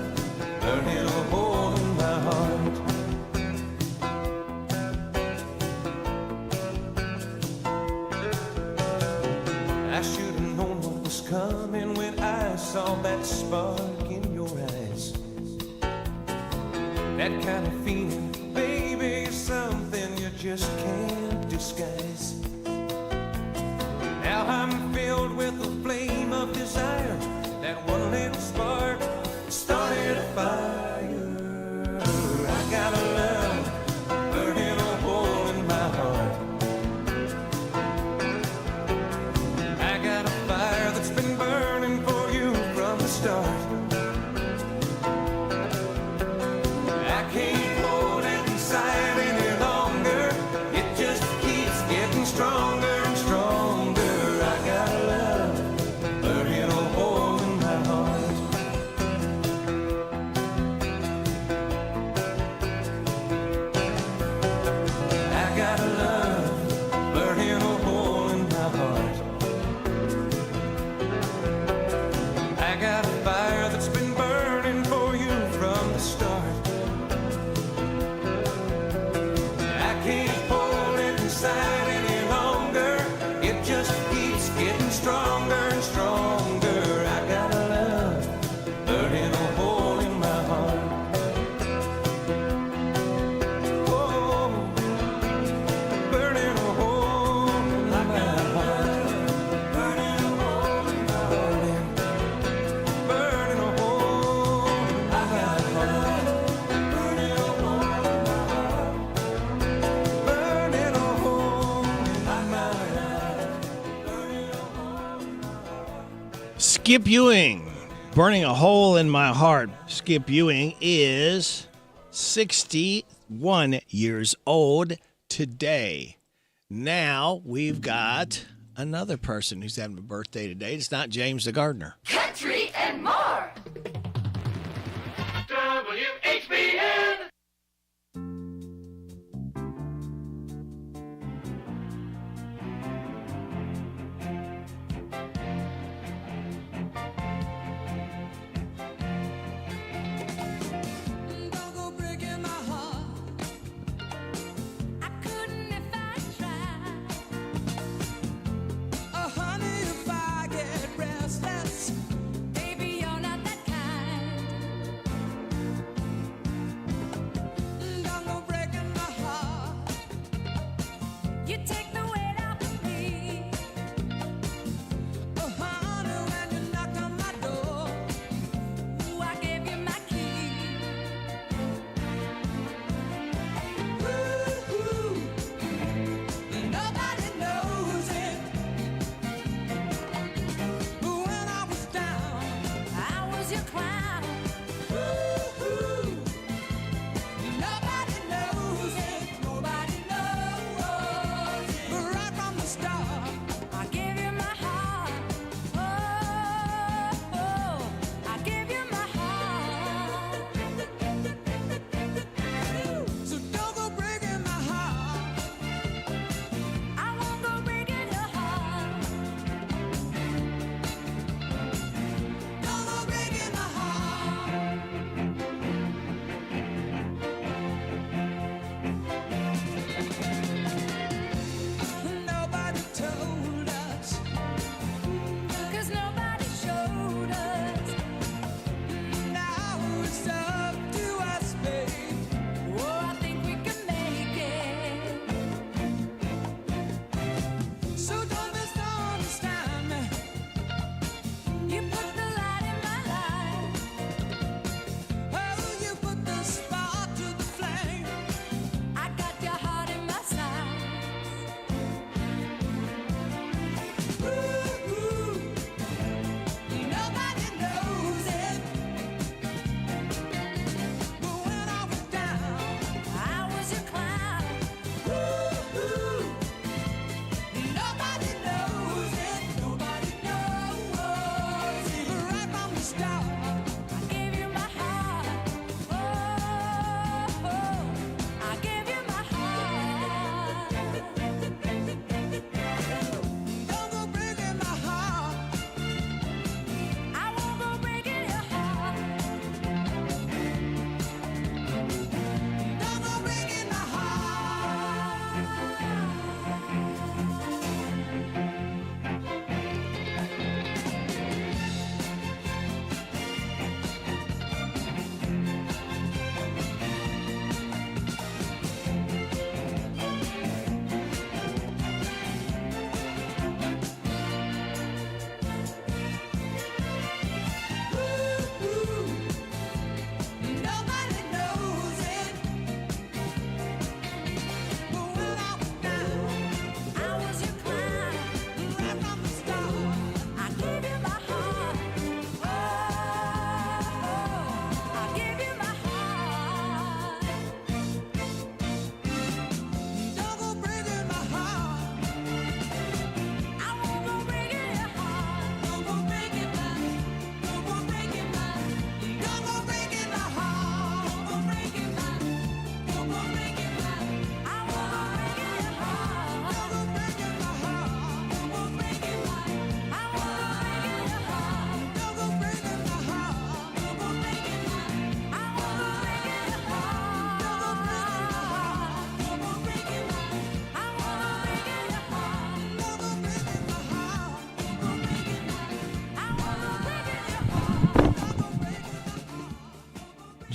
burning a hole in my heart. I should have known what was coming when I saw that spark in your eyes. That kind of feeling, baby, is something you just can't disguise. Now I'm filled with a flame of desire. That one little spark started a fire. I got a love burning a hole in my heart. I got a fire that's been burning for you from the start. I can't hold it inside any longer. It just keeps getting stronger. Skip Ewing, burning a hole in my heart. Skip Ewing is 61 years old today. Now we've got another person who's having a birthday today. It's not James the gardener. Country and more. WHBN.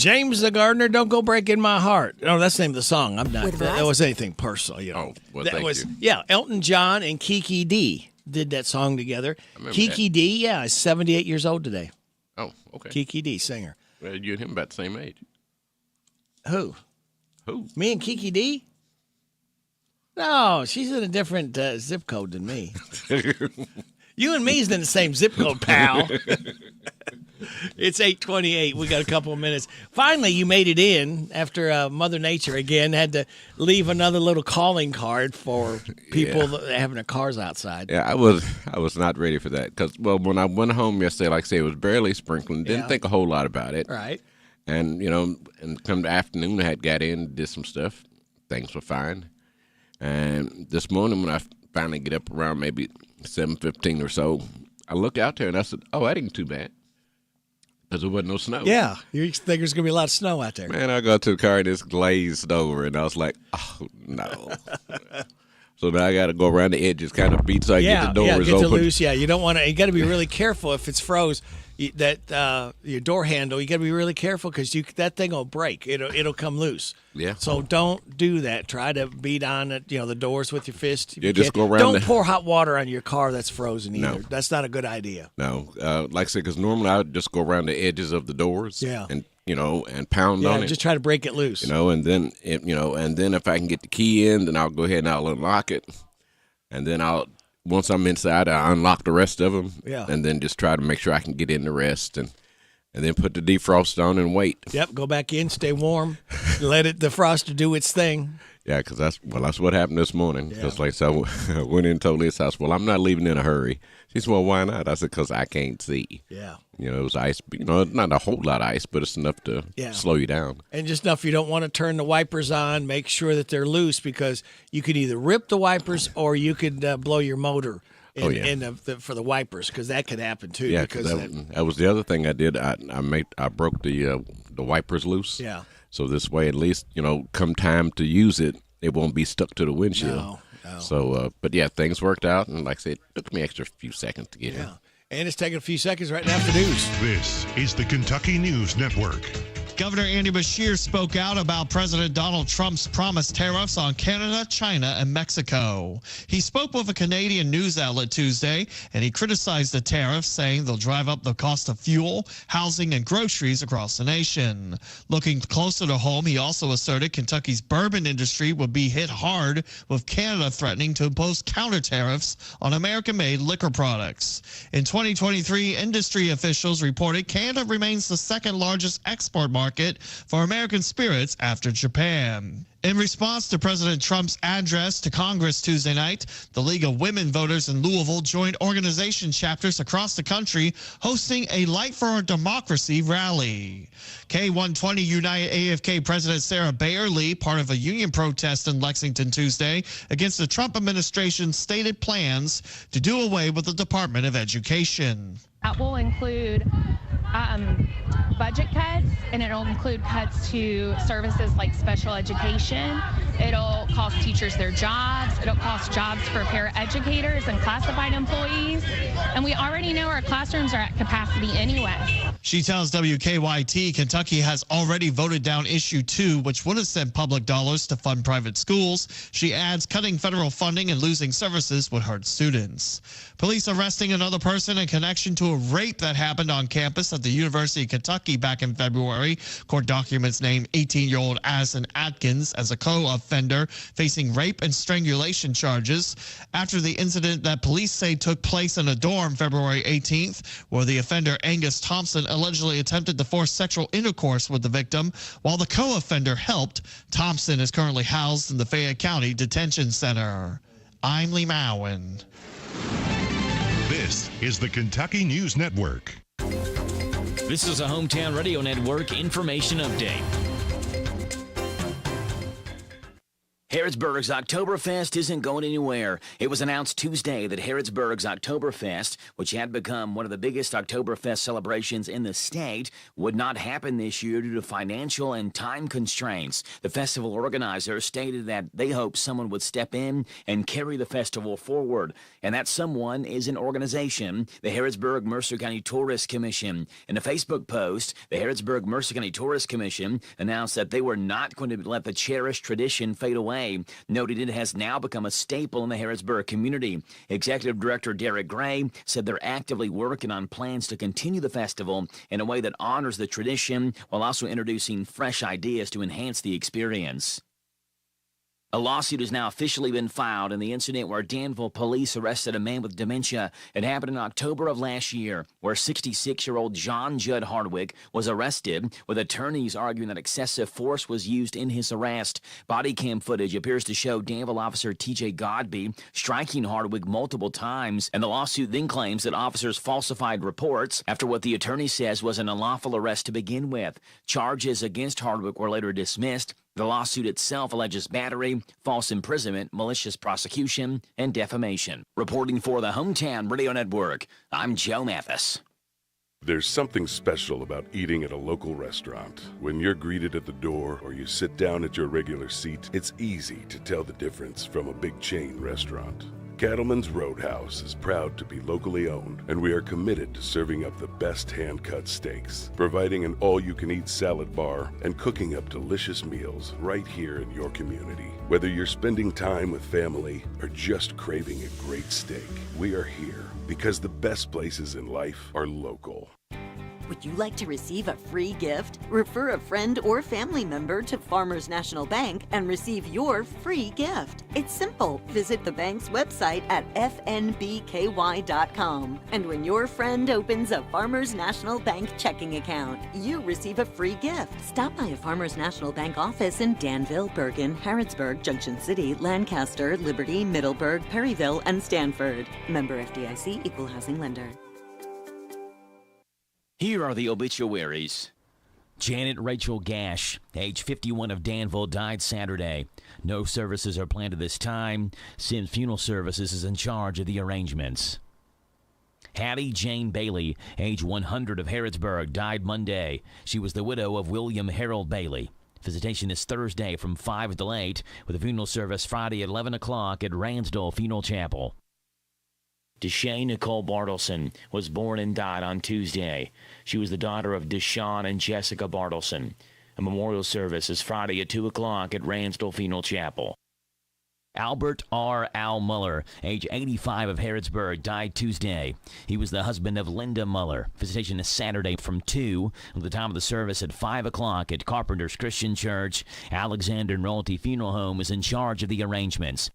James the gardener, don't go breaking my heart. No, that's the name of the song. I'm not. With That Verizon? was anything personal, you know. Oh, well, that thank was, you. Yeah, Elton John and Kiki D did that song together. remember Kiki D, yeah, is 78 years old today. Oh, okay. Kiki D, singer. Well, you and him about the same age. Who? Who? Me and Kiki D? No, she's in a different zip code than me. You and me's in the same zip code, pal. It's 8:28. We got a couple of minutes. Finally, you made it in after Mother Nature again had to leave another little calling card for people that having their cars outside. Yeah, I was not ready for that because, well, when I went home yesterday, like I say, it was barely sprinkling. Didn't think a whole lot about it. Right. And, and come the afternoon, I had got in, did some stuff. Things were fine. And this morning when I finally get up around maybe 7:15 or so, I look out there and I said, oh, that ain't too bad. Because there wasn't no snow. Yeah, you think there's going to be a lot of snow out there. Man, I got to the car and it's glazed over, and I was like, oh, no. So now I got to go around the edges, kind of beat so I get the doors get open. To loose. Yeah, you don't want to. You got to be really careful if it's froze. Your door handle, you got to be really careful because that thing will break. It'll come loose. Yeah. So don't do that. Try to beat on it, the doors with your fist. Yeah, just go around. Don't pour hot water on your car that's frozen either. No. That's not a good idea. No, like I said, because normally I would just go around the edges of the doors. Yeah. And and pound on it. Just try to break it loose. And then and then if I can get the key in, then I'll go ahead and I'll unlock it, and then once I'm inside, I unlock the rest of them. Yeah. And then just try to make sure I can get in the rest, and then put the defrost on and wait. Yep. Go back in, stay warm, let the defroster do its thing. Yeah, because that's what happened this morning. Because I went in and told Liz house, well, I'm not leaving in a hurry. She said, well, why not? I said, because I can't see. Yeah. It was ice. Not a whole lot of ice, but it's enough to slow you down. And just enough you don't want to turn the wipers on. Make sure that they're loose because you could either rip the wipers or you could blow your motor for the wipers because that could happen too. Yeah, because that was the other thing I did. I broke the wipers loose. Yeah. So this way, at least come time to use it, it won't be stuck to the windshield. No. So, but yeah, things worked out, and like I said, it took me extra few seconds to get in. And it's taking a few seconds right now for news. This is the Kentucky News Network. Governor Andy Beshear spoke out about President Donald Trump's promised tariffs on Canada, China, and Mexico. He spoke with a Canadian news outlet Tuesday, and he criticized the tariffs, saying they'll drive up the cost of fuel, housing, and groceries across the nation. Looking closer to home, he also asserted Kentucky's bourbon industry would be hit hard, with Canada threatening to impose counter tariffs on American-made liquor products. In 2023, industry officials reported Canada remains the second largest export market for American spirits after Japan. In response to President Trump's address to Congress Tuesday night, the League of Women Voters in Louisville joined organization chapters across the country hosting a Light for Our Democracy rally. K120 United AFK President Sarah Bayer Lee, part of a union protest in Lexington Tuesday against the Trump administration's stated plans to do away with the Department of Education. That will include budget cuts, and it'll include cuts to services like special education. It'll cost teachers their jobs. It'll cost jobs for paraeducators and classified employees. And we already know our classrooms are at capacity anyway. She tells WKYT Kentucky has already voted down Issue 2, which would have sent public dollars to fund private schools. She adds cutting federal funding and losing services would hurt students. Police arresting another person in connection to a rape that happened on campus at the University of Kentucky back in February. Court documents name 18-year-old Addison Atkins as a co-offender facing rape and strangulation charges after the incident that police say took place in a dorm February 18th, where the offender Angus Thompson allegedly attempted to force sexual intercourse with the victim while the co-offender helped. Thompson is currently housed in the Fayette County Detention Center. I'm Lee Mowen. This is the Kentucky News Network. This is a Hometown Radio Network information update. Harrodsburg's Oktoberfest isn't going anywhere. It was announced Tuesday that Harrodsburg's Oktoberfest, which had become one of the biggest Oktoberfest celebrations in the state, would not happen this year due to financial and time constraints. The festival organizers stated that they hope someone would step in and carry the festival forward, and that someone is an organization, the Harrodsburg-Mercer County Tourist Commission. In a Facebook post, the Harrodsburg-Mercer County Tourist Commission announced that they were not going to let the cherished tradition fade away, noted it has now become a staple in the Harrodsburg community. Executive Director Derek Gray said they're actively working on plans to continue the festival in a way that honors the tradition while also introducing fresh ideas to enhance the experience. A lawsuit has now officially been filed in the incident where Danville police arrested a man with dementia. It happened in October of last year, where 66-year-old John Judd Hardwick was arrested, with attorneys arguing that excessive force was used in his arrest. Body cam footage appears to show Danville officer T.J. Godby striking Hardwick multiple times, and the lawsuit then claims that officers falsified reports after what the attorney says was an unlawful arrest to begin with. Charges against Hardwick were later dismissed. The lawsuit itself alleges battery, false imprisonment, malicious prosecution, and defamation. Reporting for the Hometown Radio Network, I'm Joe Mathis. There's something special about eating at a local restaurant. When you're greeted at the door or you sit down at your regular seat, it's easy to tell the difference from a big chain restaurant. Cattleman's Roadhouse is proud to be locally owned, and we are committed to serving up the best hand-cut steaks, providing an all-you-can-eat salad bar, and cooking up delicious meals right here in your community. Whether you're spending time with family or just craving a great steak, we are here because the best places in life are local. Would you like to receive a free gift? Refer a friend or family member to Farmers National Bank and receive your free gift. It's simple. Visit the bank's website at fnbky.com. And when your friend opens a Farmers National Bank checking account, you receive a free gift. Stop by a Farmers National Bank office in Danville, Bergen, Harrodsburg, Junction City, Lancaster, Liberty, Middleburg, Perryville, and Stanford. Member FDIC, Equal Housing Lender. Here are the obituaries. Janet Rachel Gash, age 51 of Danville, died Saturday. No services are planned at this time. Sims Funeral Services is in charge of the arrangements. Hattie Jane Bailey, age 100 of Harrodsburg, died Monday. She was the widow of William Harold Bailey. Visitation is Thursday from 5 until 8, with a funeral service Friday at 11 o'clock at Ransdell Funeral Chapel. Deshae Nicole Bartleson was born and died on Tuesday. She was the daughter of Deshaun and Jessica Bartleson. A memorial service is Friday at 2 o'clock at Ransdell Funeral Chapel. Albert R. Al Muller, age 85 of Harrodsburg, died Tuesday. He was the husband of Linda Muller. Visitation is Saturday from 2 at the time of the service at 5 o'clock at Carpenter's Christian Church. Alexander and Royalty Funeral Home is in charge of the arrangements.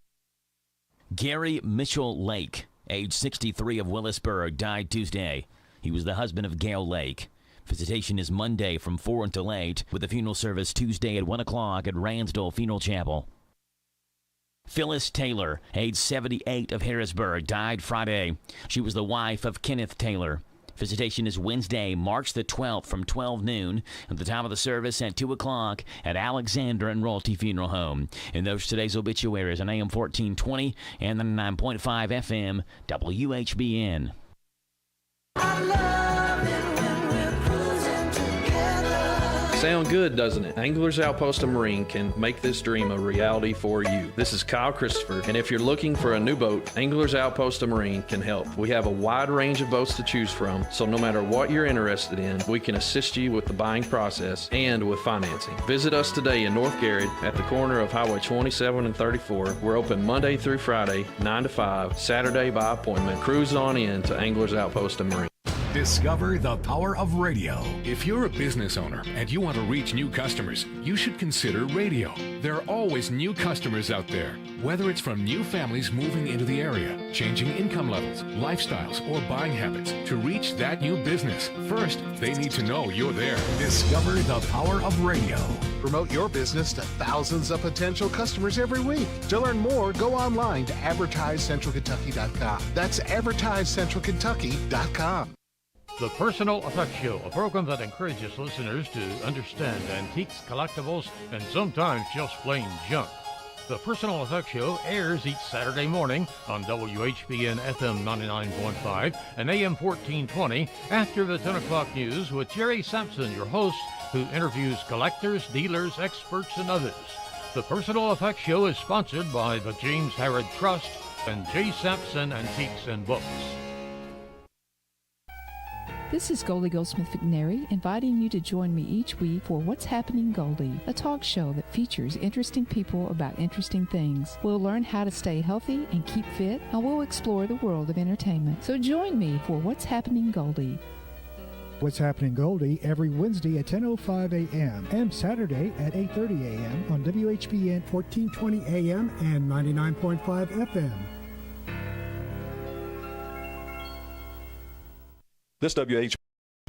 Gary Mitchell Lake, age 63 of Willisburg, died Tuesday. He was the husband of Gail Lake. Visitation is Monday from 4 until 8, with the funeral service Tuesday at 1 o'clock at Ransdell Funeral Chapel. Phyllis Taylor, age 78 of Harrisburg, died Friday. She was the wife of Kenneth Taylor. Visitation is Wednesday, March the 12th from 12 noon at the time of the service at 2 o'clock at Alexander and Royalty Funeral Home. And those today's obituaries on AM 1420 and 99.5 FM WHBN. Sound good, doesn't it? Anglers Outpost of Marine can make this dream a reality for you. This is Kyle Christopher, and if you're looking for a new boat, Anglers Outpost of Marine can help. We have a wide range of boats to choose from, so no matter what you're interested in, we can assist you with the buying process and with financing. Visit us today in North Garrett at the corner of Highway 27 and 34. We're open Monday through Friday, 9 to 5, Saturday by appointment. Cruise on in to Anglers Outpost of Marine. Discover the power of radio. If you're a business owner and you want to reach new customers, you should consider radio. There are always new customers out there, whether it's from new families moving into the area, changing income levels, lifestyles, or buying habits. To reach that new business, first, they need to know you're there. Discover the power of radio. Promote your business to thousands of potential customers every week. To learn more, go online to advertisecentralkentucky.com. That's advertisecentralkentucky.com. The Personal Effects Show, a program that encourages listeners to understand antiques, collectibles, and sometimes just plain junk. The Personal Effects Show airs each Saturday morning on WHBN FM 99.5 and AM 1420 after the 10 o'clock news with Jerry Sampson, your host, who interviews collectors, dealers, experts, and others. The Personal Effects Show is sponsored by the James Harrod Trust and J. Sampson Antiques and Books. This is Goldie Goldsmith McNary, inviting you to join me each week for What's Happening Goldie, a talk show that features interesting people about interesting things. We'll learn how to stay healthy and keep fit, and we'll explore the world of entertainment. So join me for What's Happening Goldie. What's Happening Goldie every Wednesday at 10:05 a.m. and Saturday at 8:30 a.m. on WHBN 1420 a.m. and 99.5 FM. This WH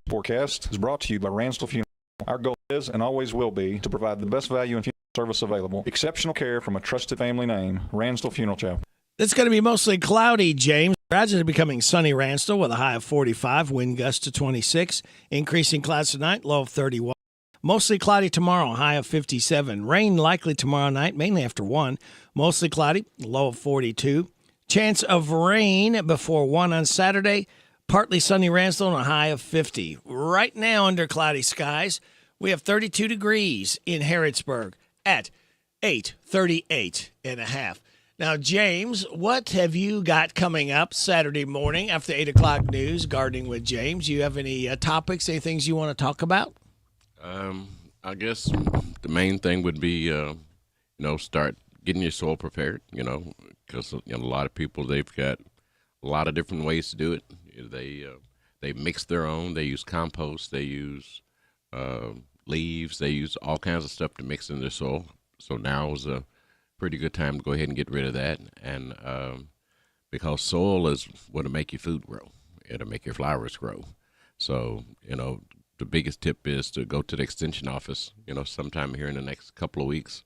forecast is brought to you by Ransdell Funeral. Our goal is and always will be to provide the best value and funeral service available. Exceptional care from a trusted family name, Ransdell Funeral Chapel. It's going to be mostly cloudy, James. Gradually becoming sunny Ransdell with a high of 45, wind gust to 26. Increasing clouds tonight, low of 31. Mostly cloudy tomorrow, high of 57. Rain likely tomorrow night, mainly after 1. Mostly cloudy, low of 42. Chance of rain before 1 on Saturday. Partly sunny Ransdell and a high of 50. Right now, under cloudy skies, we have 32 degrees in Harrodsburg at 8:38.5. Now, James, what have you got coming up Saturday morning after 8 o'clock news, Gardening with James? You have any topics, any things you want to talk about? I guess the main thing would be, start getting your soil prepared, because a lot of people, they've got a lot of different ways to do it. They mix their own. They use compost. They use leaves. They use all kinds of stuff to mix in their soil. So now is a pretty good time to go ahead and get rid of that. And because soil is what'll make your food grow. It'll make your flowers grow. So, the biggest tip is to go to the extension office, sometime here in the next couple of weeks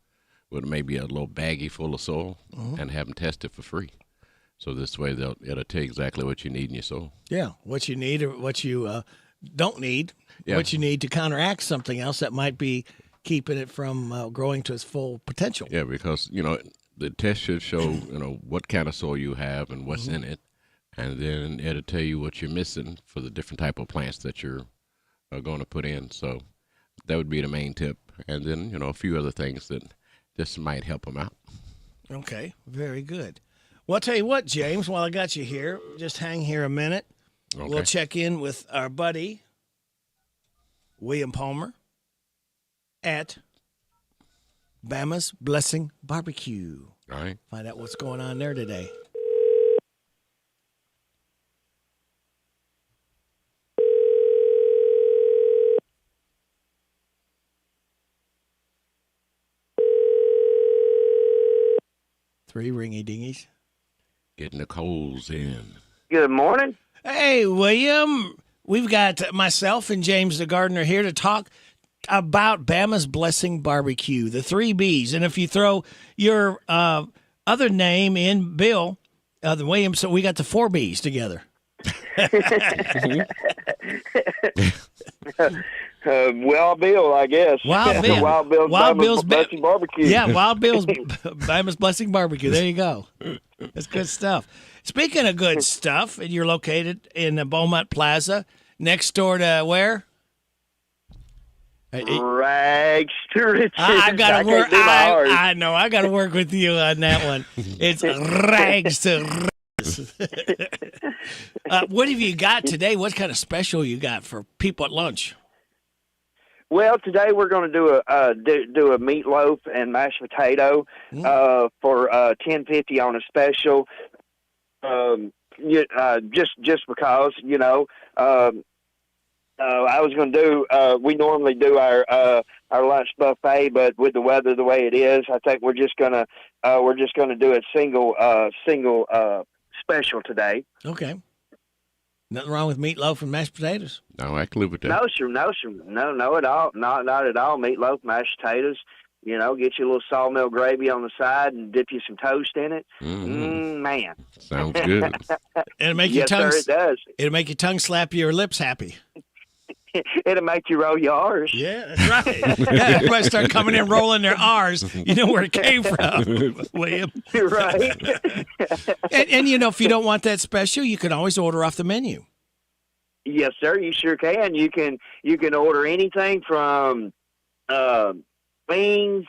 with maybe a little baggie full of soil and have them test it for free. So this way, it'll tell you exactly what you need in your soil. Yeah, what you need or what you don't need, what you need to counteract something else that might be keeping it from growing to its full potential. Yeah, because, the test should show, what kind of soil you have and what's in it. And then it'll tell you what you're missing for the different type of plants that you're going to put in. So that would be the main tip. And then, a few other things that just might help them out. Okay, very good. Well, I'll tell you what, James, while I got you here, just hang here a minute. Okay. We'll check in with our buddy, William Palmer, at Bama's Blessing Barbecue. All right. Find out what's going on there today. Three ringy dingies. Getting the coals in. Good morning. Hey, William. We've got myself and James the gardener here to talk about Bama's Blessing Barbecue, the 3 Bs. And if you throw your other name in, Bill, the William, so we got the 4 Bs together. Wild Bill, I guess. Wild Bill. Wild Bill's Blessing Barbecue. Yeah, Wild Bill's Bama's Blessing Barbecue. There you go. That's good stuff. Speaking of good stuff, you're located in the Beaumont Plaza, next door to where? Rags to riches. I've got to work. I know. I got to work with you on that one. It's rags to riches. What have you got today? What kind of special you got for people at lunch? Well, today we're going to do a meatloaf and mashed potato for $10.50 on a special. Just because I was going to do. We normally do our lunch buffet, but with the weather the way it is, I think we're just gonna do a single special today. Okay. Nothing wrong with meatloaf and mashed potatoes. No, I can live with that. No, sir. No at all. Not at all. Meatloaf, mashed potatoes. Get you a little sawmill gravy on the side and dip you some toast in it. Man. Sounds good. It'll make your tongue. Sir, it does. It'll make your tongue slap your lips happy. It'll make you roll your R's. Yeah, that's right. Everybody start coming in rolling their R's. You know where it came from, William. You're right. and if you don't want that special, you can always order off the menu. Yes, sir. You sure can. You can order anything from beans,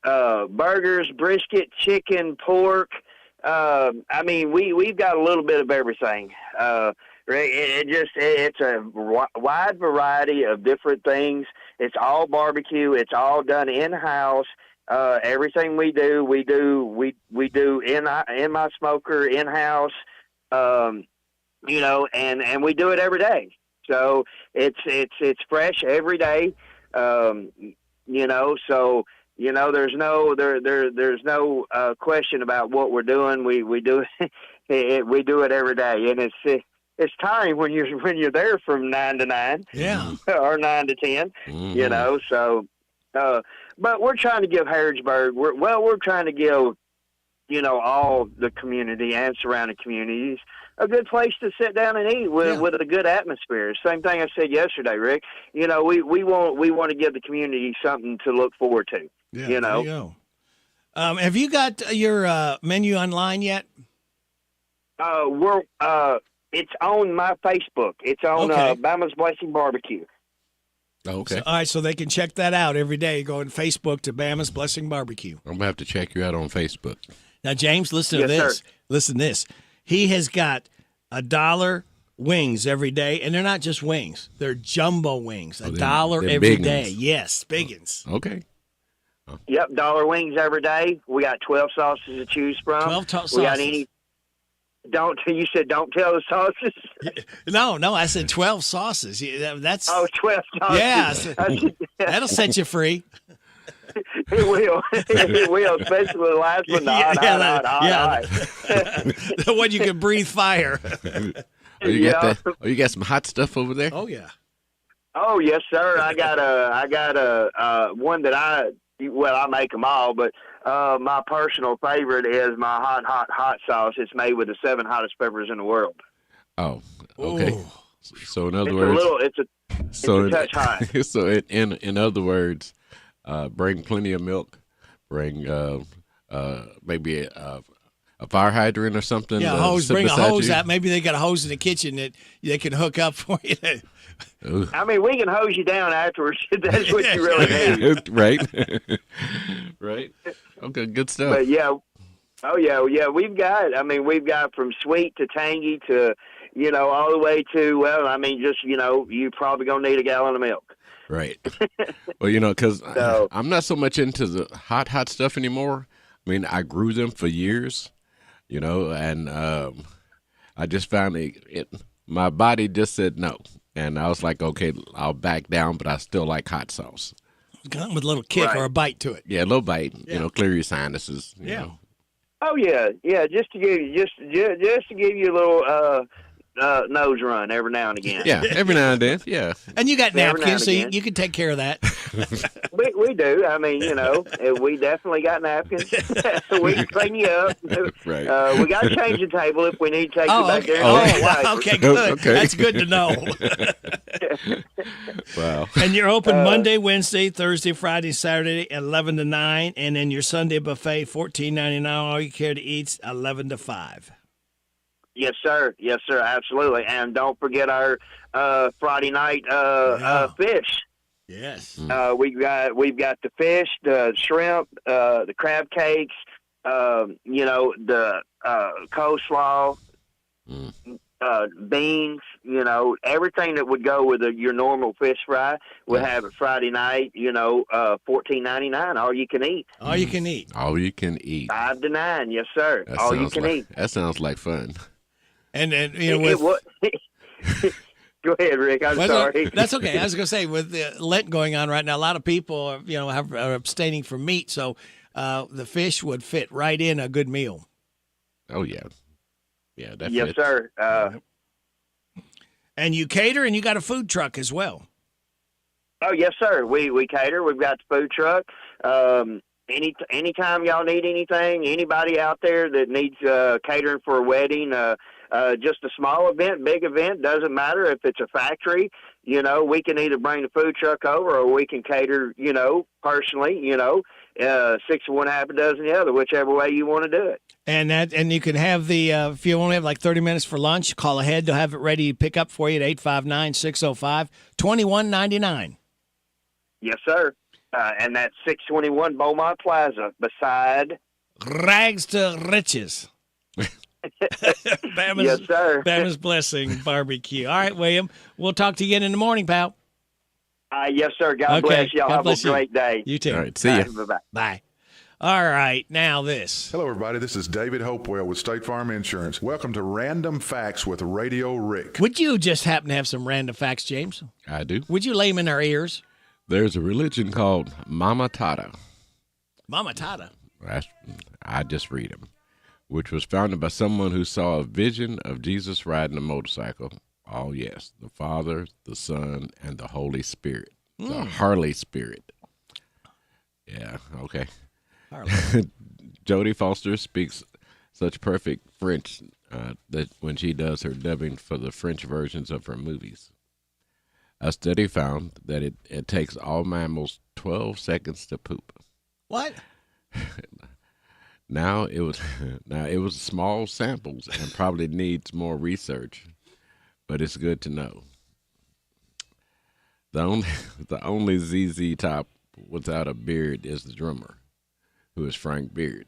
burgers, brisket, chicken, pork. We've got a little bit of everything. It's a wide variety of different things. It's all barbecue. It's all done in house. Everything we do in my smoker in house. And we do it every day. So it's fresh every day. You know, so you know there's no question about what we're doing. We do it we do it every day, and it's tiring when you're there from 9 to 9, or 9 to 10. You know, so but we're trying to give Harrodsburg. We're trying to give, you know, all the community and surrounding communities a good place to sit down and eat with a good atmosphere. Same thing I said yesterday, Rick. You know, we want to give the community something to look forward to. Yeah, you know. There you go. Have you got your menu online yet? It's on my Facebook. It's on Bama's Blessing Barbecue. Okay. So, all right, so they can check that out every day. Go on Facebook to Bama's Blessing Barbecue. I'm gonna have to check you out on Facebook. Now, James, listen to this. Sir. Listen to this. He has got $1 wings every day, and they're not just wings; they're jumbo wings. $1 every day. Yes, biggins. Okay. Yep, $1 wings every day. We got 12 sauces to choose from. 12 sauces. We got any? You said don't tell the sauces. No, I said 12 sauces. That's 12 sauces. Yeah, that'll set you free. It will. It will, especially the last one. Hot. The one you can breathe fire. You got some hot stuff over there? Oh yeah. Oh yes, sir. I got a one that I make them all, but my personal favorite is my hot sauce. It's made with the 7 hottest peppers in the world. Oh, okay. Ooh. So in other words, it's a touch hot. So in other words, bring plenty of milk. Bring maybe a fire hydrant or something. Yeah, hose. Bring a hose out. Maybe they got a hose in the kitchen that they can hook up for you. I mean, we can hose you down afterwards if that's what you really need. Right. Right. Okay, good stuff. But yeah, we've got from sweet to tangy to, you know, all the way to, just, you know, you probably going to need a gallon of milk. Right. Well, you know, because I'm not so much into the hot stuff anymore. I mean, I grew them for years, you know, and I just found my body just said no. And I was like, okay, I'll back down, but I still like hot sauce. Come with a little kick or a bite to it. Yeah, a little bite. You know, clear your sinuses. You know. Oh yeah. Just to give you a little nose run every now and again. Yeah, every now and then. Yeah. And you got napkins, so you can take care of that. We do. I mean, you know, we definitely got napkins. We can clean you up. Right. We got a changing table if we need to take you back there. Wow. Okay, good. Okay. That's good to know. Wow. And you're open Monday, Wednesday, Thursday, Friday, Saturday, 11 to 9, and then your Sunday buffet, $14.99. All you care to eat's 11 to 5. Yes, sir. Yes, sir. Absolutely. And don't forget our Friday night fish. Yes. We've got the fish, the shrimp, the crab cakes, you know, the coleslaw, beans, you know, everything that would go with your normal fish fry. We'll have it Friday night, you know, $14.99, all you can eat. All you can eat. All you can eat. 5 to 9, yes, sir. All you can eat. That sounds like fun. And then, you know, Go ahead, Rick. I'm sorry. That's okay. I was going to say, with the Lent going on right now, a lot of people are, you know, are abstaining from meat, so the fish would fit right in a good meal. Oh yeah, yeah, that yes, fits. sir. And you cater, and you got a food truck as well. Oh yes, sir. We cater. We've got the food truck. Anytime y'all need anything, anybody out there that needs catering for a wedding. Just a small event, big event, doesn't matter. If it's a factory, you know, we can either bring the food truck over or we can cater, you know, personally, you know, 6 of one, half a dozen the other, whichever way you want to do it. And you can have the, if you only have like 30 minutes for lunch, call ahead. They'll have it ready to pick up for you at 859-605-2199. Yes, sir. And that's 621 Beaumont Plaza beside Rags to Riches. Bama's, yes, sir. Bama's Blessing Barbecue. All right, William. We'll talk to you again in the morning, pal. Yes, sir. God bless y'all. God Have bless a great day. You too. All right, see ya. Bye-bye. Bye. All right, now this. Hello, everybody. This is David Hopewell with State Farm Insurance. Welcome to Random Facts with Radio Rick. Would you just happen to have some random facts, James? I do. Would you lay them in our ears? There's a religion called Mama Tata. Mama Tata. I just read them. Which was founded by someone who saw a vision of Jesus riding a motorcycle. Oh, yes. The Father, the Son, and the Holy Spirit. The Harley Spirit. Yeah, okay. Jodie Foster speaks such perfect French that when she does her dubbing for the French versions of her movies. A study found that it takes all mammals 12 seconds to poop. What? Now it was small samples and probably needs more research, but it's good to know. The only ZZ Top without a beard is the drummer, who is Frank Beard.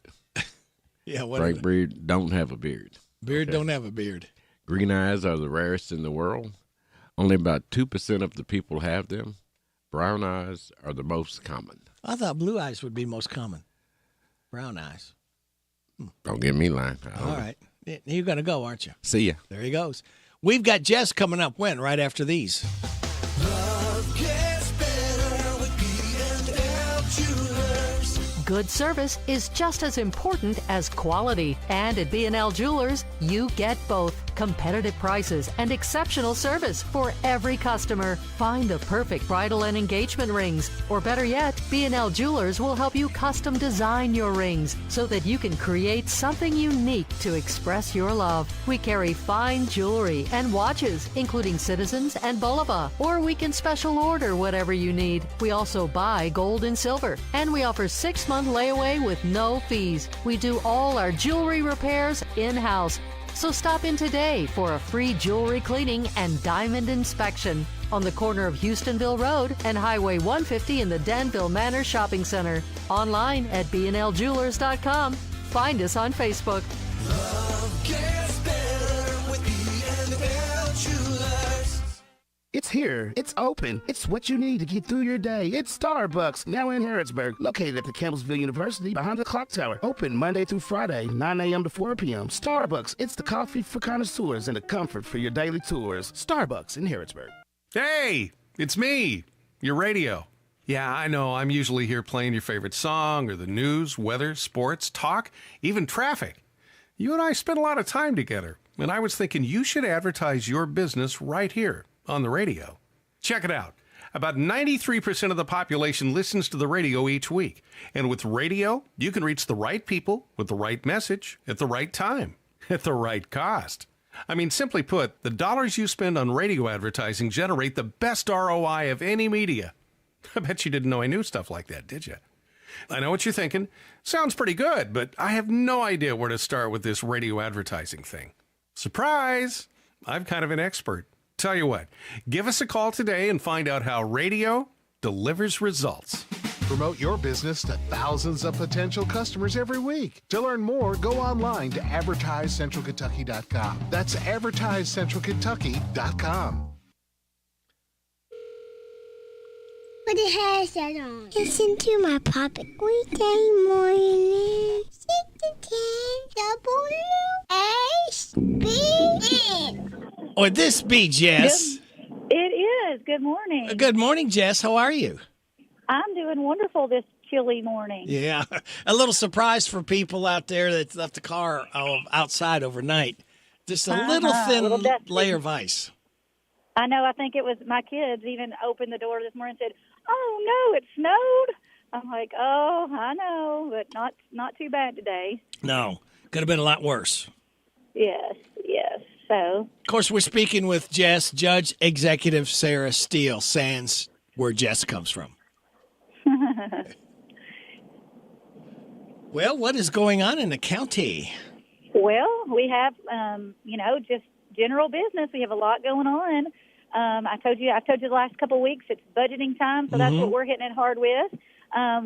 Yeah, Frank Beard don't have a beard. Beard don't have a beard. Green eyes are the rarest in the world. Only about 2% of the people have them. Brown eyes are the most common. I thought blue eyes would be most common. Brown eyes. Don't get me lying. All right. You're going to go, aren't you? See ya. There he goes. We've got Jess coming up when? Right after these. Good service is just as important as quality. And at B&L Jewelers, you get both. Competitive prices and exceptional service for every customer. Find the perfect bridal and engagement rings. Or better yet, B&L Jewelers will help you custom design your rings so that you can create something unique to express your love. We carry fine jewelry and watches, including Citizens and Bulova. Or we can special order whatever you need. We also buy gold and silver. And we offer 6-month layaway with no fees. We do all our jewelry repairs in-house. So stop in today for a free jewelry cleaning and diamond inspection on the corner of Houstonville Road and Highway 150 in the Danville Manor Shopping Center. Online at bnljewelers.com. Find us on Facebook. Love gets better with B&L Jewelers. It's here. It's open. It's what you need to get through your day. It's Starbucks, now in Harrodsburg, located at the Campbellsville University behind the clock tower. Open Monday through Friday, 9 a.m. to 4 p.m. Starbucks, it's the coffee for connoisseurs and the comfort for your daily tours. Starbucks in Harrodsburg. Hey, it's me, your radio. Yeah, I know, I'm usually here playing your favorite song or the news, weather, sports, talk, even traffic. You and I spend a lot of time together, and I was thinking you should advertise your business right here on the radio. Check it out. About 93% of the population listens to the radio each week. And with radio, you can reach the right people with the right message at the right time, at the right cost. I mean, simply put, the dollars you spend on radio advertising generate the best ROI of any media. I bet you didn't know I knew stuff like that, did you? I know what you're thinking. Sounds pretty good, but I have no idea where to start with this radio advertising thing. Surprise! I'm kind of an expert. Tell you what, give us a call today and find out how radio delivers results. Promote your business to thousands of potential customers every week. To learn more, go online to advertisecentralkentucky.com. That's advertisecentralkentucky.com. Put the headset on. Listen to my Papa weekday morning. 6 to 10 WHBN. Would this be Jess? It is. Good morning. Good morning, Jess. How are you? I'm doing wonderful this chilly morning. Yeah. A little surprise for people out there that left the car outside overnight. Just a little thin layer of ice. I know. I think it was my kids even opened the door this morning and said, "Oh, no, it snowed." I'm like, "Oh, I know, but not too bad today." No. Could have been a lot worse. Yes. So. Of course, we're speaking with Jess, Judge Executive Sarah Steele, sans where Jess comes from. Well, what is going on in the county? Well, we have, just general business. We have a lot going on. I've told you the last couple of weeks, it's budgeting time, so that's what we're hitting it hard with.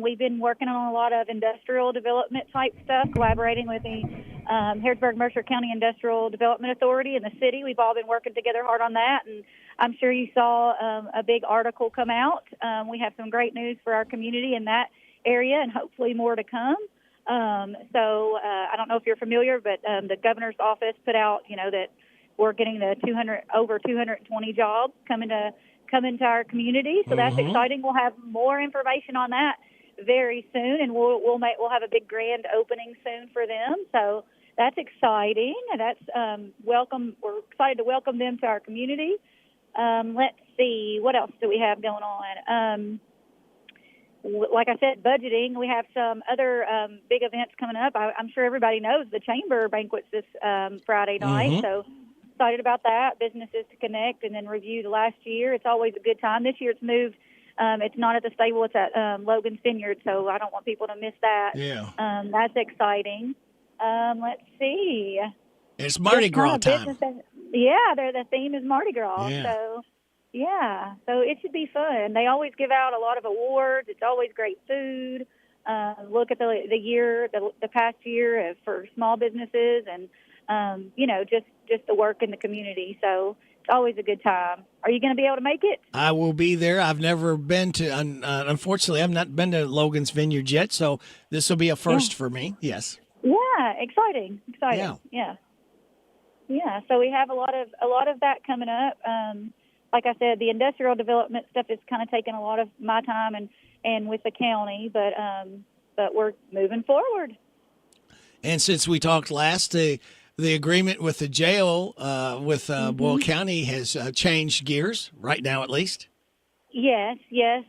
We've been working on a lot of industrial development type stuff, collaborating with the Harrodsburg-Mercer County Industrial Development Authority and the city. We've all been working together hard on that, and I'm sure you saw a big article come out. We have some great news for our community in that area and hopefully more to come. So I don't know if you're familiar, but the governor's office put out, that we're getting the over 220 jobs coming to our community. So that's exciting. We'll have more information on that very soon, and we'll have a big grand opening soon for them. So that's exciting. That's welcome. We're excited to welcome them to our community. Let's see, what else do we have going on? Like I said, budgeting. We have some other big events coming up. I'm sure everybody knows the chamber banquets this Friday night. So excited about that. Businesses to connect and then review the last year. It's always a good time. This year it's moved. It's not at the stable. It's at Logan's Vineyard, so I don't want people to miss that. Yeah. That's exciting. Let's see. It's Mardi Gras time. Yeah, the theme is Mardi Gras. Yeah. So it should be fun. They always give out a lot of awards. It's always great food. Look at the past year for small businesses and, just the work in the community. So it's always a good time. Are you going to be able to make it? I will be there. I've never been to, unfortunately, I've not been to Logan's Vineyard yet, so this will be a first for me. Yes. Yeah, exciting. Yeah. So we have a lot of that coming up. Like I said, the industrial development stuff is kind of taking a lot of my time and with the county, but we're moving forward. And since we talked last, the agreement with the jail with Boyle County has changed gears right now, at least. Yes.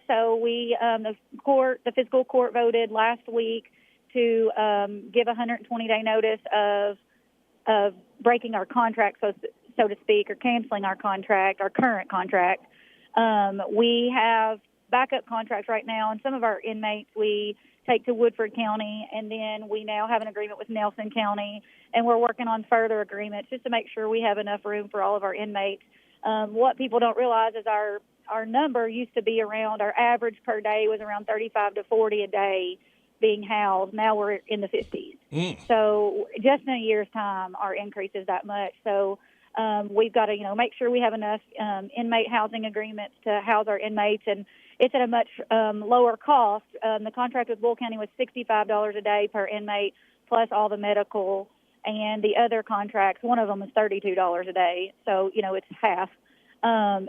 So we the fiscal court voted last week to give a 120-day notice of breaking our contract, so to speak, or canceling our current contract. We have backup contracts right now, and some of our inmates we take to Woodford County, and then we now have an agreement with Nelson County, and we're working on further agreements just to make sure we have enough room for all of our inmates. What people don't realize is our number used to be around, our average per day was around 35 to 40 a day being housed. Now we're in the 50s. So just in a year's time, our increase is that much. So we've got to, make sure we have enough inmate housing agreements to house our inmates, and it's at a much lower cost. The contract with Bull County was $65 a day per inmate, plus all the medical, and the other contracts, one of them is $32 a day. So, it's half, and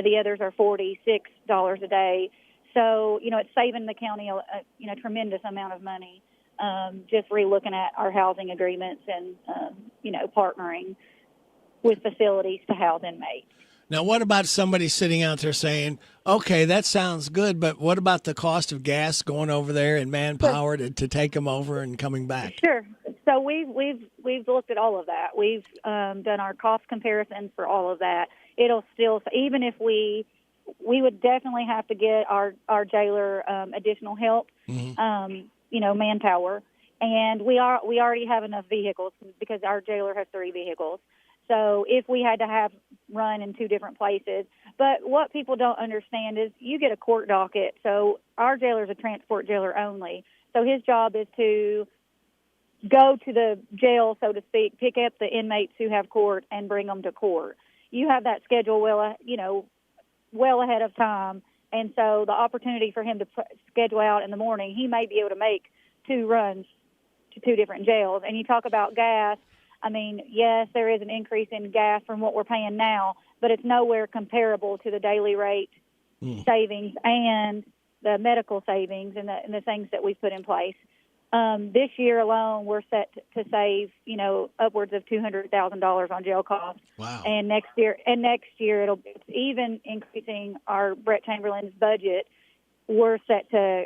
the others are $46 a day. So, it's saving the county a tremendous amount of money, just re-looking at our housing agreements and, partnering with facilities to house inmates. Now, what about somebody sitting out there saying, okay, that sounds good, but what about the cost of gas going over there and manpower to take them over and coming back? Sure. So we've looked at all of that. We've done our cost comparisons for all of that. It'll still, even if we would definitely have to get our jailer additional help, manpower, and we already have enough vehicles because our jailer has 3 vehicles. So if we had to run in 2 different places, but what people don't understand is you get a court docket. So our jailer is a transport jailer only. So his job is to go to the jail, so to speak, pick up the inmates who have court and bring them to court. You have that schedule well ahead of time. And so the opportunity for him to schedule out in the morning, he may be able to make 2 runs to 2 different jails. And you talk about gas. I mean, yes, there is an increase in gas from what we're paying now, but it's nowhere comparable to the daily rate savings and the medical savings and the things that we've put in place. This year alone, we're set to save, upwards of $200,000 on jail costs. Wow! And next year, it's even increasing our Brett Chamberlain's budget. We're set to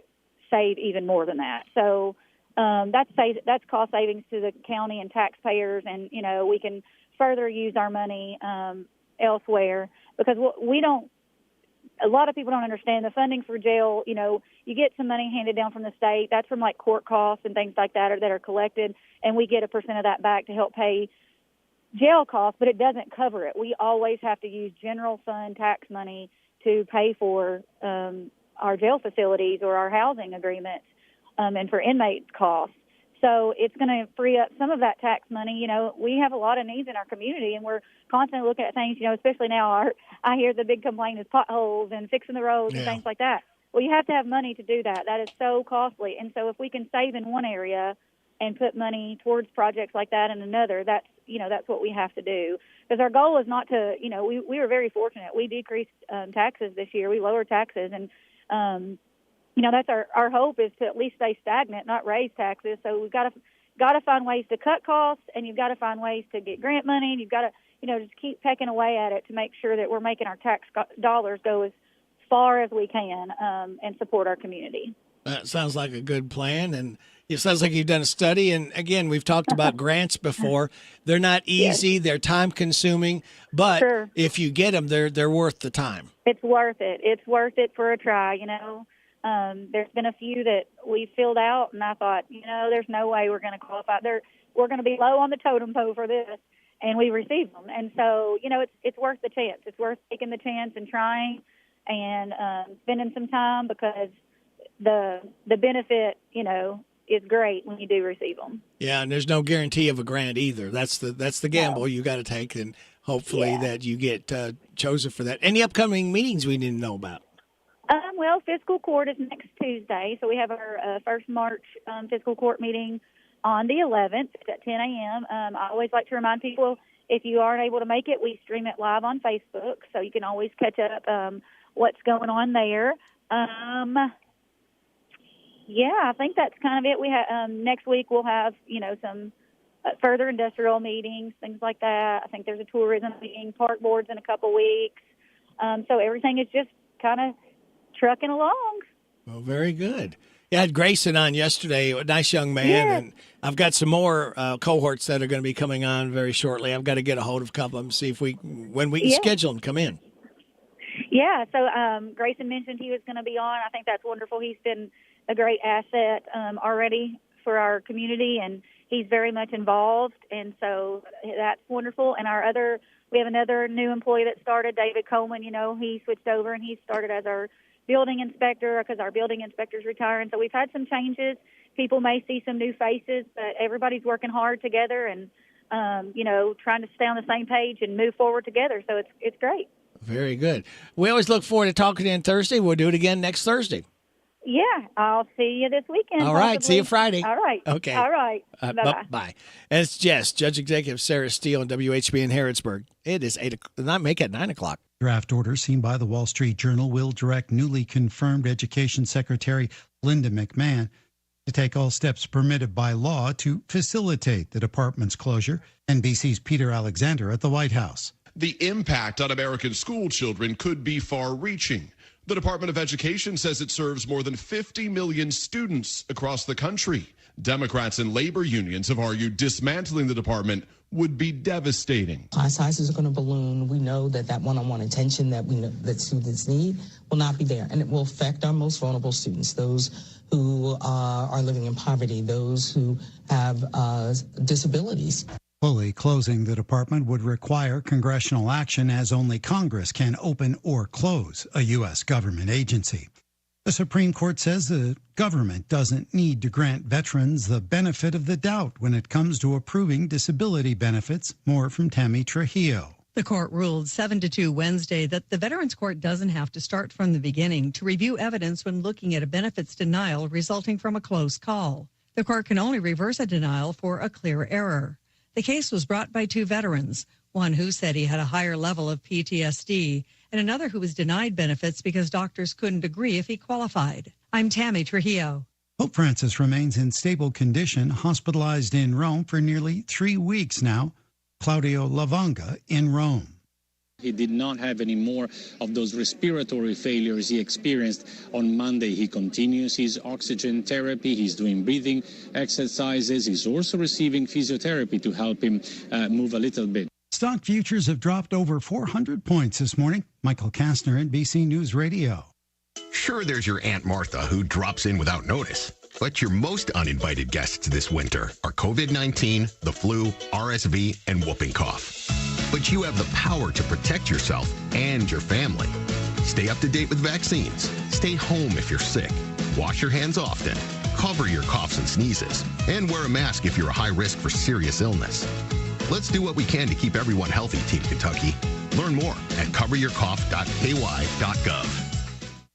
save even more than that. So. That's cost savings to the county and taxpayers, and we can further use our money elsewhere because a lot of people don't understand the funding for jail. You get some money handed down from the state. That's from like court costs and things like that that are collected, and we get a % of that back to help pay jail costs, but it doesn't cover it. We always have to use general fund tax money to pay for our jail facilities or our housing agreements. And for inmate costs. So it's going to free up some of that tax money. We have a lot of needs in our community, and we're constantly looking at things, especially now I hear the big complaint is potholes and fixing the roads and things like that. Well, you have to have money to do that. That is so costly. And so if we can save in one area and put money towards projects like that in another, that's what we have to do. Because our goal is not to, we were very fortunate. We decreased taxes this year. We lowered taxes. And, that's our hope is to at least stay stagnant, not raise taxes. So we've got to find ways to cut costs, and you've got to find ways to get grant money, and you've got to, just keep pecking away at it to make sure that we're making our tax dollars go as far as we can and support our community. That sounds like a good plan, and it sounds like you've done a study. And again, we've talked about grants before. They're not easy; Yes. They're time-consuming. But Sure. if you get them, they're worth the time. It's worth it. It's worth it for a try. There's been a few that we filled out, and I thought, there's no way we're going to qualify. We're going to be low on the totem pole for this, and we received them. And so, it's worth the chance. It's worth taking the chance and trying and spending some time, because the benefit, is great when you do receive them. Yeah, and there's no guarantee of a grant either. That's the gamble you got to take, and hopefully that you get chosen for that. Any upcoming meetings we didn't know about? Well, fiscal court is next Tuesday, so we have our first March fiscal court meeting on the 11th at 10 a.m. I always like to remind people, if you aren't able to make it, we stream it live on Facebook, so you can always catch up what's going on there. I think that's kind of it. We have next week we'll have some further industrial meetings, things like that. I think there's a tourism meeting, park boards in a couple weeks. So everything is just kind of trucking along. Well, very good. You had Grayson on yesterday, a nice young man, and I've got some more cohorts that are going to be coming on very shortly. I've got to get a hold of a couple of them, see when we can schedule them come in. Yeah, so Grayson mentioned he was going to be on. I think that's wonderful. He's been a great asset already for our community, and he's very much involved, and so that's wonderful. And we have another new employee that started, David Coleman. He switched over, and he started as our building inspector, because our building inspector's retiring. So we've had some changes. People may see some new faces, but everybody's working hard together and, trying to stay on the same page and move forward together. So it's great. Very good. We always look forward to talking to you on Thursday. We'll do it again next Thursday. Yeah, I'll see you this weekend. All right. possibly. See you Friday. All right. Okay. All right. Bye-bye. Bye. And it's Jess, Judge Executive Sarah Steele in WHBN Harrodsburg. It is 8 o'clock. Not make it 9 o'clock. Draft order seen by the Wall Street Journal will direct newly confirmed Education Secretary Linda McMahon to take all steps permitted by law to facilitate the department's closure. NBC's Peter Alexander at the White House. The impact on American school children could be far-reaching. The Department of Education says it serves more than 50 million students across the country. Democrats and labor unions have argued dismantling the department would be devastating. Class sizes are going to balloon. We know that one-on-one attention that we know that students need will not be there, and it will affect our most vulnerable students, those who are living in poverty, those who have disabilities. Fully closing the department would require congressional action, as only Congress can open or close a U.S. government agency. The Supreme Court says the government doesn't need to grant veterans the benefit of the doubt when it comes to approving disability benefits. More from Tammy Trujillo. The court ruled 7-2 Wednesday that the Veterans Court doesn't have to start from the beginning to review evidence when looking at a benefits denial resulting from a close call. The court can only reverse a denial for a clear error. The case was brought by two veterans, one who said he had a higher level of PTSD and another who was denied benefits because doctors couldn't agree if he qualified. I'm Tammy Trujillo. Pope Francis remains in stable condition, hospitalized in Rome for nearly 3 weeks now. Claudio Lavanga in Rome. He did not have any more of those respiratory failures he experienced on Monday. He continues his oxygen therapy. He's doing breathing exercises. He's also receiving physiotherapy to help him move a little bit. Stock futures have dropped over 400 points this morning. Michael Kastner, NBC News Radio. Sure, there's your Aunt Martha who drops in without notice. But your most uninvited guests this winter are COVID-19, the flu, RSV, and whooping cough. But you have the power to protect yourself and your family. Stay up to date with vaccines. Stay home if you're sick. Wash your hands often. Cover your coughs and sneezes. And wear a mask if you're a high risk for serious illness. Let's do what we can to keep everyone healthy, Team Kentucky. Learn more at coveryourcough.ky.gov.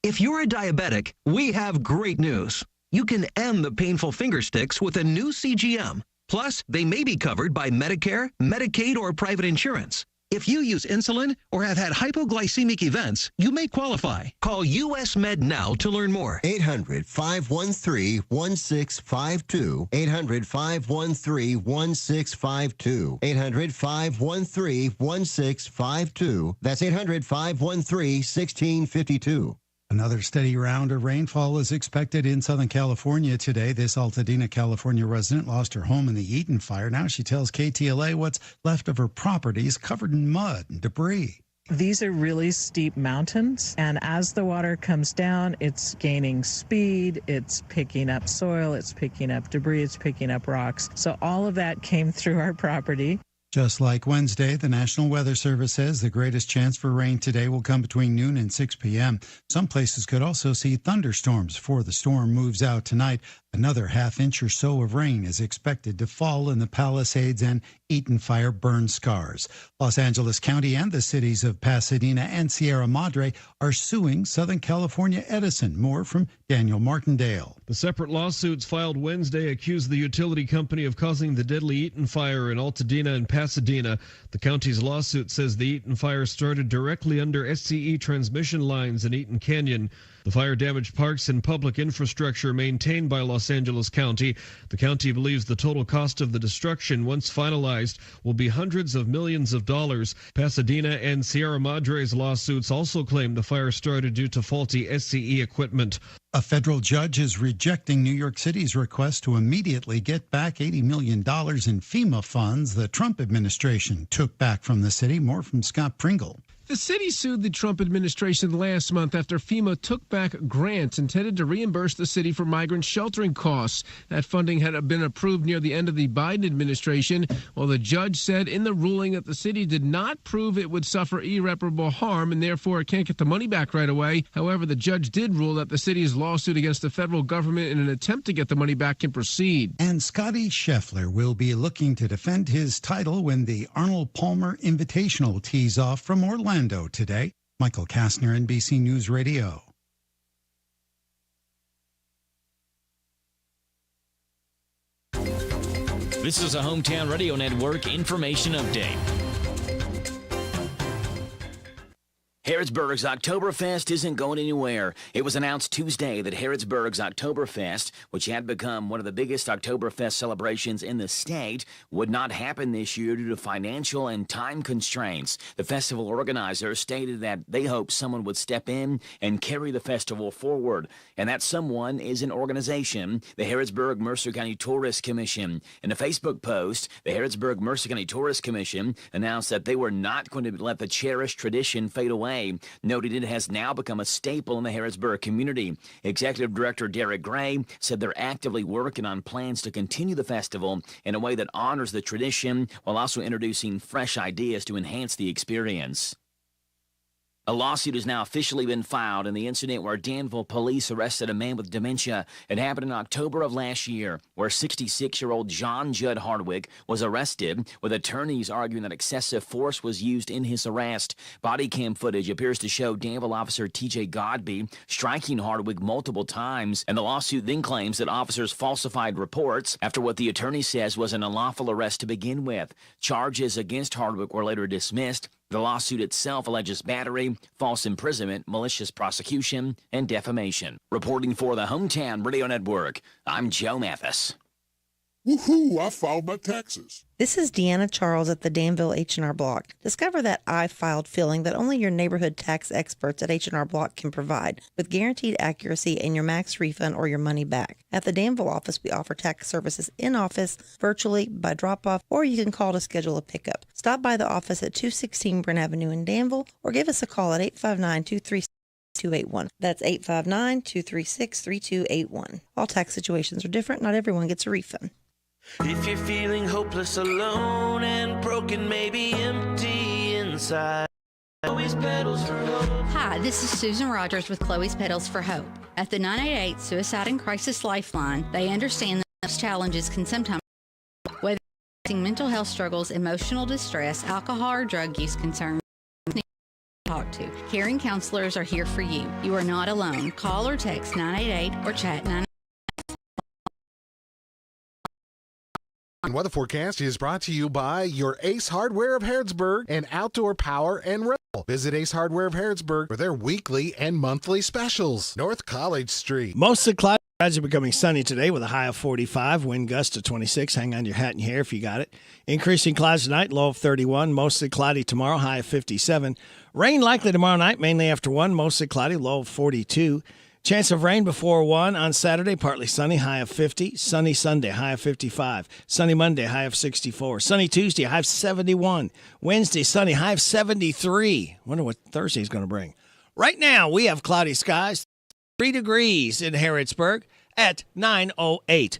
If you're a diabetic, we have great news. You can end the painful finger sticks with a new CGM. Plus, they may be covered by Medicare, Medicaid, or private insurance. If you use insulin or have had hypoglycemic events, you may qualify. Call US Med now to learn more. 800-513-1652. 800-513-1652. 800-513-1652. That's 800-513-1652. Another steady round of rainfall is expected in Southern California today. This Altadena, California resident lost her home in the Eaton fire. Now she tells KTLA what's left of her property is covered in mud and debris. These are really steep mountains, and as the water comes down, it's gaining speed, it's picking up soil, it's picking up debris, it's picking up rocks. So all of that came through our property. Just like Wednesday, the National Weather Service says the greatest chance for rain today will come between noon and 6 p.m. Some places could also see thunderstorms before the storm moves out tonight. Another half-inch or so of rain is expected to fall in the Palisades and Eaton fire burn scars. Los Angeles County and the cities of Pasadena and Sierra Madre are suing Southern California Edison. More from Daniel Martindale. The separate lawsuits filed Wednesday accuse the utility company of causing the deadly Eaton fire in Altadena and Pasadena. The county's lawsuit says the Eaton fire started directly under SCE transmission lines in Eaton Canyon. The fire damaged parks and public infrastructure maintained by Los Angeles County. The county believes the total cost of the destruction, once finalized, will be hundreds of millions of dollars. Pasadena and Sierra Madre's lawsuits also claim the fire started due to faulty SCE equipment. A federal judge is rejecting New York City's request to immediately get back $80 million in FEMA funds the Trump administration took back from the city. More from Scott Pringle. The city sued the Trump administration last month after FEMA took back grants intended to reimburse the city for migrant sheltering costs. That funding had been approved near the end of the Biden administration. Well, the judge said in the ruling that the city did not prove it would suffer irreparable harm and therefore it can't get the money back right away. However, the judge did rule that the city's lawsuit against the federal government in an attempt to get the money back can proceed. And Scotty Scheffler will be looking to defend his title when the Arnold Palmer Invitational tees off from Orlando today. Michael Kastner, NBC News Radio. This is a Hometown Radio Network information update. Harrodsburg's Oktoberfest isn't going anywhere. It was announced Tuesday that Harrodsburg's Oktoberfest, which had become one of the biggest Oktoberfest celebrations in the state, would not happen this year due to financial and time constraints. The festival organizer stated that they hope someone would step in and carry the festival forward, and that someone is an organization, the Harrodsburg-Mercer County Tourist Commission. In a Facebook post, the Harrodsburg-Mercer County Tourist Commission announced that they were not going to let the cherished tradition fade away, noted it has now become a staple in the Harrodsburg community. Executive Director Derek Gray said they're actively working on plans to continue the festival in a way that honors the tradition while also introducing fresh ideas to enhance the experience. A lawsuit has now officially been filed in the incident where Danville police arrested a man with dementia. It happened in October of last year, where 66-year-old John Judd Hardwick was arrested, with attorneys arguing that excessive force was used in his arrest. Body cam footage appears to show Danville officer T.J. Godby striking Hardwick multiple times, and the lawsuit then claims that officers falsified reports after what the attorney says was an unlawful arrest to begin with. Charges against Hardwick were later dismissed. The lawsuit itself alleges battery, false imprisonment, malicious prosecution, and defamation. Reporting for the Hometown Radio Network, I'm Joe Mathis. Woohoo! I filed my taxes. This is Deanna Charles at the Danville H&R Block. Discover that I filed feeling that only your neighborhood tax experts at H&R Block can provide, with guaranteed accuracy and your max refund or your money back. At the Danville office, we offer tax services in office, virtually, by drop-off, or you can call to schedule a pickup. Stop by the office at 216 Brent Avenue in Danville, or give us a call at 859-236-3281. That's 859-236-3281. All tax situations are different. Not everyone gets a refund. If you're feeling hopeless, alone, and broken, maybe empty inside, Chloe's Petals for Hope. Hi, this is Susan Rogers with Chloe's Petals for Hope. At the 988 Suicide and Crisis Lifeline, they understand that most challenges can sometimes, whether mental health struggles, emotional distress, alcohol or drug use concerns, talk to. Caring counselors are here for you. You are not alone. Call or text 988 or chat 988. And weather forecast is brought to you by your Ace Hardware of Harrodsburg and Outdoor Power and Rental. Visit Ace Hardware of Harrodsburg for their weekly and monthly specials. North College Street. Mostly cloudy. Skies are becoming sunny today with a high of 45, wind gust of 26. Hang on your hat and hair if you got it. Increasing clouds tonight, low of 31. Mostly cloudy tomorrow, high of 57. Rain likely tomorrow night, mainly after 1. Mostly cloudy, low of 42. Chance of rain before 1 on Saturday, partly sunny, high of 50. Sunny Sunday, high of 55. Sunny Monday, high of 64. Sunny Tuesday, high of 71. Wednesday, sunny, high of 73. Wonder what Thursday's going to bring. Right now, we have cloudy skies, 3 degrees in Harrodsburg at 9:08.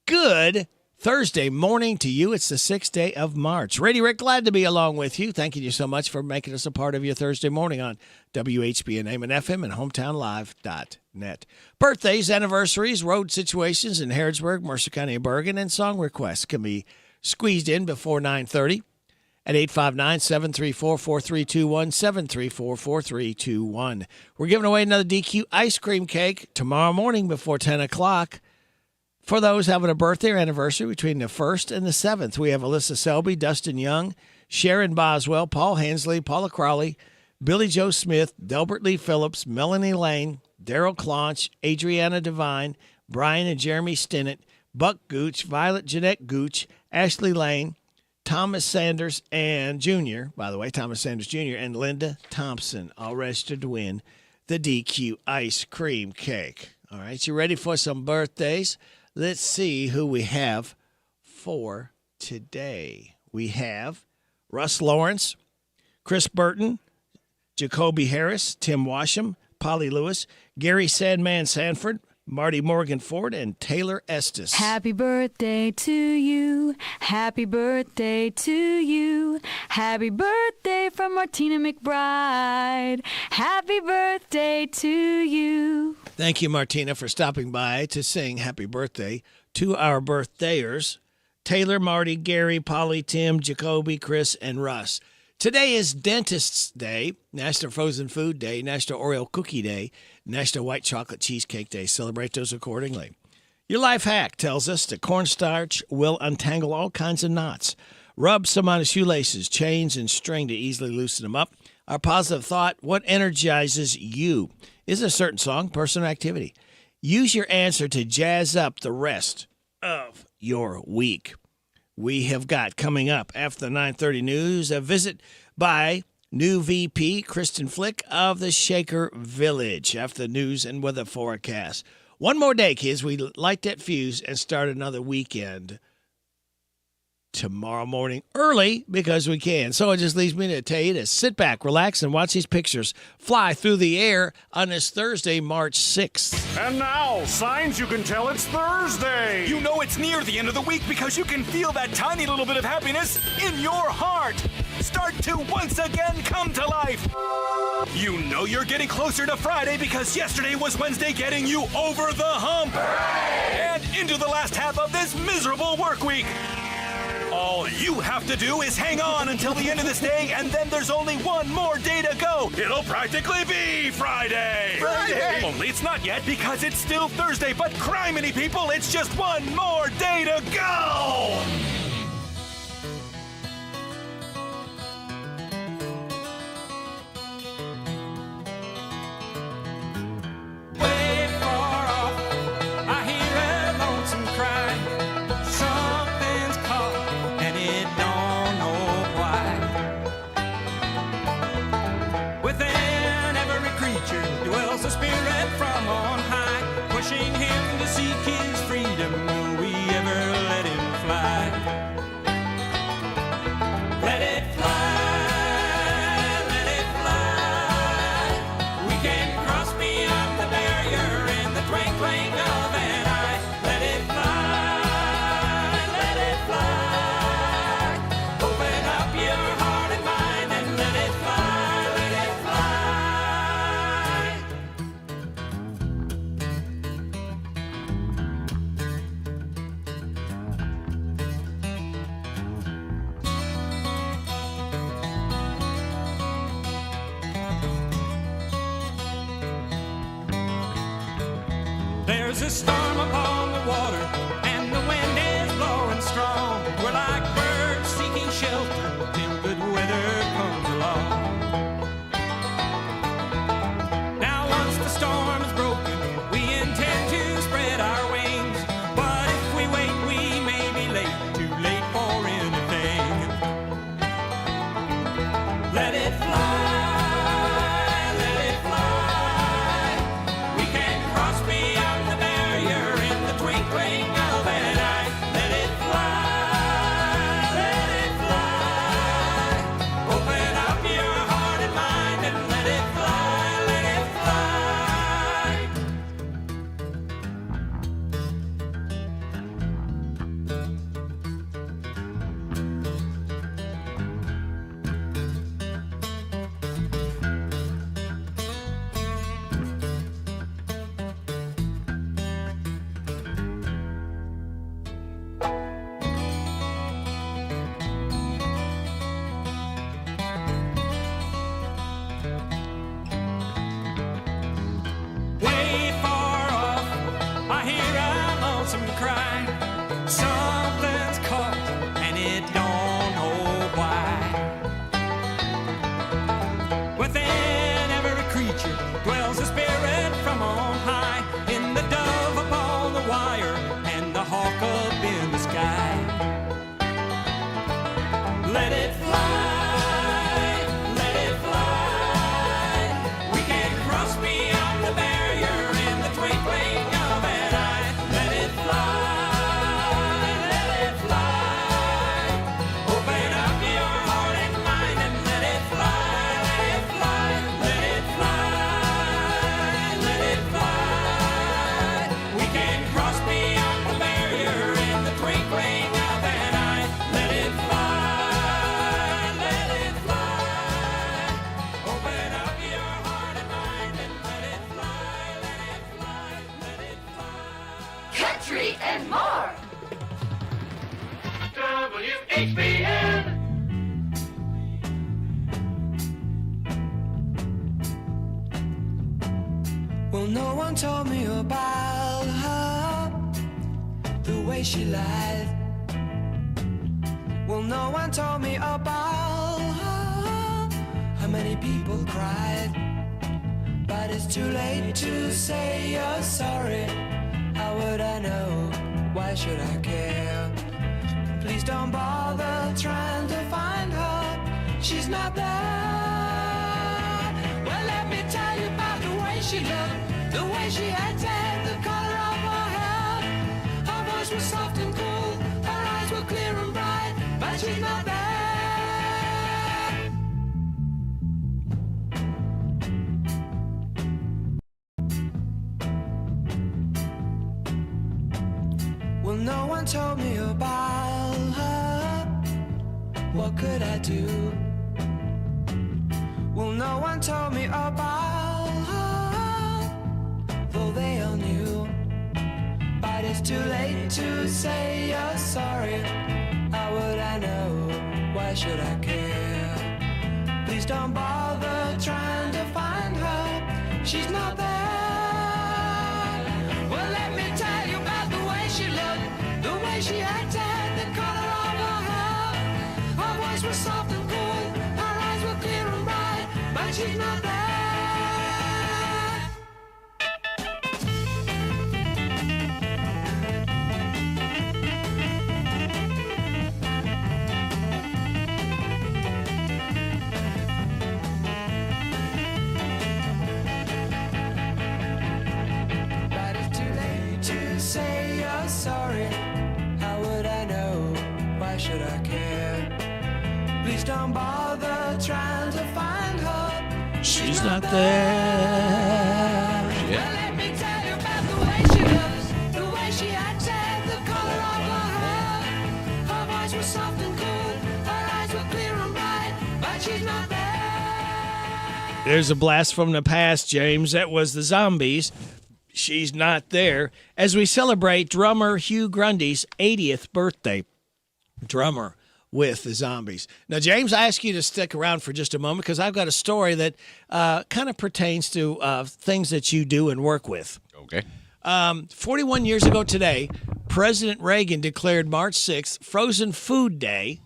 Good Thursday morning to you. It's the 6th day of March. Rady Rick, glad to be along with you. Thanking you so much for making us a part of your Thursday morning on WHBN-AM and FM and HometownLive.net. Birthdays, anniversaries, road situations in Harrodsburg, Mercer County, and Bergen, and song requests can be squeezed in before 9:30 at 859-734-4321, 734-4321. We're giving away another DQ ice cream cake tomorrow morning before 10 o'clock. For those having a birthday or anniversary between the 1st and the 7th, we have Alyssa Selby, Dustin Young, Sharon Boswell, Paul Hensley, Paula Crowley, Billy Joe Smith, Delbert Lee Phillips, Melanie Lane, Daryl Claunch, Adriana Devine, Brian and Jeremy Stinnett, Buck Gooch, Violet Jeanette Gooch, Ashley Lane, Thomas Sanders and Jr., by the way, Thomas Sanders Jr., and Linda Thompson, all registered to win the DQ ice cream cake. All right, you ready for some birthdays? Let's see who we have for today. We have Russ Lawrence, Chris Burton, Jacoby Harris, Tim Washam, Polly Lewis, Gary Sandman Sanford, Marty Morgan Ford, and Taylor Estes. Happy birthday to you. Happy birthday to you. Happy birthday from Martina McBride. Happy birthday to you. Thank you, Martina, for stopping by to sing happy birthday to our birthdayers, Taylor, Marty, Gary, Polly, Tim, Jacoby, Chris, and Russ. Today is Dentist's Day, National Frozen Food Day, National Oreo Cookie Day, National White Chocolate Cheesecake Day. Celebrate those accordingly. Your life hack tells us that cornstarch will untangle all kinds of knots. Rub some on the shoelaces, chains, and string to easily loosen them up. Our positive thought, what energizes you? Is a certain song, person, or activity? Use your answer to jazz up the rest of your week. We have got coming up after the 9:30 news a visit by new VP Kristen Flick of the Shaker Village after the news and weather forecast. One more day, kids. We light that fuse and start another weekend tomorrow morning early because we can. So it just leaves me to tell you to sit back, relax, and watch these pictures fly through the air on this Thursday, March 6th. And now, signs you can tell it's Thursday. You know it's near the end of the week because you can feel that tiny little bit of happiness in your heart. Start to once again come to life. You know you're getting closer to Friday because yesterday was Wednesday, getting you over the hump. Hooray! And into the last half of this miserable work week. All you have to do is hang on until the end of this day, and then there's only one more day to go. It'll practically be Friday. Only it's not yet because it's still Thursday, but criminy people, it's just one more day to go. Way far off, I hear a lonesome cry. Something's caught and it don't know why. Within every creature dwells a spirit from on high, pushing him to seek his freedom. Will we ever let him fly? There's a storm upon the water, and the wind is blowing strong. We're like birds seeking shelter till good weather comes along. Now once the storm is broken, we intend to spread our wings. But if we wait, we may be late, too late for anything. Let it fly. Something's caught and it don't know why. Within every creature dwells a spirit from on high, in the dove upon the wire and the hawk up in the sky. Let it fly, let it fly. We can cross beyond the barrier in the twinkling of an eye. Let it fly. And more. WHBN. Well, no one told me about her, the way she lied. Well, no one told me about her, how many people cried. But it's too late to say you're sorry. How would I know? Why should I care? Please don't bother trying to find her. She's not there. Well, let me tell you about the way she looked, the way she acted, the color of her hair. Her voice was soft and cool, her eyes were clear and bright, but she's not there. Well, no one told me about her. What could I do? Well, no one told me about her, though they all knew. But it's too late to say you're sorry. How would I know? Why should I care? Please don't bother trying to find her. She's not there. Well, let me tell you about the way she looked, the way she acted, the color of her hair. Her voice was soft and cool, her eyes were clear and bright, but she's not there. But it's too late to say you're sorry. How would I know? Why should I care? Please don't bother trying to find her. She's not there. Well, let me tell you about the way she looks, the way she acted, the color of her hair. Her voice was soft and cool, her eyes were clear and bright, but she's not there. There's a blast from the past, James. That was the Zombies. She's not there. As we celebrate drummer Hugh Grundy's 80th birthday. Drummer with the Zombies. Now, James, I ask you to stick around for just a moment because I've got a story that kind of pertains to things that you do and work with. Okay. 41 years ago today, President Reagan declared March 6th Frozen Food Day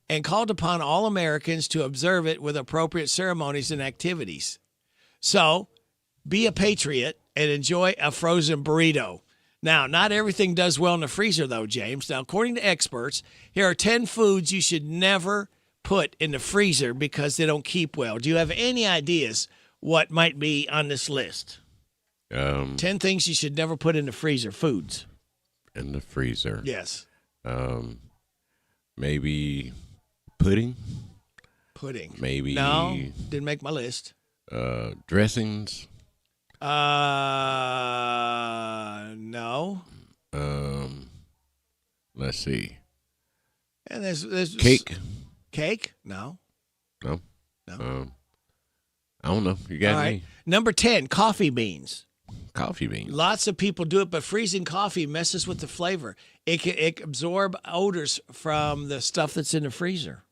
and called upon all Americans to observe it with appropriate ceremonies and activities. So, be a patriot and enjoy a frozen burrito. Now, not everything does well in the freezer, though, James. Now, according to experts, here are 10 foods you should never put in the freezer because they don't keep well. Do you have any ideas what might be on this list? 10 things you should never put in the freezer, foods. In the freezer. Yes. Maybe pudding. Pudding. Maybe. No, didn't make my list. Dressings. No. Let's see. And there's cake. Cake? No. No. No. I don't know. You got All right. me. Number 10, coffee beans. Coffee beans. Lots of people do it, but freezing coffee messes with the flavor. It can absorb odors from the stuff that's in the freezer.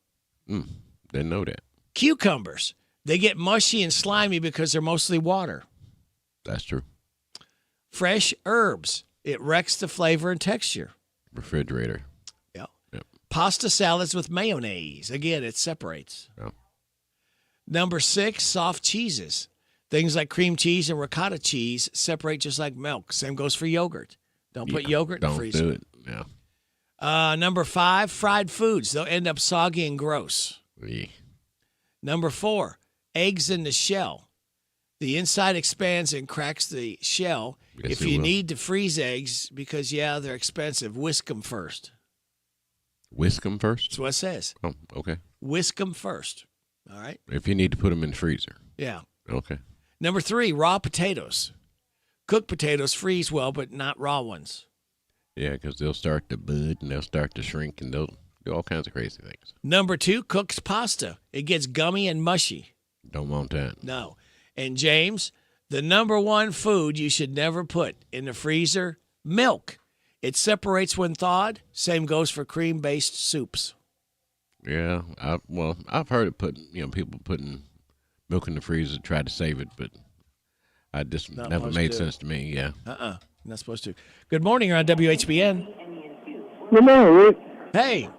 Didn't know that. Cucumbers. They get mushy and slimy because they're mostly water. That's true. Fresh herbs. It wrecks the flavor and texture. Refrigerator. Yep. Yep. Pasta salads with mayonnaise. Again, it separates. Yep. Number 6, soft cheeses. Things like cream cheese and ricotta cheese separate just like milk. Same goes for yogurt. Don't put yogurt in the freezer. Don't do it. Yeah. Number 5, fried foods. They'll end up soggy and gross. Yeah. Number 4, eggs in the shell. The inside expands and cracks the shell. Yes, if it you will. need to freeze eggs, because, they're expensive, whisk them first. Whisk them first? That's what it says. Oh, okay. Whisk them first. All right? If you need to put them in the freezer. Yeah. Okay. Number 3, raw potatoes. Cooked potatoes freeze well, but not raw ones. Yeah, because they'll start to bud and they'll start to shrink and they'll do all kinds of crazy things. Number 2, cooked pasta. It gets gummy and mushy. Don't want that. No. And James, the number 1 food you should never put in the freezer, milk. It separates when thawed. Same goes for cream-based soups. Yeah, I've heard it people putting milk in the freezer to try to save it, but I just Not never supposed made to. sense to me. Yeah. Not supposed to. Good morning. You're on WHBN. Good morning, Rick. Hey.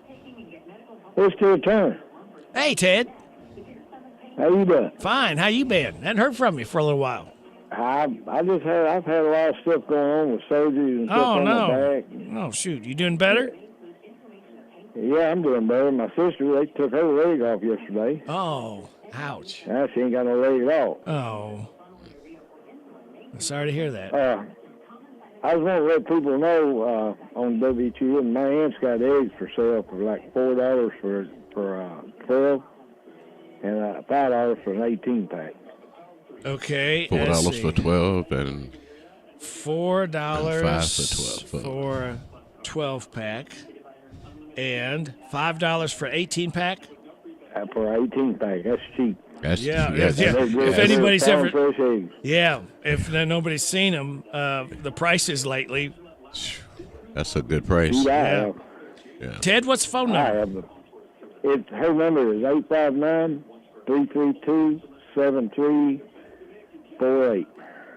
It's Ted Turner. Hey, Ted. How you doing? Fine. How you been? Hadn't heard from you for a little while. I've had a lot of stuff going on with surgery and stuff on my back. Oh, shoot. You doing better? Yeah, I'm doing better. My sister, they took her leg off yesterday. Oh, ouch. Now she ain't got no leg at all. Oh. I'm sorry to hear that. I just want to let people know on WHBN, my aunt's got eggs for sale for like $4 for 12 and $5 for an 18-pack. Okay. $4 for 12 and $4 and $5 for 12. for a 12-pack and $5 for 18-pack? For an 18-pack. That's cheap. That's If anybody's ever, fresh eggs. if nobody's seen them, the prices lately. That's a good price. Yeah. Ted, what's the phone number? Her number is 859-332-7348.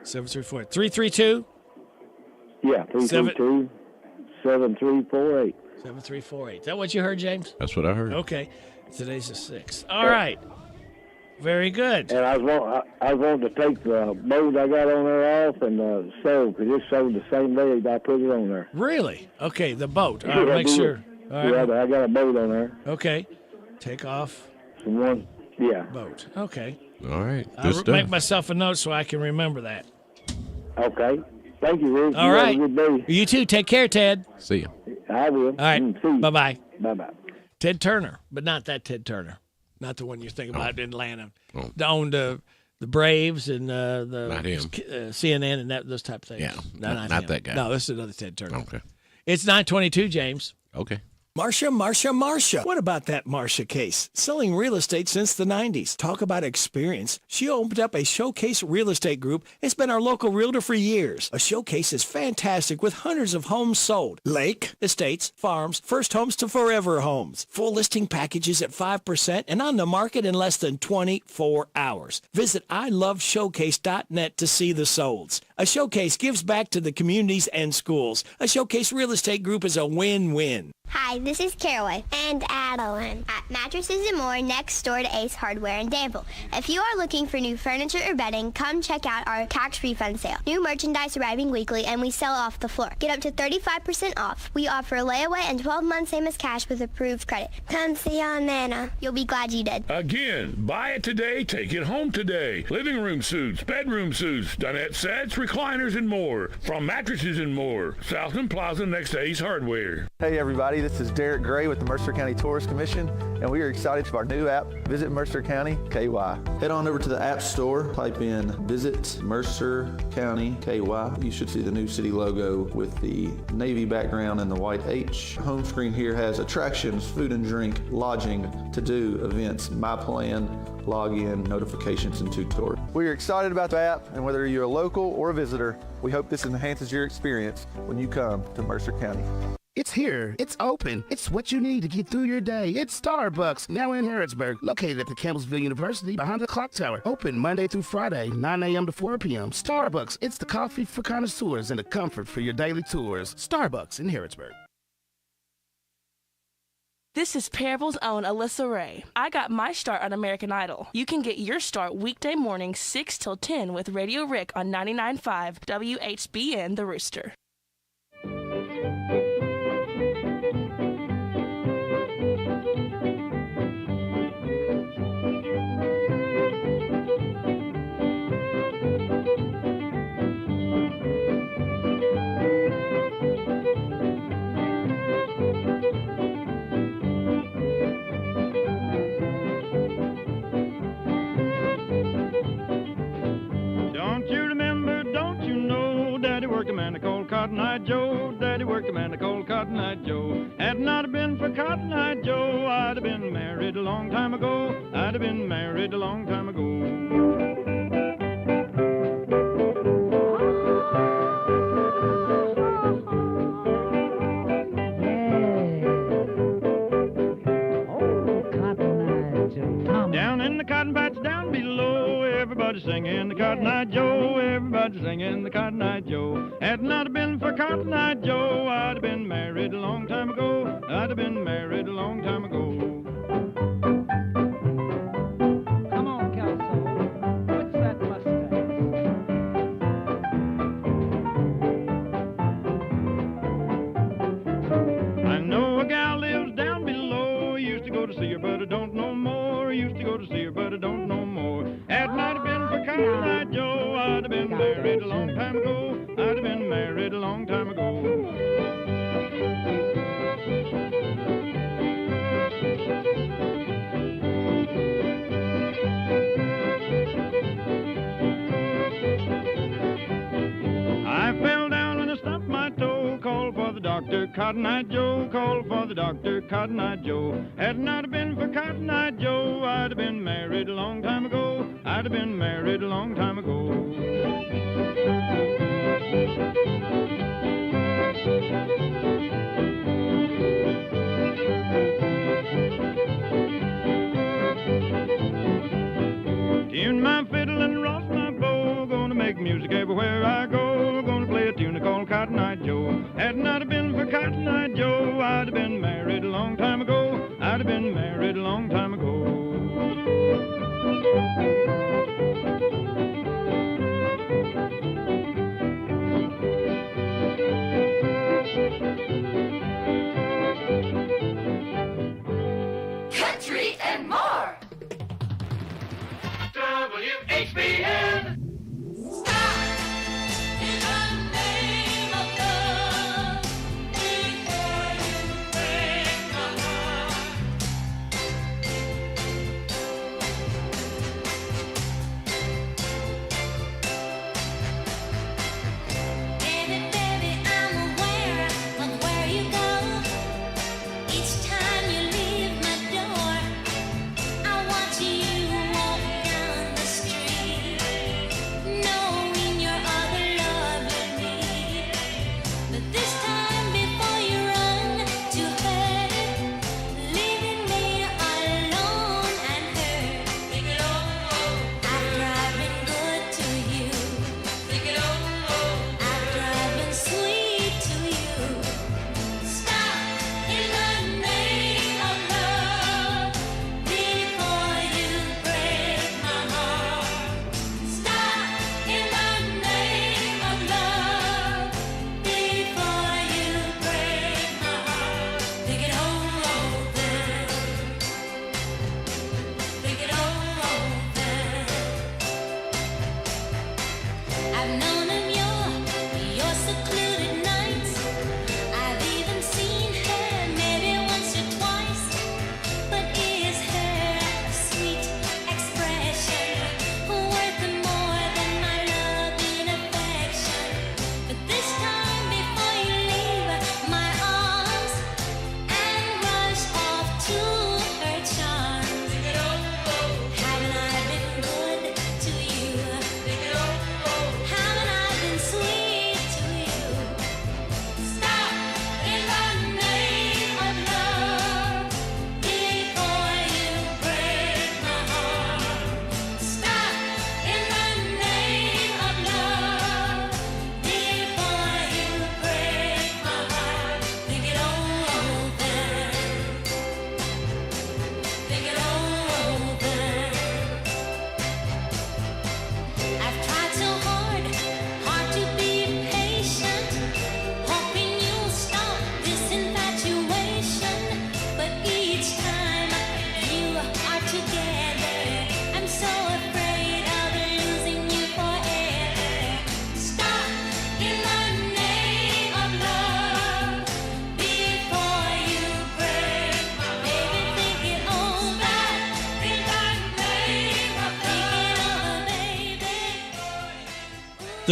7348. 332? Yeah, 332-7348. 7348. Is that what you heard, James? That's what I heard. Okay. Today's the 6th. All right. Very good. And I was wanting to take the boat I got on there off and sew, because it sewed the same day I put it on there. Really? Okay, the boat. All right, make sure. All right. Yeah, I got a boat on there. Okay. Take off. Boat. Okay. All right. I'll make myself a note so I can remember that. Okay. Thank you, Rick. All right. You too. Take care, Ted. See you. I will. All right. See you. Bye-bye. Bye-bye. Ted Turner, but not that Ted Turner. Not the one you're thinking about in Atlanta. Oh. Owned the Braves and Not the him. CNN and those type of things. Yeah. No, Not him. that guy. No, this is another Ted Turner. Okay. It's 9:22, James. Okay. Marsha. What about that Marsha case? Selling real estate since the 90s. Talk about experience. She opened up a Showcase Real Estate Group. It's been our local realtor for years. A Showcase is fantastic with hundreds of homes sold. Lake, estates, farms, first homes to forever homes. Full listing packages at 5% and on the market in less than 24 hours. Visit iloveshowcase.net to see the solds. A Showcase gives back to the communities and schools. A Showcase Real Estate Group is a win-win. Hi, this is Caraway and Adeline at Mattresses and More next door to Ace Hardware in Danville. If you are looking for new furniture or bedding, come check out our tax refund sale. New merchandise arriving weekly and we sell off the floor. Get up to 35% off. We offer layaway and 12 months same as cash with approved credit. Come see Aunt Nana. You'll be glad you did. Again, buy it today, take it home today. Living room suits, bedroom suits, dinette sets, recliners, and more. From Mattresses and More, Southland Plaza next to Ace Hardware. Hey everybody, this is Derek Gray with the Mercer County Tourist Commission, and we are excited for our new app, Visit Mercer County KY. Head on over to the App Store, type in Visit Mercer County KY. You should see the new city logo with the navy background and the white H. Home screen here has attractions, food and drink, lodging, to-do, events, My Plan, login, notifications, and tutorials. We are excited about the app, and whether you're a local or a visitor, we hope this enhances your experience when you come to Mercer County. It's here. It's open. It's what you need to get through your day. It's Starbucks, now in Harrodsburg, located at the Campbellsville University behind the clock tower. Open Monday through Friday, 9 a.m. to 4 p.m. Starbucks, it's the coffee for connoisseurs and the comfort for your daily tours. Starbucks in Harrodsburg. This is Parable's own Alyssa Ray. I got my start on American Idol. You can get your start weekday mornings 6 till 10 with Radio Rick on 99.5 WHBN The Rooster. Cotton Eye Joe, Daddy worked a man called Cotton Eye Joe. Had not been for Cotton Eye Joe, I'd have been married a long time ago. I'd have been married a long time ago. Down in the cotton patch down below, everybody singing the Cotton Eye Joe, everybody singing the Cotton Eye Joe. Had not been for Cotton Eye Joe, I'd have been married a long time ago. I'd have been married a long time ago. Come on, Kelso, what's that mustache? I know a gal lives down below, used to go to see her, but I don't know more. Used to go to see her, but I don't know more. Had not been for Cotton Eye Joe, I'd have been married a long time ago. I'd have been married a long time ago. I fell down and I stumped my toe, called for the doctor, Cotton Eye Joe, called for the doctor, Cotton Eye Joe. Had not been for Cotton Eye Joe, I'd have been married a long time ago. I'd have been married a long time ago. Tune my fiddle and rock my bow, gonna make music everywhere I go. Gonna play a tune called Cotton Eye Joe. Had not been for Cotton Eye Joe, I'd have been married a long time ago. I'd have been married a long time ago. Country and more. WHBN. I watch you walk down the street.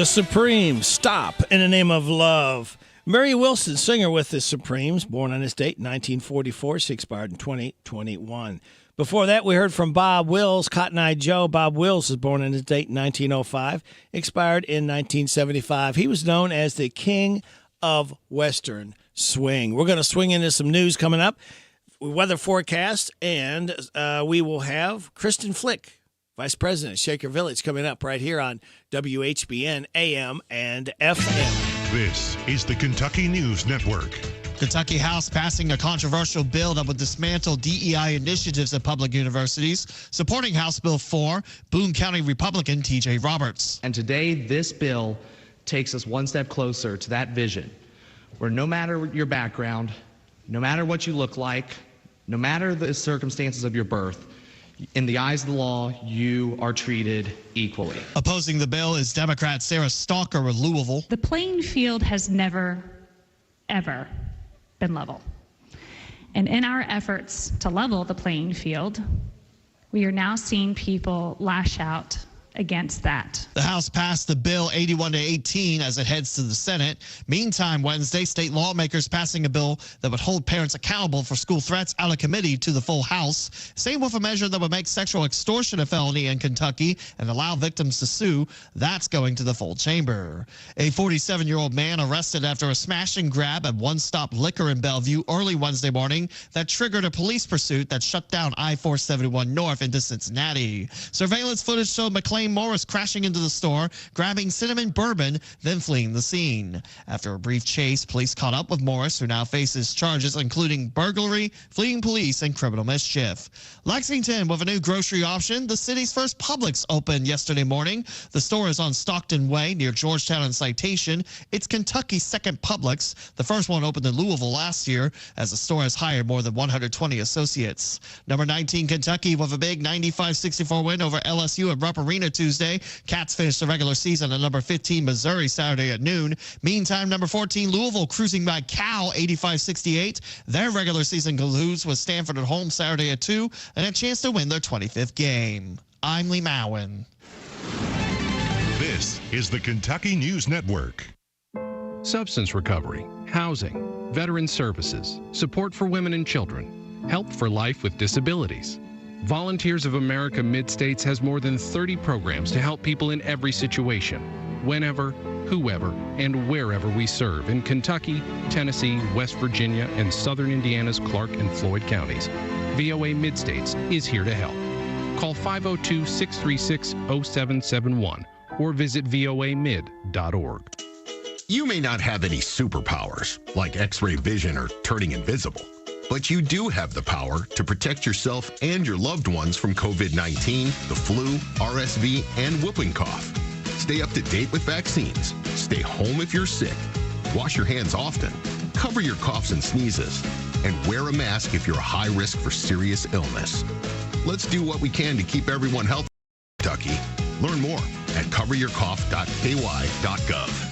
The Supremes, Stop in the Name of Love. Mary Wilson, singer with the Supremes, born on this date, 1944. She expired in 2021. Before that, we heard from Bob Wills, Cotton Eye Joe. Bob Wills was born on this date, 1905, expired in 1975. He was known as the King of Western Swing. We're going to swing into some news coming up, weather forecast, and we will have Kristen Flick, Vice President, Shaker Village, coming up right here on WHBN AM and FM. This is the Kentucky News Network. Kentucky House passing a controversial bill that would dismantle DEI initiatives at public universities. Supporting House Bill 4, Boone County Republican T.J. Roberts. And today, this bill takes us one step closer to that vision, where no matter your background, no matter what you look like, no matter the circumstances of your birth, in the eyes of the law, you are treated equally. Opposing the bill is Democrat Sarah Stalker of Louisville. The playing field has never, ever been level. And in our efforts to level the playing field, we are now seeing people lash out against that. The House passed the bill 81-18 as it heads to the Senate. Meantime, Wednesday, state lawmakers passing a bill that would hold parents accountable for school threats out of committee to the full House. Same with a measure that would make sexual extortion a felony in Kentucky and allow victims to sue. That's going to the full chamber. A 47-year-old man arrested after a smash and grab at One Stop Liquor in Bellevue early Wednesday morning that triggered a police pursuit that shut down I-471 north into Cincinnati. Surveillance footage showed McLean Morris crashing into the store, grabbing cinnamon bourbon, then fleeing the scene. After a brief chase, police caught up with Morris, who now faces charges including burglary, fleeing police, and criminal mischief. Lexington with a new grocery option. The city's first Publix opened yesterday morning. The store is on Stockton Way near Georgetown and Citation. It's Kentucky's second Publix. The first one opened in Louisville last year, as the store has hired more than 120 associates. Number 19 Kentucky with a big 95-64 win over LSU at Rupp Arena Tuesday. Cats finished the regular season at number 15 Missouri Saturday at noon. Meantime, number 14 Louisville cruising by Cal 85-68. Their regular season lose with Stanford at home Saturday at 2 and a chance to win their 25th game. I'm Lee Mowen. This is the Kentucky News Network. Substance recovery, housing, veteran services, support for women and children, help for life with disabilities. Volunteers of America Mid-States has more than 30 programs to help people in every situation, whenever, whoever, and wherever we serve in Kentucky, Tennessee, West Virginia, and southern Indiana's Clark and Floyd counties. VOA Mid-States is here to help. Call 502-636-0771 or visit voamid.org. You may not have any superpowers, like X-ray vision or turning invisible, but you do have the power to protect yourself and your loved ones from COVID-19, the flu, RSV, and whooping cough. Stay up to date with vaccines. Stay home if you're sick. Wash your hands often. Cover your coughs and sneezes. And wear a mask if you're a high risk for serious illness. Let's do what we can to keep everyone healthy in Kentucky. Learn more at coveryourcough.ky.gov.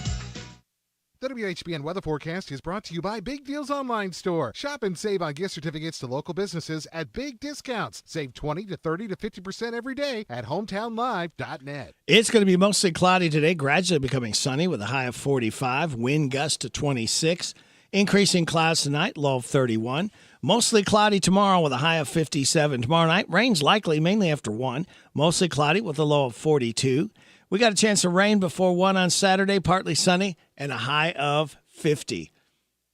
The WHBN weather forecast is brought to you by Big Deals Online Store. Shop and save on gift certificates to local businesses at big discounts. Save 20 to 30 to 50% every day at hometownlive.net. It's going to be mostly cloudy today, gradually becoming sunny with a high of 45, wind gust to 26. Increasing clouds tonight, low of 31. Mostly cloudy tomorrow with a high of 57. Tomorrow night, rain's likely, mainly after 1. Mostly cloudy with a low of 42. We got a chance of rain before 1 on Saturday, partly sunny, and a high of 50.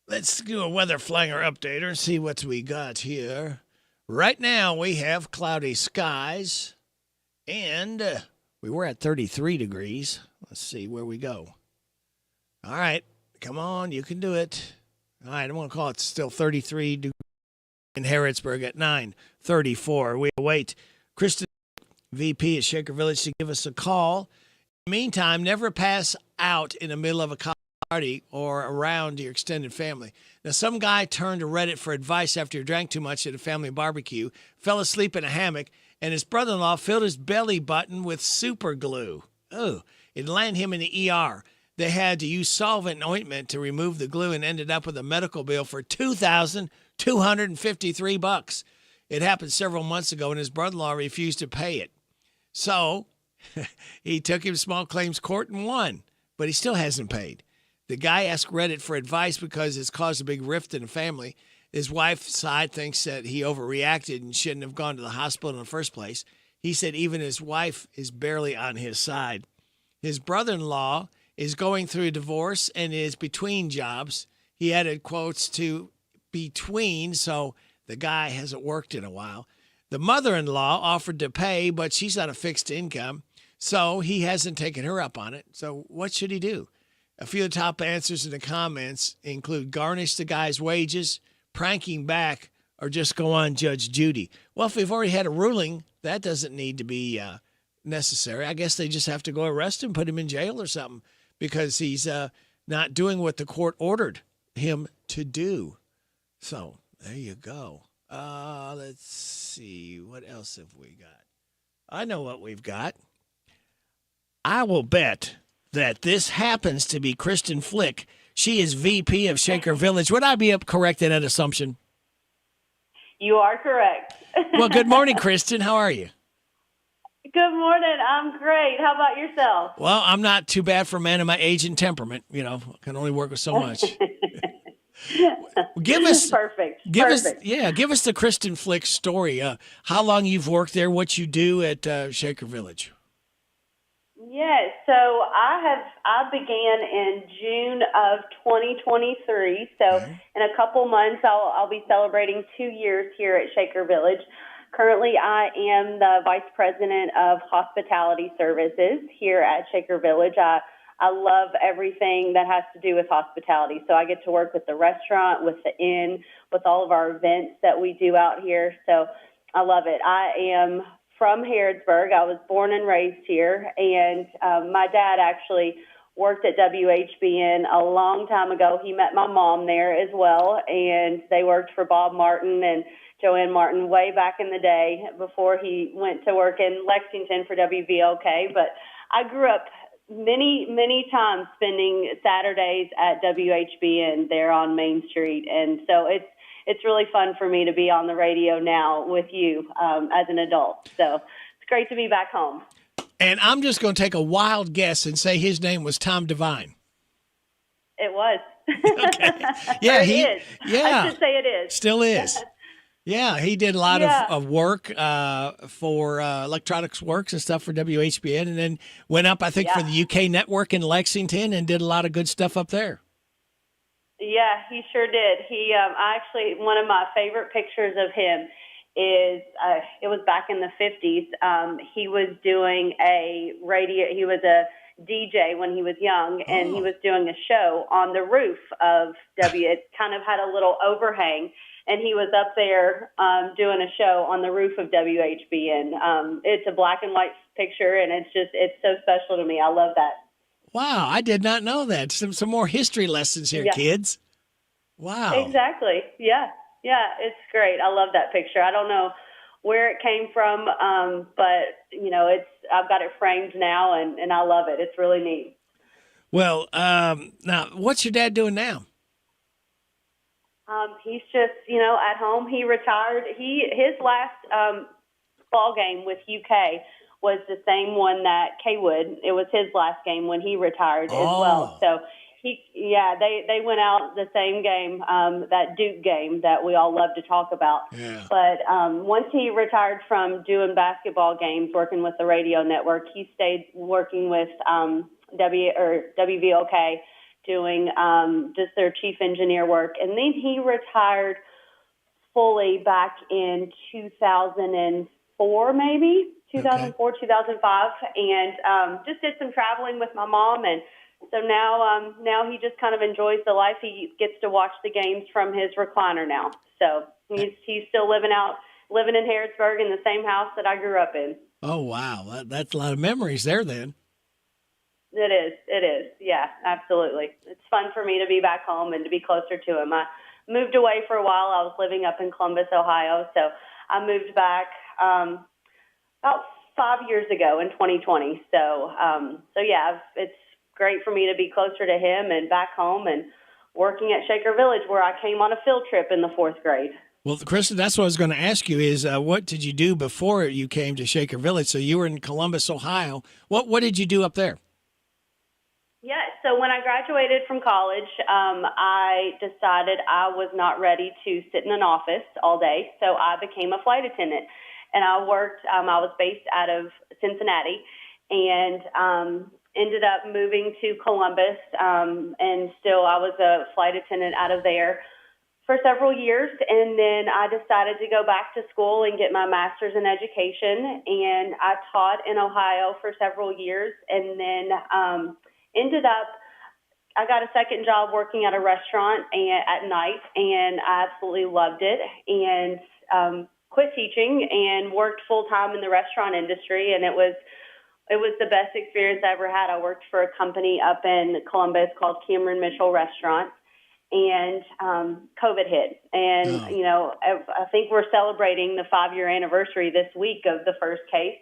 Let's do a weather flanger updater and see what we got here. Right now, we have cloudy skies, and we were at 33 degrees. Let's see where we go. All right, come on, you can do it. All right, I'm going to call it still 33 degrees in Harrodsburg at 9:34. We await Kristen, VP at Shaker Village, to give us a call. In the meantime, never pass out in the middle of a party or around your extended family. Now, some guy turned to Reddit for advice after he drank too much at a family barbecue, fell asleep in a hammock, and his brother-in-law filled his belly button with super glue. Oh, it landed him in the ER. They had to use solvent and ointment to remove the glue and ended up with a medical bill for $2,253. It happened several months ago, and his brother-in-law refused to pay it. So he took him to small claims court and won. but he still hasn't paid. The guy asked Reddit for advice because it's caused a big rift in the family. His wife's side thinks that he overreacted and shouldn't have gone to the hospital in the first place. He said even his wife is barely on his side. His brother-in-law is going through a divorce and is between jobs. He added quotes to between, so the guy hasn't worked in a while. The mother-in-law offered to pay, but she's on a fixed income, so he hasn't taken her up on it. So what should he do? A few of the top answers in the comments include garnish the guy's wages, pranking back, or just go on Judge Judy. Well, if we've already had a ruling, that doesn't need to be necessary. I guess they just have to go arrest him, put him in jail or something, because he's not doing what the court ordered him to do. So there you go. Let's see. What else have we got? I know what we've got. I will bet that this happens to be Kristen Flick. She is VP of Shaker Village. Would I be correct in that assumption? You are correct. Well, good morning, Kristen. How are you? Good morning. I'm great. How about yourself? Well, I'm not too bad for a man of my age and temperament. You know, I can only work with so much. Give us Give us the Kristen Flick story. How long you've worked there, what you do at Shaker Village. Yes, so I began in June of 2023. So in a couple months, I'll be celebrating 2 years here at Shaker Village. Currently, I am the Vice President of Hospitality Services here at Shaker Village. I love everything that has to do with hospitality. So I get to work with the restaurant, with the inn, with all of our events that we do out here. So I love it. I am from Harrodsburg. I was born and raised here, and my dad actually worked at WHBN a long time ago. He met my mom there as well, and they worked for Bob Martin and Joanne Martin way back in the day before he went to work in Lexington for WVLK. But I grew up many times spending Saturdays at WHBN there on Main Street, and so it's really fun for me to be on the radio now with you as an adult. So it's great to be back home. And I'm just going to take a wild guess and say his name was Tom Devine. It was. Okay. Yeah, it is. Yeah, I should say it is. Still is. Yeah, he did a lot of work for Electronics Works and stuff for WHBN, and then went up, I think, for the UK network in Lexington and did a lot of good stuff up there. Yeah, he sure did. He actually, one of my favorite pictures of him is it was back in the 50s. He was doing a radio. He was a DJ when he was young, and he was doing a show on the roof of It kind of had a little overhang, and he was up there doing a show on the roof of WHBN. It's a black and white picture, and it's so special to me. I love that. Wow, I did not know that. Some more history lessons here, kids. Wow. Exactly. Yeah, it's great. I love that picture. I don't know where it came from, but I've got it framed now, and I love it. It's really neat. Well, now what's your dad doing now? He's just at home. He retired. His last ball game with UK was the same one that Kaywood. It was his last game when he retired as well. So they went out the same game, that Duke game that we all love to talk about. Yeah. But once he retired from doing basketball games, working with the radio network, he stayed working with WVLK, doing just their chief engineer work. And then he retired fully back in 2004, maybe 2004, 2005, and just did some traveling with my mom. And so now he just kind of enjoys the life. He gets to watch the games from his recliner now. So he's still living in Harrodsburg in the same house that I grew up in. Oh, wow. That's a lot of memories there then. It is. Yeah, absolutely. It's fun for me to be back home and to be closer to him. I moved away for a while. I was living up in Columbus, Ohio. So I moved back about 5 years ago in 2020. So yeah, it's great for me to be closer to him and back home and working at Shaker Village, where I came on a field trip in the 4th grade. Well, Kristen, that's what I was going to ask you is what did you do before you came to Shaker Village? So you were in Columbus, Ohio. What did you do up there? Yes. So when I graduated from college, I decided I was not ready to sit in an office all day, so I became a flight attendant. And I worked, I was based out of Cincinnati, and ended up moving to Columbus, and still I was a flight attendant out of there for several years. And then I decided to go back to school and get my master's in education, and I taught in Ohio for several years, and then I got a second job working at a restaurant at night, and I absolutely loved it, and quit teaching and worked full-time in the restaurant industry, and it was the best experience I ever had. I worked for a company up in Columbus called Cameron Mitchell Restaurants, and COVID hit. And, I think we're celebrating the 5-year anniversary this week of the first case,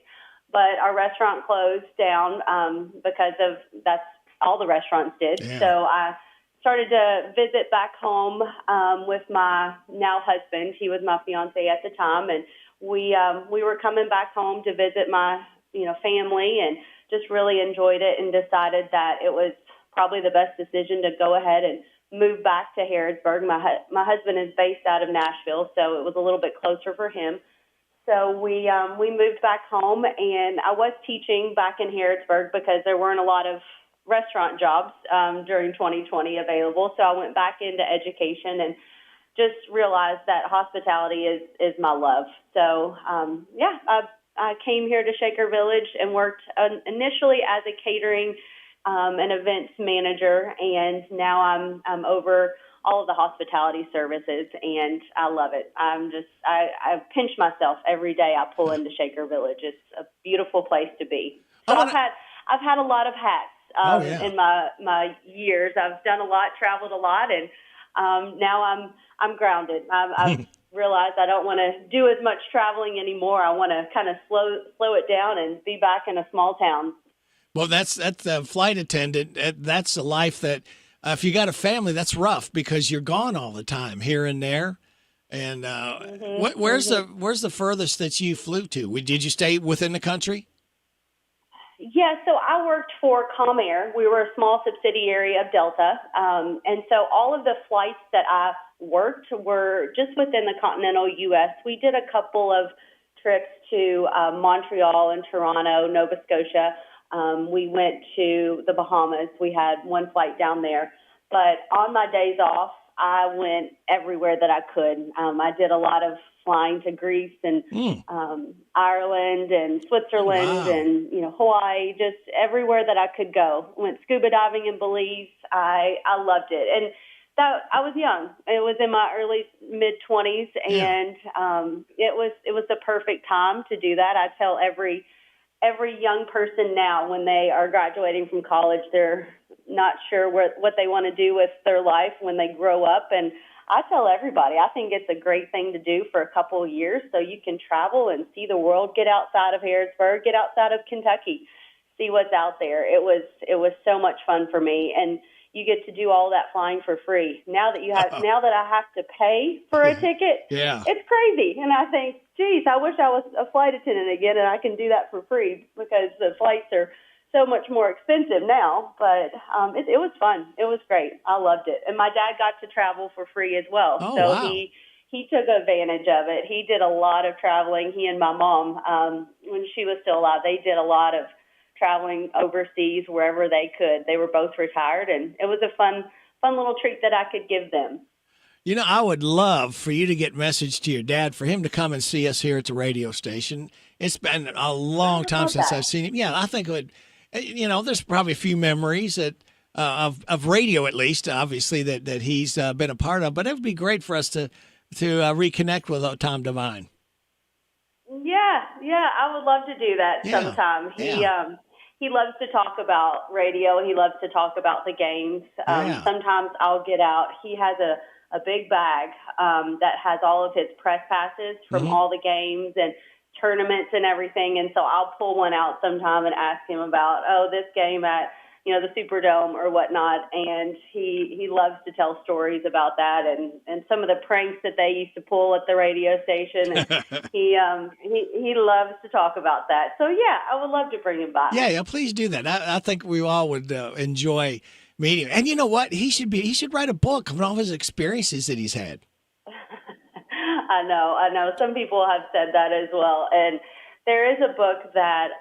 but our restaurant closed down because of that's all the restaurants did. Yeah. So I started to visit back home with my now husband. He was my fiance at the time, and we were coming back home to visit my family, and just really enjoyed it, and decided that it was probably the best decision to go ahead and move back to Harrodsburg. My husband is based out of Nashville, so it was a little bit closer for him. So we moved back home, and I was teaching back in Harrodsburg because there weren't a lot of restaurant jobs during 2020 available. So I went back into education and just realized that hospitality is my love. So I came here to Shaker Village and worked initially as a catering and events manager, and now I'm over all of the hospitality services, and I love it. I pinch myself every day I pull into Shaker Village. It's a beautiful place to be. So I've had a lot of hats in my years. I've done a lot, traveled a lot, and now I'm grounded. I've realized I don't want to do as much traveling anymore. I want to kind of slow it down and be back in a small town. Well, that's a flight attendant. That's a life that if you got a family, that's rough because you're gone all the time here and there. And where's the furthest that you flew to? Did you stay within the country? Yeah, so I worked for Comair. We were a small subsidiary of Delta. And so all of the flights that I worked were just within the continental U.S. We did a couple of trips to Montreal and Toronto, Nova Scotia. We went to the Bahamas. We had one flight down there. But on my days off, I went everywhere that I could. I did a lot of flying to Greece and Ireland and Switzerland and Hawaii, just everywhere that I could go. Went scuba diving in Belize. I loved it, and that I was young. It was in my early mid-20s, and it was the perfect time to do that. I tell every young person now when they are graduating from college, they're not sure what they want to do with their life when they grow up, and I tell everybody, I think it's a great thing to do for a couple of years so you can travel and see the world, get outside of Harrodsburg, get outside of Kentucky, see what's out there. It was so much fun for me, and you get to do all that flying for free. Now that I have to pay for a ticket, it's crazy. And I think, geez, I wish I was a flight attendant again and I can do that for free because the flights are so much more expensive now, but it was fun. It was great. I loved it. And my dad got to travel for free as well. Wow. He took advantage of it. He did a lot of traveling. He and my mom, when she was still alive, they did a lot of traveling overseas wherever they could. They were both retired, and it was a fun little treat that I could give them. I would love for you to get a message to your dad, for him to come and see us here at the radio station. It's been a long time since I've seen him. Yeah, I think it would. There's probably a few memories of radio, at least, obviously, that he's been a part of. But it would be great for us to reconnect with Tom Devine. Yeah, I would love to do that sometime. He loves to talk about radio. He loves to talk about the games. Sometimes I'll get out. He has a big bag that has all of his press passes from all the games and tournaments and everything, and so I'll pull one out sometime and ask him about this game at the Superdome or whatnot, and he loves to tell stories about that and some of the pranks that they used to pull at the radio station, and he loves to talk about that. So I would love to bring him back. Yeah, please do that. I think we all would enjoy meeting. And you know what? He should write a book of all his experiences that he's had. I know. Some people have said that as well. And there is a book that,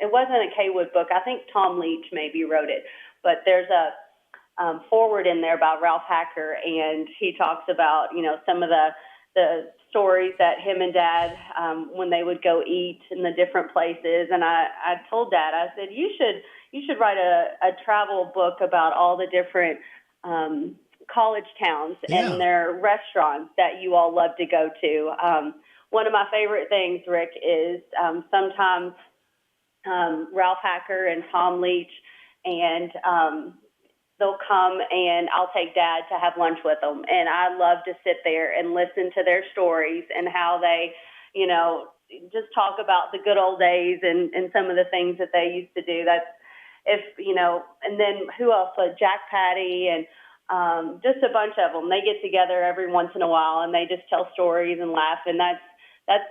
it wasn't a Kaywood book. I think Tom Leach maybe wrote it. But there's a forward in there about Ralph Hacker, and he talks about, some of the stories that him and Dad, when they would go eat in the different places. And I told Dad, I said, you should write a travel book about all the different college towns and their restaurants that you all love to go to. One of my favorite things, Rick, is sometimes Ralph Hacker and Tom Leach, and they'll come and I'll take Dad to have lunch with them. And I love to sit there and listen to their stories and how they, just talk about the good old days and some of the things that they used to do. And then who else? Jack Patty and just a bunch of them. They get together every once in a while and they just tell stories and laugh. And that's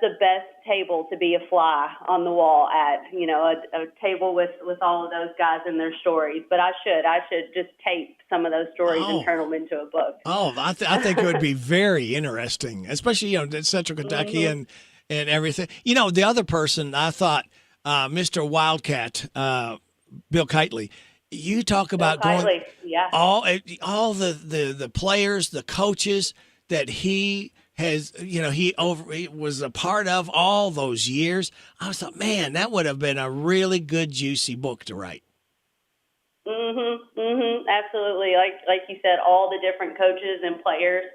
the best table to be a fly on the wall at, a table with all of those guys and their stories. But I should just tape some of those stories and turn them into a book. Oh, I think it would be very interesting, especially, in Central Kentucky and everything. The other person I thought, Mr. Wildcat, Bill Kitely, you talk about going all the players, the coaches that he has, he was a part of all those years. I was thought, man, that would have been a really good, juicy book to write. Absolutely. Like you said, all the different coaches and players.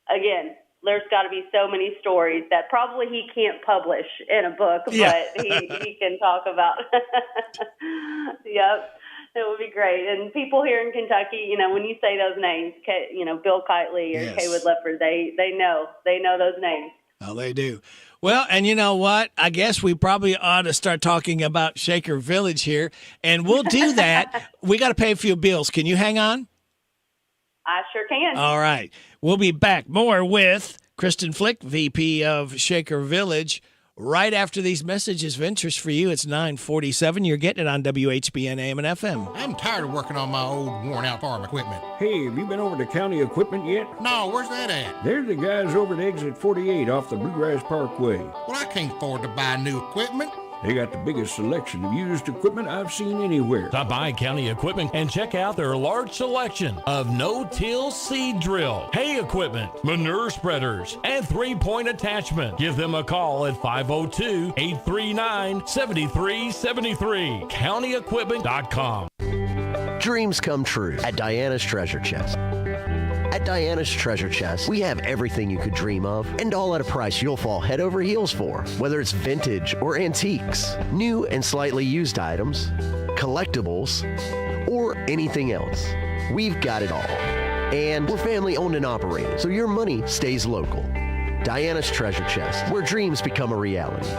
Again, there's got to be so many stories that probably he can't publish in a book, but he can talk about. Yep. It would be great. And people here in Kentucky, when you say those names, Bill Kitely or Kaywood Leopard, they know those names. Oh, they do. Well, and you know what? I guess we probably ought to start talking about Shaker Village here, and we'll do that. We got to pay a few bills. Can you hang on? I sure can. All right. We'll be back more with Kristen Flick, VP of Shaker Village, right after these messages of interest for you. It's 9:47. You're getting it on WHBN AM and FM. I'm tired of working on my old worn-out farm equipment. Hey, have you been over to County Equipment yet? No, where's that at? They're the guys over at Exit 48 off the Bluegrass Parkway. Well, I can't afford to buy new equipment. They got the biggest selection of used equipment I've seen anywhere. Stop by County Equipment and check out their large selection of no-till seed drill, hay equipment, manure spreaders, and 3-point attachment. Give them a call at 502-839-7373. CountyEquipment.com. Dreams come true at Diana's Treasure Chest. At Diana's Treasure Chest, we have everything you could dream of, and all at a price you'll fall head over heels for. Whether it's vintage or antiques, new and slightly used items, collectibles, or anything else, we've got it all. And we're family owned and operated, so your money stays local. Diana's Treasure Chest, where dreams become a reality.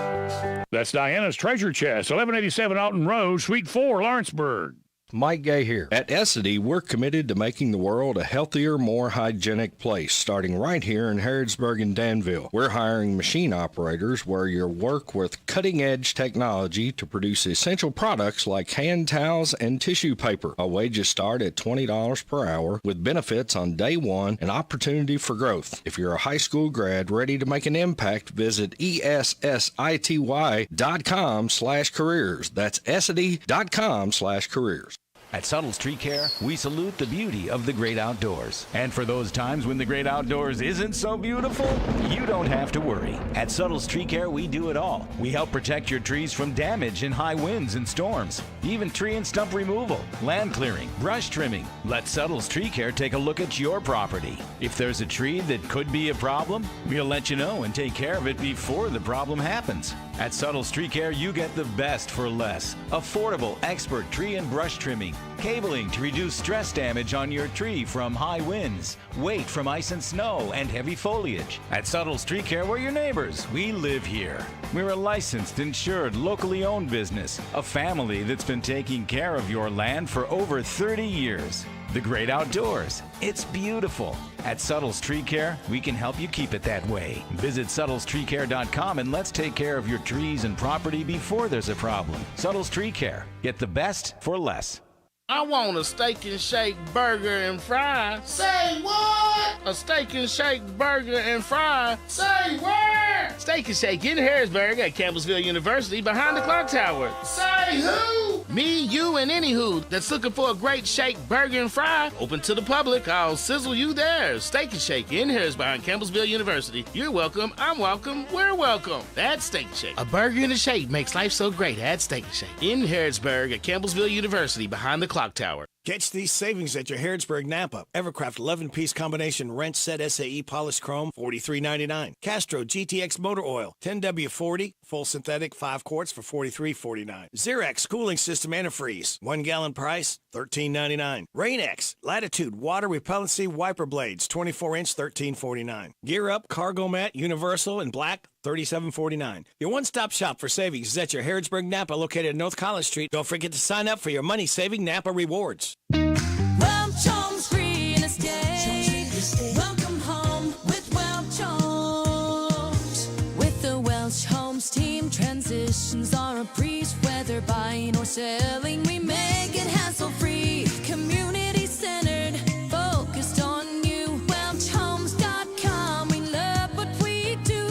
That's Diana's Treasure Chest, 1187 Alton Road, Suite 4, Lawrenceburg. Mike Gay here. At Essity, we're committed to making the world a healthier, more hygienic place, starting right here in Harrodsburg and Danville. We're hiring machine operators where you'll work with cutting-edge technology to produce essential products like hand towels and tissue paper. Our wages start at $20 per hour with benefits on day one and opportunity for growth. If you're a high school grad ready to make an impact, visit ESSITY.com/careers. That's Essity.com/careers. At Subtle Tree Care, we salute the beauty of the great outdoors. And for those times when the great outdoors isn't so beautiful, you don't have to worry. At Subtle Tree Care, we do it all. We help protect your trees from damage in high winds and storms, even tree and stump removal, land clearing, brush trimming. Let Subtle Tree Care take a look at your property. If there's a tree that could be a problem, we'll let you know and take care of it before the problem happens. At Subtle Tree Care, you get the best for less. Affordable, expert tree and brush trimming, cabling to reduce stress damage on your tree from high winds, weight from ice and snow, and heavy foliage. At Subtle Tree Care, we're your neighbors. We live here. We're a licensed, insured, locally owned business, a family that's been taking care of your land for over 30 years. The great outdoors. It's beautiful. At Subtle's Tree Care, we can help you keep it that way. Visit SubtlesTreeCare.com and let's take care of your trees and property before there's a problem. Subtle's Tree Care. Get the best for less. I want a steak and shake burger and fries. Say what? A steak and shake burger and fries. Say where? Steak and Shake in Harrisburg at Campbellsville University behind the clock tower. Say who? Me, you, and any who that's looking for a great shake burger and fry. Open to the public. I'll sizzle you there. Steak and Shake in Harrisburg behind Campbellsville University. You're welcome. I'm welcome. We're welcome. That's Steak and Shake. A burger and a shake makes life so great at Steak and Shake in Harrisburg at Campbellsville University behind the clock tower. Catch these savings at your Harrodsburg Napa. Evercraft 11-piece combination wrench set SAE polished chrome, $43.99. Castro GTX motor oil, 10W40, full synthetic, 5 quarts for $43.49. Xerox cooling system antifreeze, 1 gallon price, $13.99. Rain-X Latitude water repellency wiper blades, 24-inch, $13.49. Gear Up cargo mat, universal and black, $37.49. Your one-stop shop for savings is at your Harrodsburg Napa, located at North College Street. Don't forget to sign up for your money-saving Napa rewards. Welch Homes Green Estate. Welcome home with Welch Homes. With the Welch Homes team, transitions are a breeze. Whether buying or selling, we make it hassle-free. Community-centered, focused on you. WelchHomes.com, we love what we do.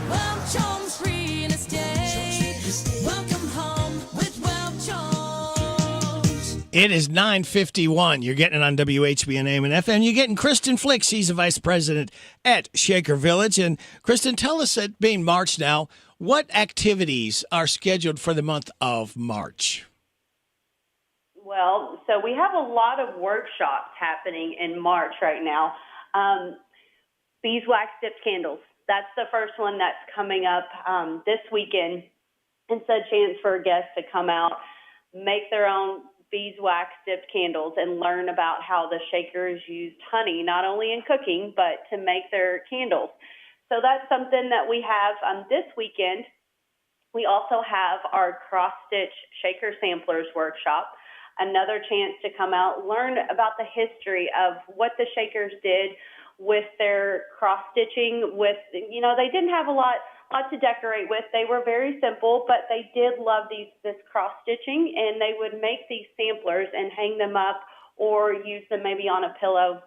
Welch Homes Green Estate. Welcome home with Welch Homes. It is 9:51. You're getting it on WHBN AM and FM. You're getting Kristen Flick. She's the vice president at Shaker Village. And Kristen, tell us, it being March now, what activities are scheduled for the month of March? Well, so we have a lot of workshops happening in March right now. Beeswax dipped candles. That's the first one that's coming up this weekend. It's a chance for guests to come out, make their own beeswax dipped candles, and learn about how the Shakers used honey, not only in cooking, but to make their candles. So that's something that we have this weekend. We also have our cross-stitch Shaker Samplers workshop, another chance to come out, learn about the history of what the Shakers did with their cross-stitching. With, you know, they didn't have a lot to decorate with. They were very simple, but they did love this cross-stitching, and they would make these samplers and hang them up or use them maybe on a pillow.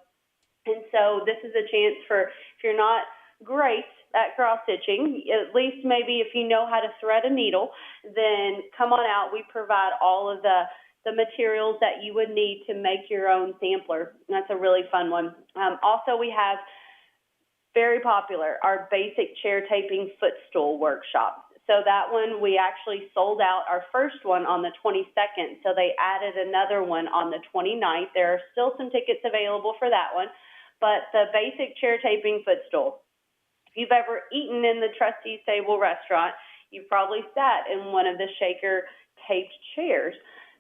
And so this is a chance for, if you're not great at cross-stitching, at least maybe if you know how to thread a needle, then come on out. We provide all of the materials that you would need to make your own sampler. And that's a really fun one. Also, we have very popular, our basic chair taping footstool workshop. So that one, we actually sold out our first one on the 22nd. So they added another one on the 29th. There are still some tickets available for that one. But the basic chair taping footstool, if you've ever eaten in the Trustees Table restaurant, you've probably sat in one of the Shaker taped chairs.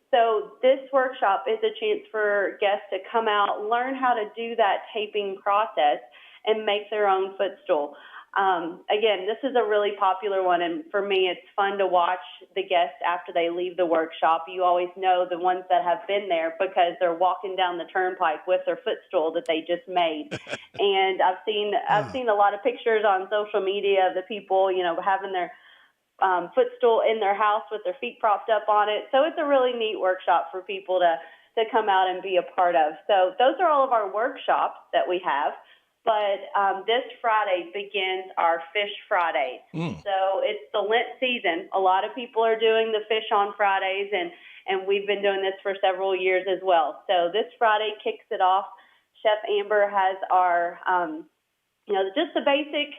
So this workshop is a chance for guests to come out, learn how to do that taping process, and make their own footstool. Again, this is a really popular one, and for me, it's fun to watch the guests after they leave the workshop. You always know the ones that have been there because they're walking down the turnpike with their footstool that they just made. And I've seen a lot of pictures on social media of the people, you know, having their footstool in their house with their feet propped up on it. So it's a really neat workshop for people to come out and be a part of. So those are all of our workshops that we have. But this Friday begins our Fish Fridays. So it's the Lent season. A lot of people are doing the fish on Fridays, and we've been doing this for several years as well. So this Friday kicks it off. Chef Amber has our, just the basic,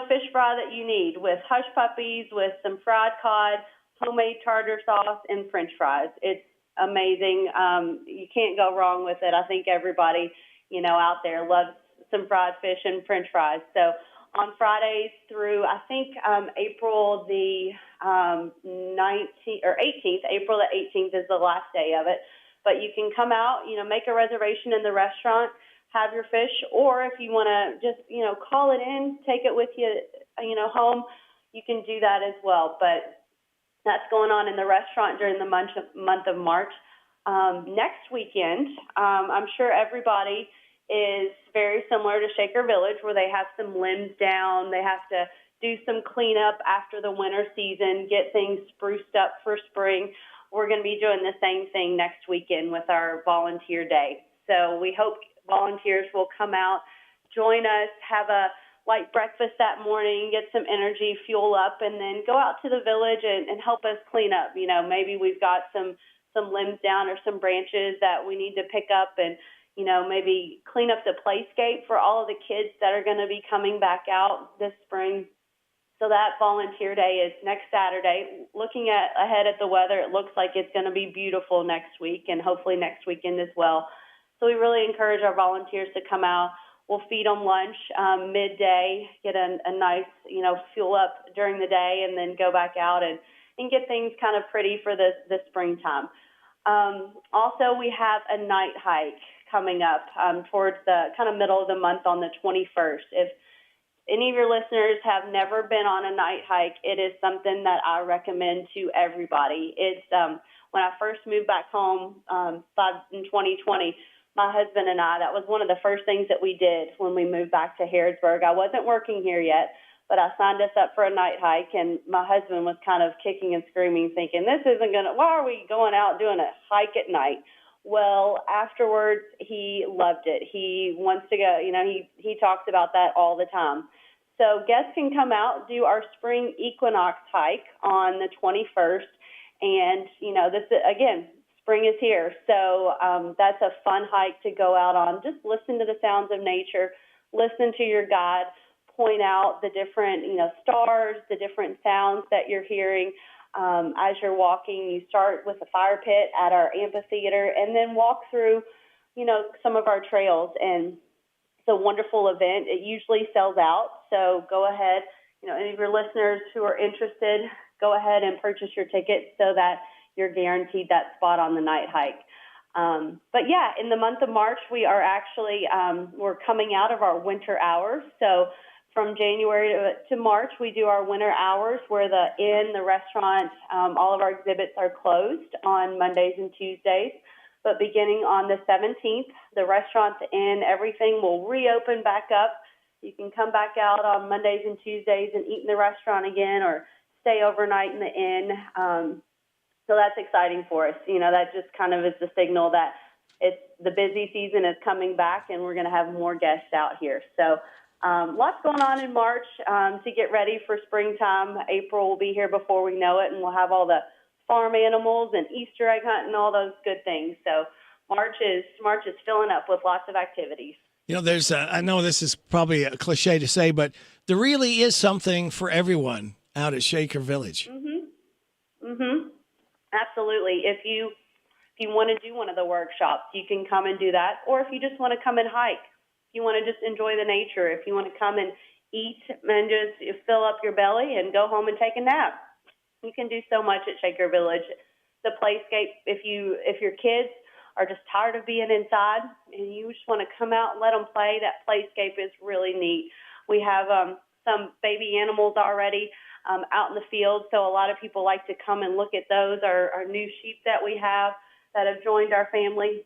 fish fry that you need with hush puppies, with some fried cod, homemade tartar sauce, and French fries. It's amazing. You can't go wrong with it. I think everybody, out there loves some fried fish and French fries. So on Fridays through, I think, April the 19th or 18th, April the 18th is the last day of it. But you can come out, make a reservation in the restaurant, have your fish, or if you want to just, call it in, take it with you, home, you can do that as well. But that's going on in the restaurant during the month of March. Next weekend, I'm sure everybody is very similar to Shaker Village, where they have some limbs down. They have to do some cleanup after the winter season, get things spruced up for spring. we're going to be doing the same thing next weekend with our volunteer day. So we hope volunteers will come out, join us, have a light breakfast that morning, get some energy, fuel up, and then go out to the village and help us clean up. You know, maybe we've got some limbs down or some branches that we need to pick up and, you know, maybe clean up the playscape for all of the kids that are going to be coming back out this spring. So that volunteer day is next Saturday. Looking ahead at the weather, it looks like it's going to be beautiful next week and hopefully next weekend as well. So we really encourage our volunteers to come out. We'll feed them lunch midday, get a nice, you know, fuel up during the day, and then go back out and get things kind of pretty for the springtime. Also, we have a night hike coming up towards the kind of middle of the month on the 21st. If any of your listeners have never been on a night hike, it is something that I recommend to everybody. It's when I first moved back home in 2020, my husband and I, that was one of the first things that we did when we moved back to Harrodsburg. I wasn't working here yet, but I signed us up for a night hike, and my husband was kind of kicking and screaming, thinking, why are we going out doing a hike at night? Well, afterwards, he loved it. He wants to go, you know, he talks about that all the time. So guests can come out, do our spring equinox hike on the 21st, and, you know, this again, spring is here. So that's a fun hike to go out on. Just listen to the sounds of nature, listen to your guide, point out the different, you know, stars, the different sounds that you're hearing. As you're walking, you start with the fire pit at our amphitheater and then walk through, you know, some of our trails. And it's a wonderful event. It usually sells out. So go ahead, you know, any of your listeners who are interested, go ahead and purchase your ticket so that you're guaranteed that spot on the night hike. But yeah, in the month of March, we are actually, we're coming out of our winter hours. So from January to March, we do our winter hours where the inn, the restaurant, all of our exhibits are closed on Mondays and Tuesdays. But beginning on the 17th, the restaurant, the inn, everything will reopen back up. You can come back out on Mondays and Tuesdays and eat in the restaurant again or stay overnight in the inn. So that's exciting for us. You know, that just kind of is the signal that it's the busy season is coming back and we're going to have more guests out here. So lots going on in March to get ready for springtime. April will be here before we know it, and we'll have all the farm animals and Easter egg hunt and all those good things. So March is filling up with lots of activities. You know, there's I know this is probably a cliche to say, but there really is something for everyone out at Shaker Village. Absolutely. If you want to do one of the workshops, you can come and do that. Or if you just want to come and hike, if you want to just enjoy the nature, if you want to come and eat and just fill up your belly and go home and take a nap, you can do so much at Shaker Village. The playscape, if your kids are just tired of being inside and you just want to come out and let them play, that playscape is really neat. We have some baby animals already out in the field, so a lot of people like to come and look at those. Our new sheep that we have that have joined our family.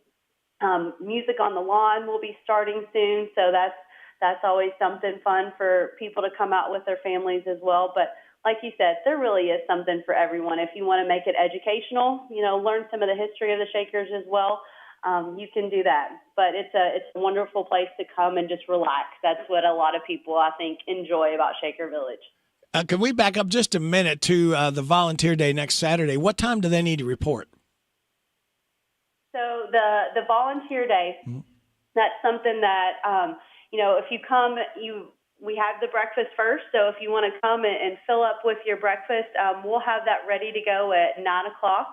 Music on the lawn will be starting soon, so that's always something fun for people to come out with their families as well. But like you said, there really is something for everyone. If you want to make it educational, you know, learn some of the history of the Shakers as well, you can do that. But it's a wonderful place to come and just relax. That's what a lot of people, I think, enjoy about Shaker Village. Can we back up just a minute to the volunteer day next Saturday? What time do they need to report? So the volunteer day, that's something that, you know, if you come, we have the breakfast first. So if you want to come and fill up with your breakfast, we'll have that ready to go at 9 o'clock.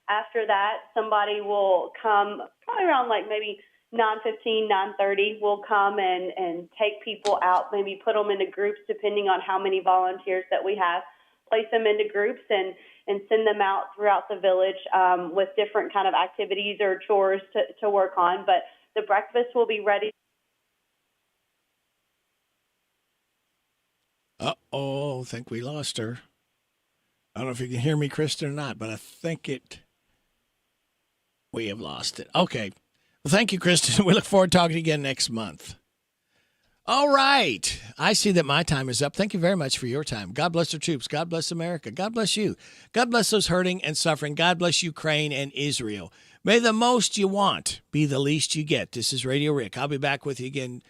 After that, somebody will come probably around like maybe 9:15, 9:30. We'll come and take people out, maybe put them into groups depending on how many volunteers that we have, place them into groups and send them out throughout the village with different kind of activities or chores to work on. But the breakfast will be ready. Uh-oh, I think we lost her. I don't know if you can hear me, Kristen, or not, but I think we have lost it. Okay. Well, thank you, Kristen. We look forward to talking again next month. All right. I see that my time is up. Thank you very much for your time. God bless the troops. God bless America. God bless you. God bless those hurting and suffering. God bless Ukraine and Israel. May the most you want be the least you get. This is Radio Rick. I'll be back with you again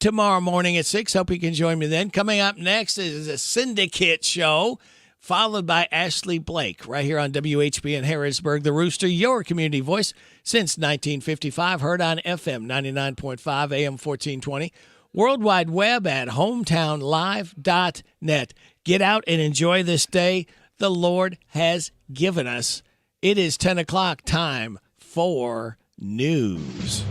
tomorrow morning at 6. Hope you can join me then. Coming up next is a Sindicat Show, followed by Ashley Blake, right here on WHBN Harrisburg, the Rooster, your community voice since 1955, heard on FM 99.5, AM 1420, World Wide Web at hometownlive.net. Get out and enjoy this day the Lord has given us. It is 10 o'clock time for news.